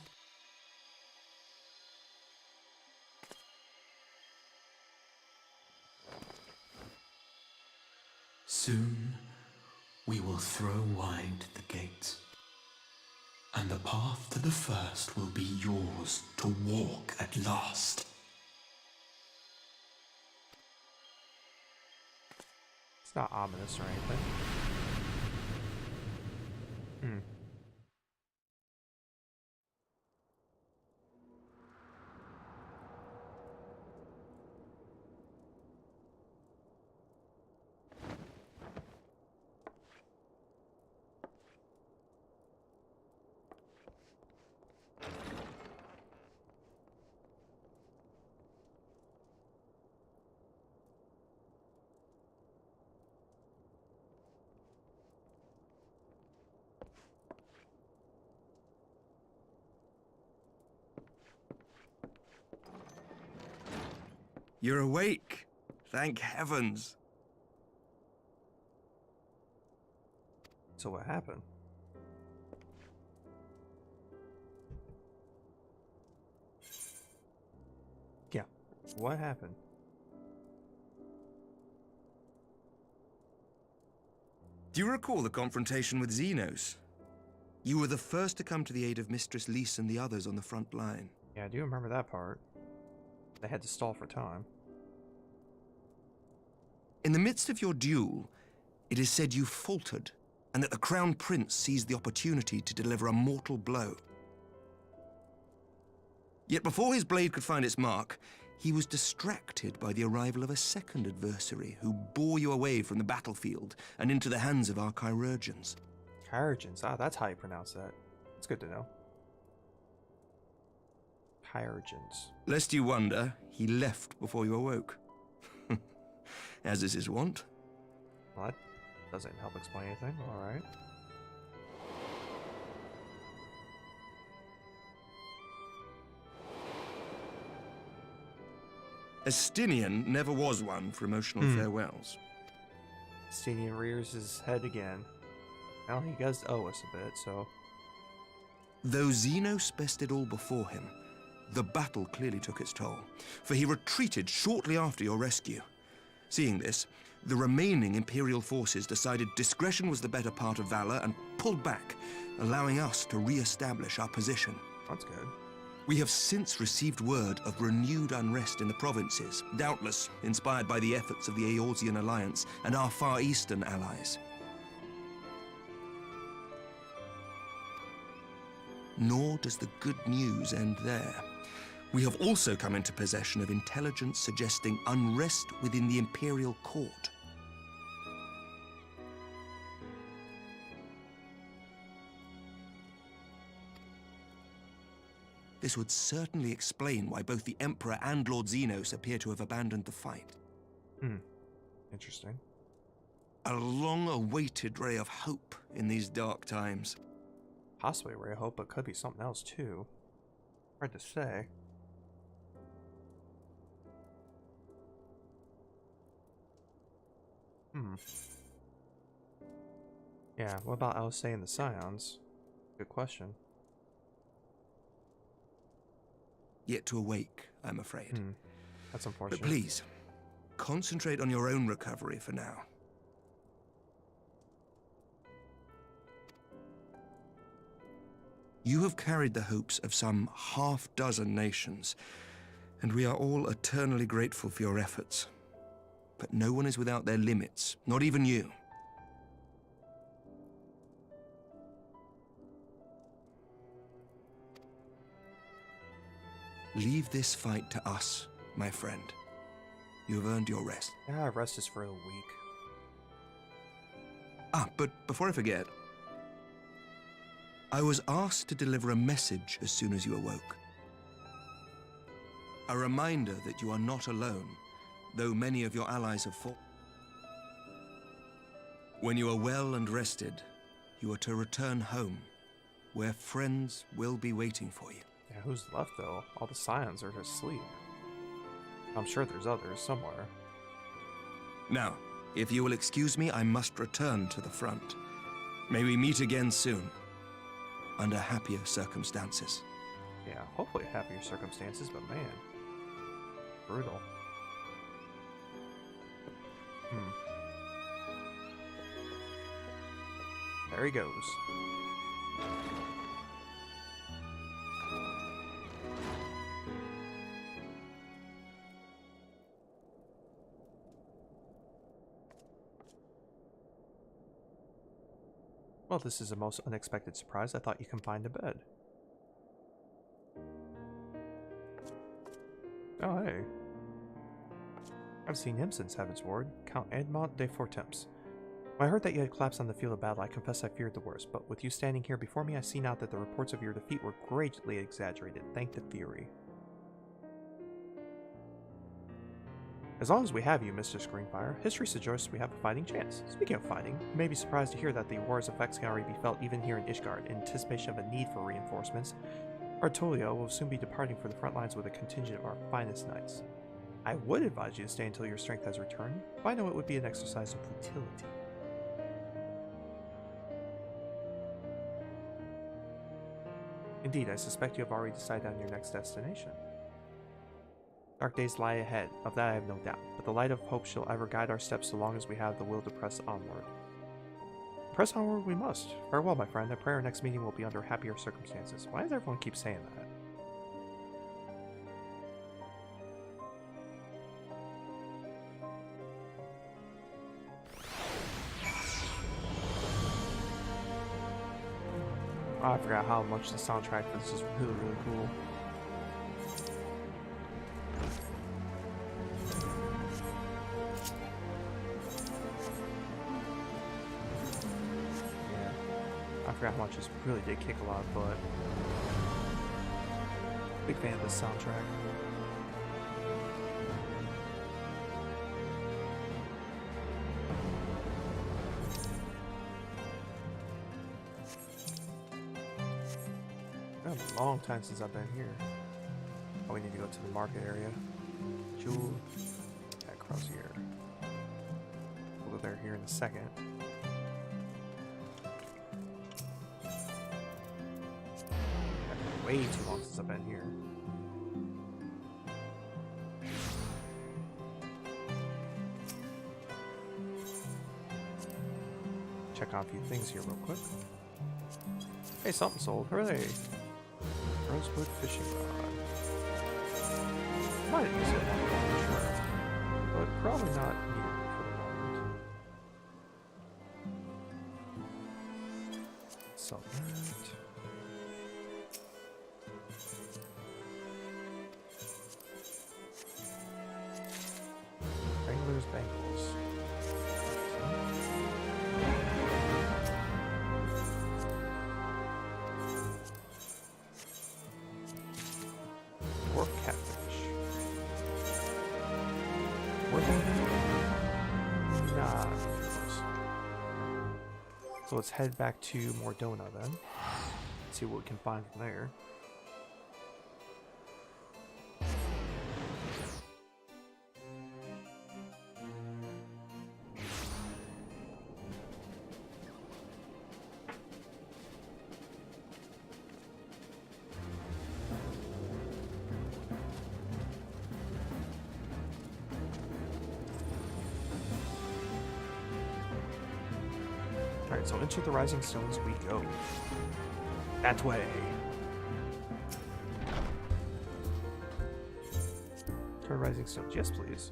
Soon, we will throw wide the gates, and the path to the first will be yours to walk at last. It's not ominous or anything. You're awake. Thank heavens. So what happened? Yeah, what happened? Do you recall the confrontation with Xenos? You were the first to come to the aid of Mistress Lys and the others on the front line. Yeah, I do remember that part. They had to stall for time. In the midst of your duel, it is said you faltered, and that the Crown Prince seized the opportunity to deliver a mortal blow. Yet before his blade could find its mark, he was distracted by the arrival of a second adversary who bore you away from the battlefield and into the hands of our chirurgeons. Chirurgeons, that's how you pronounce that. It's good to know. Chirurgeons. Lest you wonder, he left before you awoke. As is his wont. Well, that doesn't help explain anything. Alright. Estinian never was one for emotional farewells. Estinian rears his head again. Well, he does owe us a bit, so... Though Xenos bested all before him, the battle clearly took its toll, for he retreated shortly after your rescue. Seeing this, The remaining Imperial forces decided discretion was the better part of valor and pulled back, allowing us to re-establish our position. That's good. We have since received word of renewed unrest in the provinces, doubtless inspired by the efforts of the Eorzean Alliance and our Far Eastern allies. Nor does the good news end there. We have also come into possession of intelligence suggesting unrest within the Imperial court. This would certainly explain why both the Emperor and Lord Xenos appear to have abandoned the fight. Interesting. A long-awaited ray of hope in these dark times. Possibly a ray of hope, but could be something else too. Hard to say. Yeah, what about Alcé and the Scions? Good question. Yet to awake, I'm afraid. That's unfortunate. But please, concentrate on your own recovery for now. You have carried the hopes of some half-dozen nations, and we are all eternally grateful for your efforts. But no one is without their limits, not even you. Leave this fight to us, my friend. You have earned your rest. Yeah, rest is for a week. But before I forget, I was asked to deliver a message as soon as you awoke. A reminder that you are not alone, though many of your allies have fought. When you are well and rested, you are to return home, where friends will be waiting for you. Yeah, who's left though? All the Scions are asleep. I'm sure there's others somewhere. Now, if you will excuse me, I must return to the front. May we meet again soon, under happier circumstances. Yeah, hopefully happier circumstances, but man, brutal. There he goes. Well, this is a most unexpected surprise. I thought you confined to bed. Oh, hey. I've seen him since Heaven's Ward, Count Edmond de Fortemps. When I heard that you had collapsed on the field of battle, I confess I feared the worst, but with you standing here before me, I see now that the reports of your defeat were greatly exaggerated, thank to Faerie. As long as we have you, Mr. Screenfire, history suggests we have a fighting chance. Speaking of fighting, you may be surprised to hear that the war's effects can already be felt even here in Ishgard. In anticipation of a need for reinforcements, Artolio will soon be departing for the front lines with a contingent of our finest knights. I would advise you to stay until your strength has returned, but I know it would be an exercise of futility. Indeed, I suspect you have already decided on your next destination. Dark days lie ahead, of that I have no doubt, but the light of hope shall ever guide our steps so long as we have the will to press onward. Press onward we must. Farewell, my friend. I pray our next meeting will be under happier circumstances. Why does everyone keep saying that? Oh, I forgot how much the soundtrack for this is really, really cool. I forgot how much this really did kick a lot of butt. Big fan of this soundtrack. It's been a long time since I've been here. Oh, we need to go to the market area. Jewel. Yeah, Crozier. We'll go there here in a second. Way too long since I've been here. on a few things here real quick. Hey, something sold. Hooray! Rosewood fishing rod. Might use it, sure. But probably not here for the moment. Sell that. Wrangler's Bangles. Or catfish. Or nah. So let's head back to Mordona then. See what we can find from there. Alright, so into the Rising Stones we go. That way. To Rising Stones, yes please.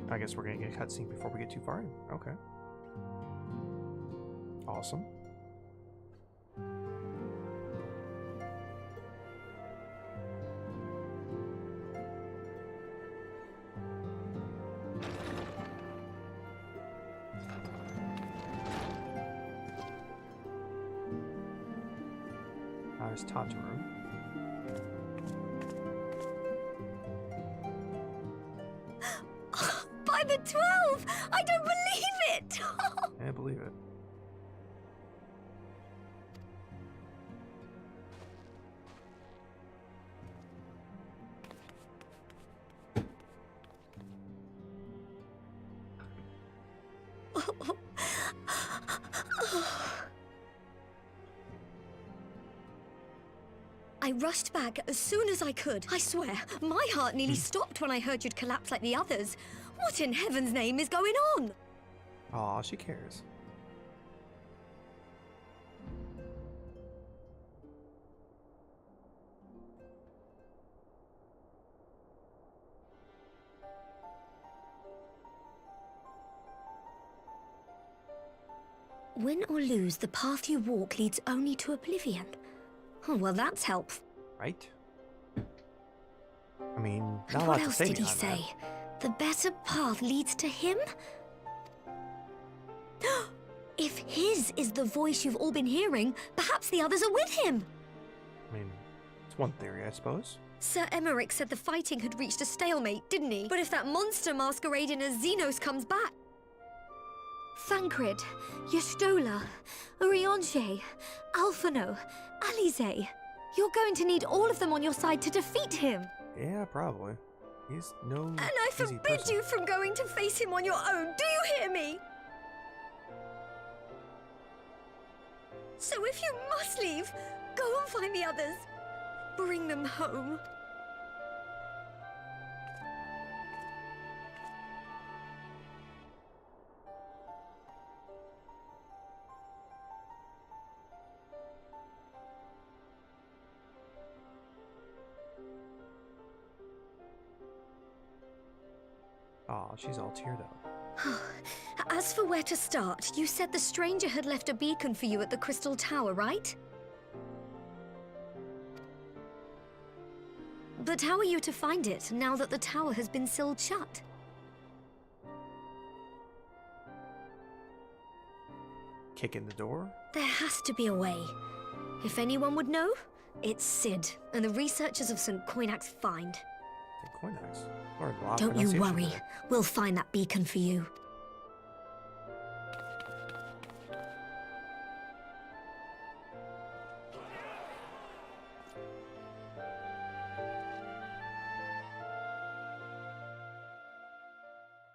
I guess we're gonna get a cutscene before we get too far in. Okay. Awesome. There's Tantaru. By the 12! I don't believe it! I believe it. I rushed back as soon as I could. I swear, my heart nearly stopped when I heard you'd collapse like the others. What in heaven's name is going on? Aw, she cares. Win or lose, the path you walk leads only to oblivion. Oh, well, that's helpful. Right? I mean, not a And lot what to else say did he beyond say? The better path leads to him? If his is the voice you've all been hearing, perhaps the others are with him. I mean, it's one theory, I suppose. Sir Emmerich said the fighting had reached a stalemate, didn't he? But if that monster masquerading as Xenos comes back... Thancred, Y'shtola, Urianger, Alphino, Alize. You're going to need all of them on your side to defeat him. Yeah, probably. He's no And I easy forbid person. you from going to face him on your own. Do you hear me? So if you must leave, go and find the others. Bring them home. Aw, she's all teared up. As for where to start, you said the stranger had left a beacon for you at the Crystal Tower, right? But how are you to find it, now that the tower has been sealed shut? Kick in the door? There has to be a way. If anyone would know, it's Sid, and the researchers of St. Coinac's find. St. Coinac's? Or a lot of Don't you pronunciation worry, there. we'll find that beacon for you.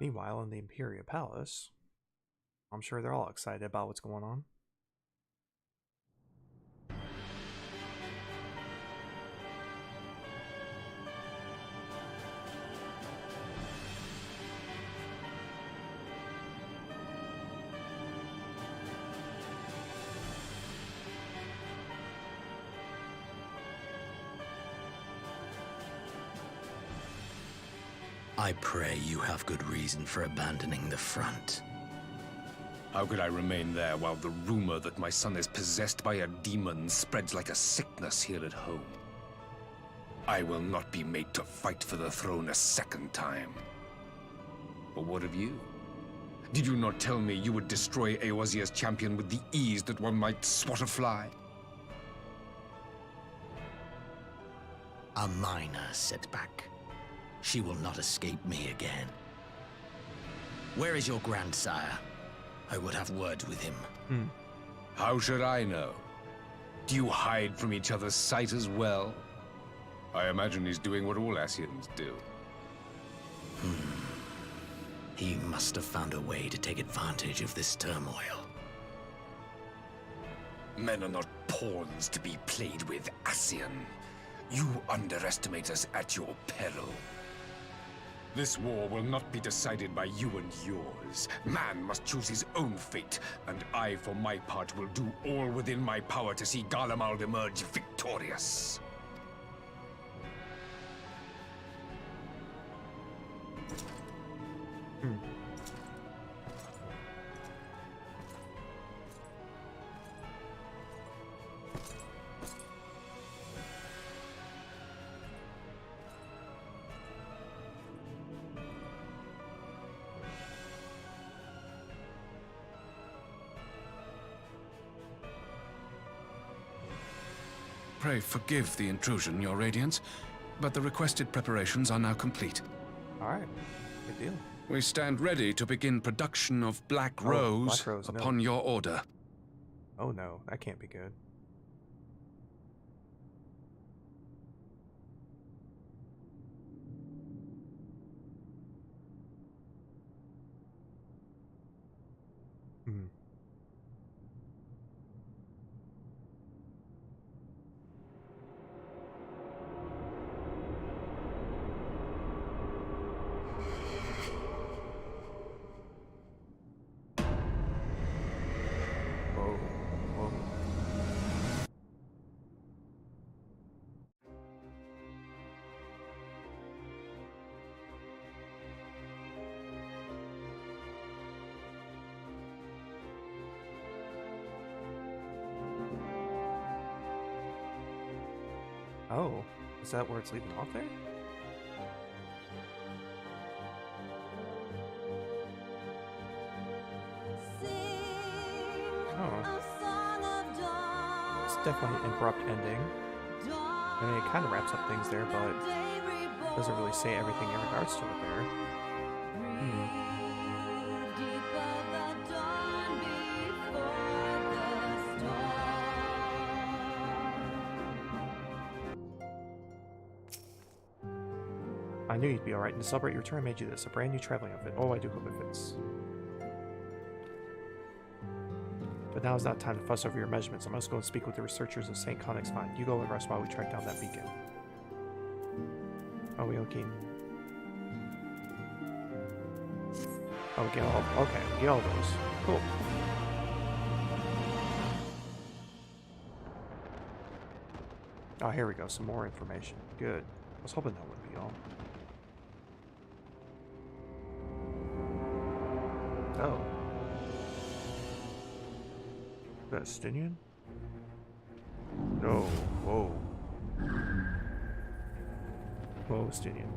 Meanwhile, in the Imperial Palace, I'm sure they're all excited about what's going on. I pray you have good reason for abandoning the front. How could I remain there while the rumor that my son is possessed by a demon spreads like a sickness here at home? I will not be made to fight for the throne a second time. But what of you? Did you not tell me you would destroy Eorzea's champion with the ease that one might swat a fly? A minor setback. She will not escape me again. Where is your grandsire? I would have words with him. How should I know? Do you hide from each other's sight as well? I imagine he's doing what all Ascians do. He must have found a way to take advantage of this turmoil. Men are not pawns to be played with, Ascian. You underestimate us at your peril. This war will not be decided by you and yours. Man must choose his own fate, and I, for my part, will do all within my power to see Garlemald emerge victorious. Pray forgive the intrusion, Your Radiance, but the requested preparations are now complete. All right, good deal. We stand ready to begin production of Black Rose, upon your order. Oh no, that can't be good. Oh, is that where it's leaving off there? Oh. It's definitely an abrupt ending. I mean, it kind of wraps up things there, but doesn't really say everything in regards to it there. I knew you'd be alright, and to celebrate your return I made you this, a brand new traveling outfit. Oh, I do hope it fits. But now is not time to fuss over your measurements. I must go and speak with the researchers of St. Connex's Mine. You go and rest while we track down that beacon. Are we okay? Oh, we get all, okay, we get all those. Cool. Oh, here we go, some more information. Good. I was hoping that would be all. Oh. Vestinian? No. Whoa. Whoa, Vestinian.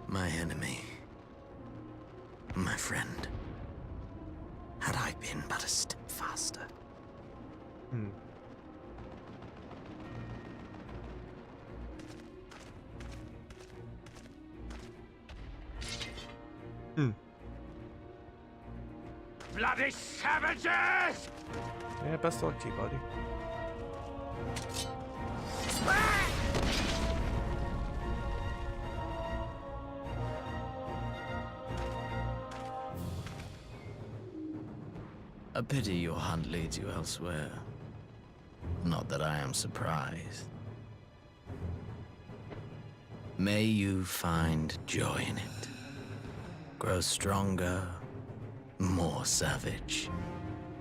My enemy. My friend. Had I been but a step faster. Bloody savages! Yeah, best of luck to you, buddy. A pity your hunt leads you elsewhere. Not that I am surprised. May you find joy in it. Grow stronger, more savage,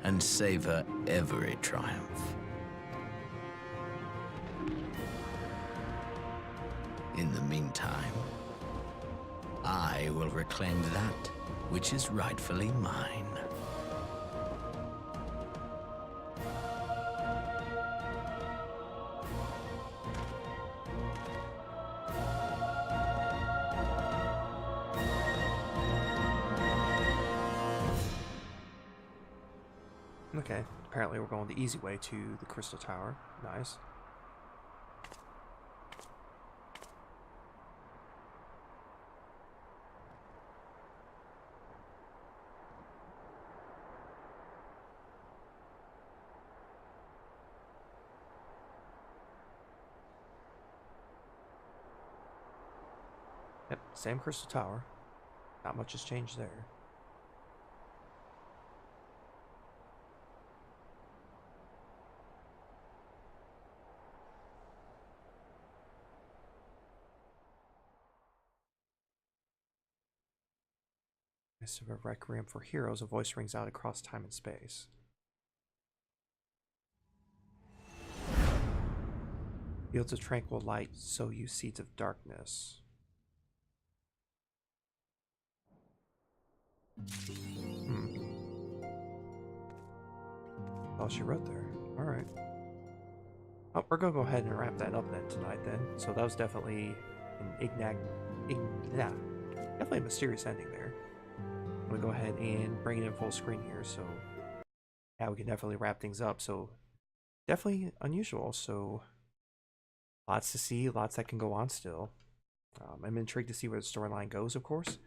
and savor every triumph. In the meantime, I will reclaim that which is rightfully mine. Okay, apparently we're going the easy way to the Crystal Tower. Nice. Yep, same Crystal Tower. Not much has changed there. Midst of a requiem for heroes, a voice rings out across time and space. Fields of tranquil light, sow you seeds of darkness. Oh, she wrote there. Alright. Oh, we're gonna go ahead and wrap that up then tonight then. So that was definitely an definitely a mysterious ending there. I'm gonna go ahead and bring it in full screen here, so yeah, we can definitely wrap things up. So definitely unusual. So lots to see, lots that can go on still. I'm intrigued to see where the storyline goes, of course.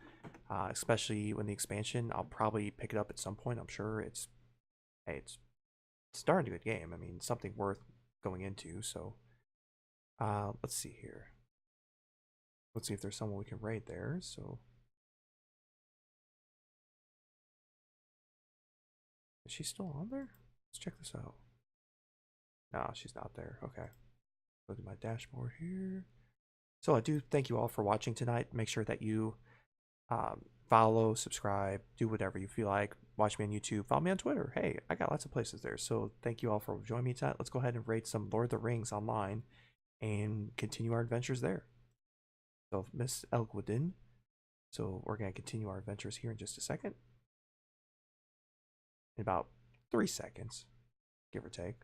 Especially when the expansion, I'll probably pick it up at some point. I'm sure it's a darn good game. I mean, something worth going into. So let's see here. Let's see if there's someone we can raid there. So is she still on there? Let's check this out. No, she's not there. Okay. Go to my dashboard here. So I do thank you all for watching tonight. Make sure that you follow, subscribe, do whatever you feel like. Watch me on YouTube. Follow me on Twitter. Hey, I got lots of places there. So thank you all for joining me tonight. Let's go ahead and raid some Lord of the Rings online and continue our adventures there. So Miss Elgwodin. So we're going to continue our adventures here in just a second. In about 3 seconds, give or take.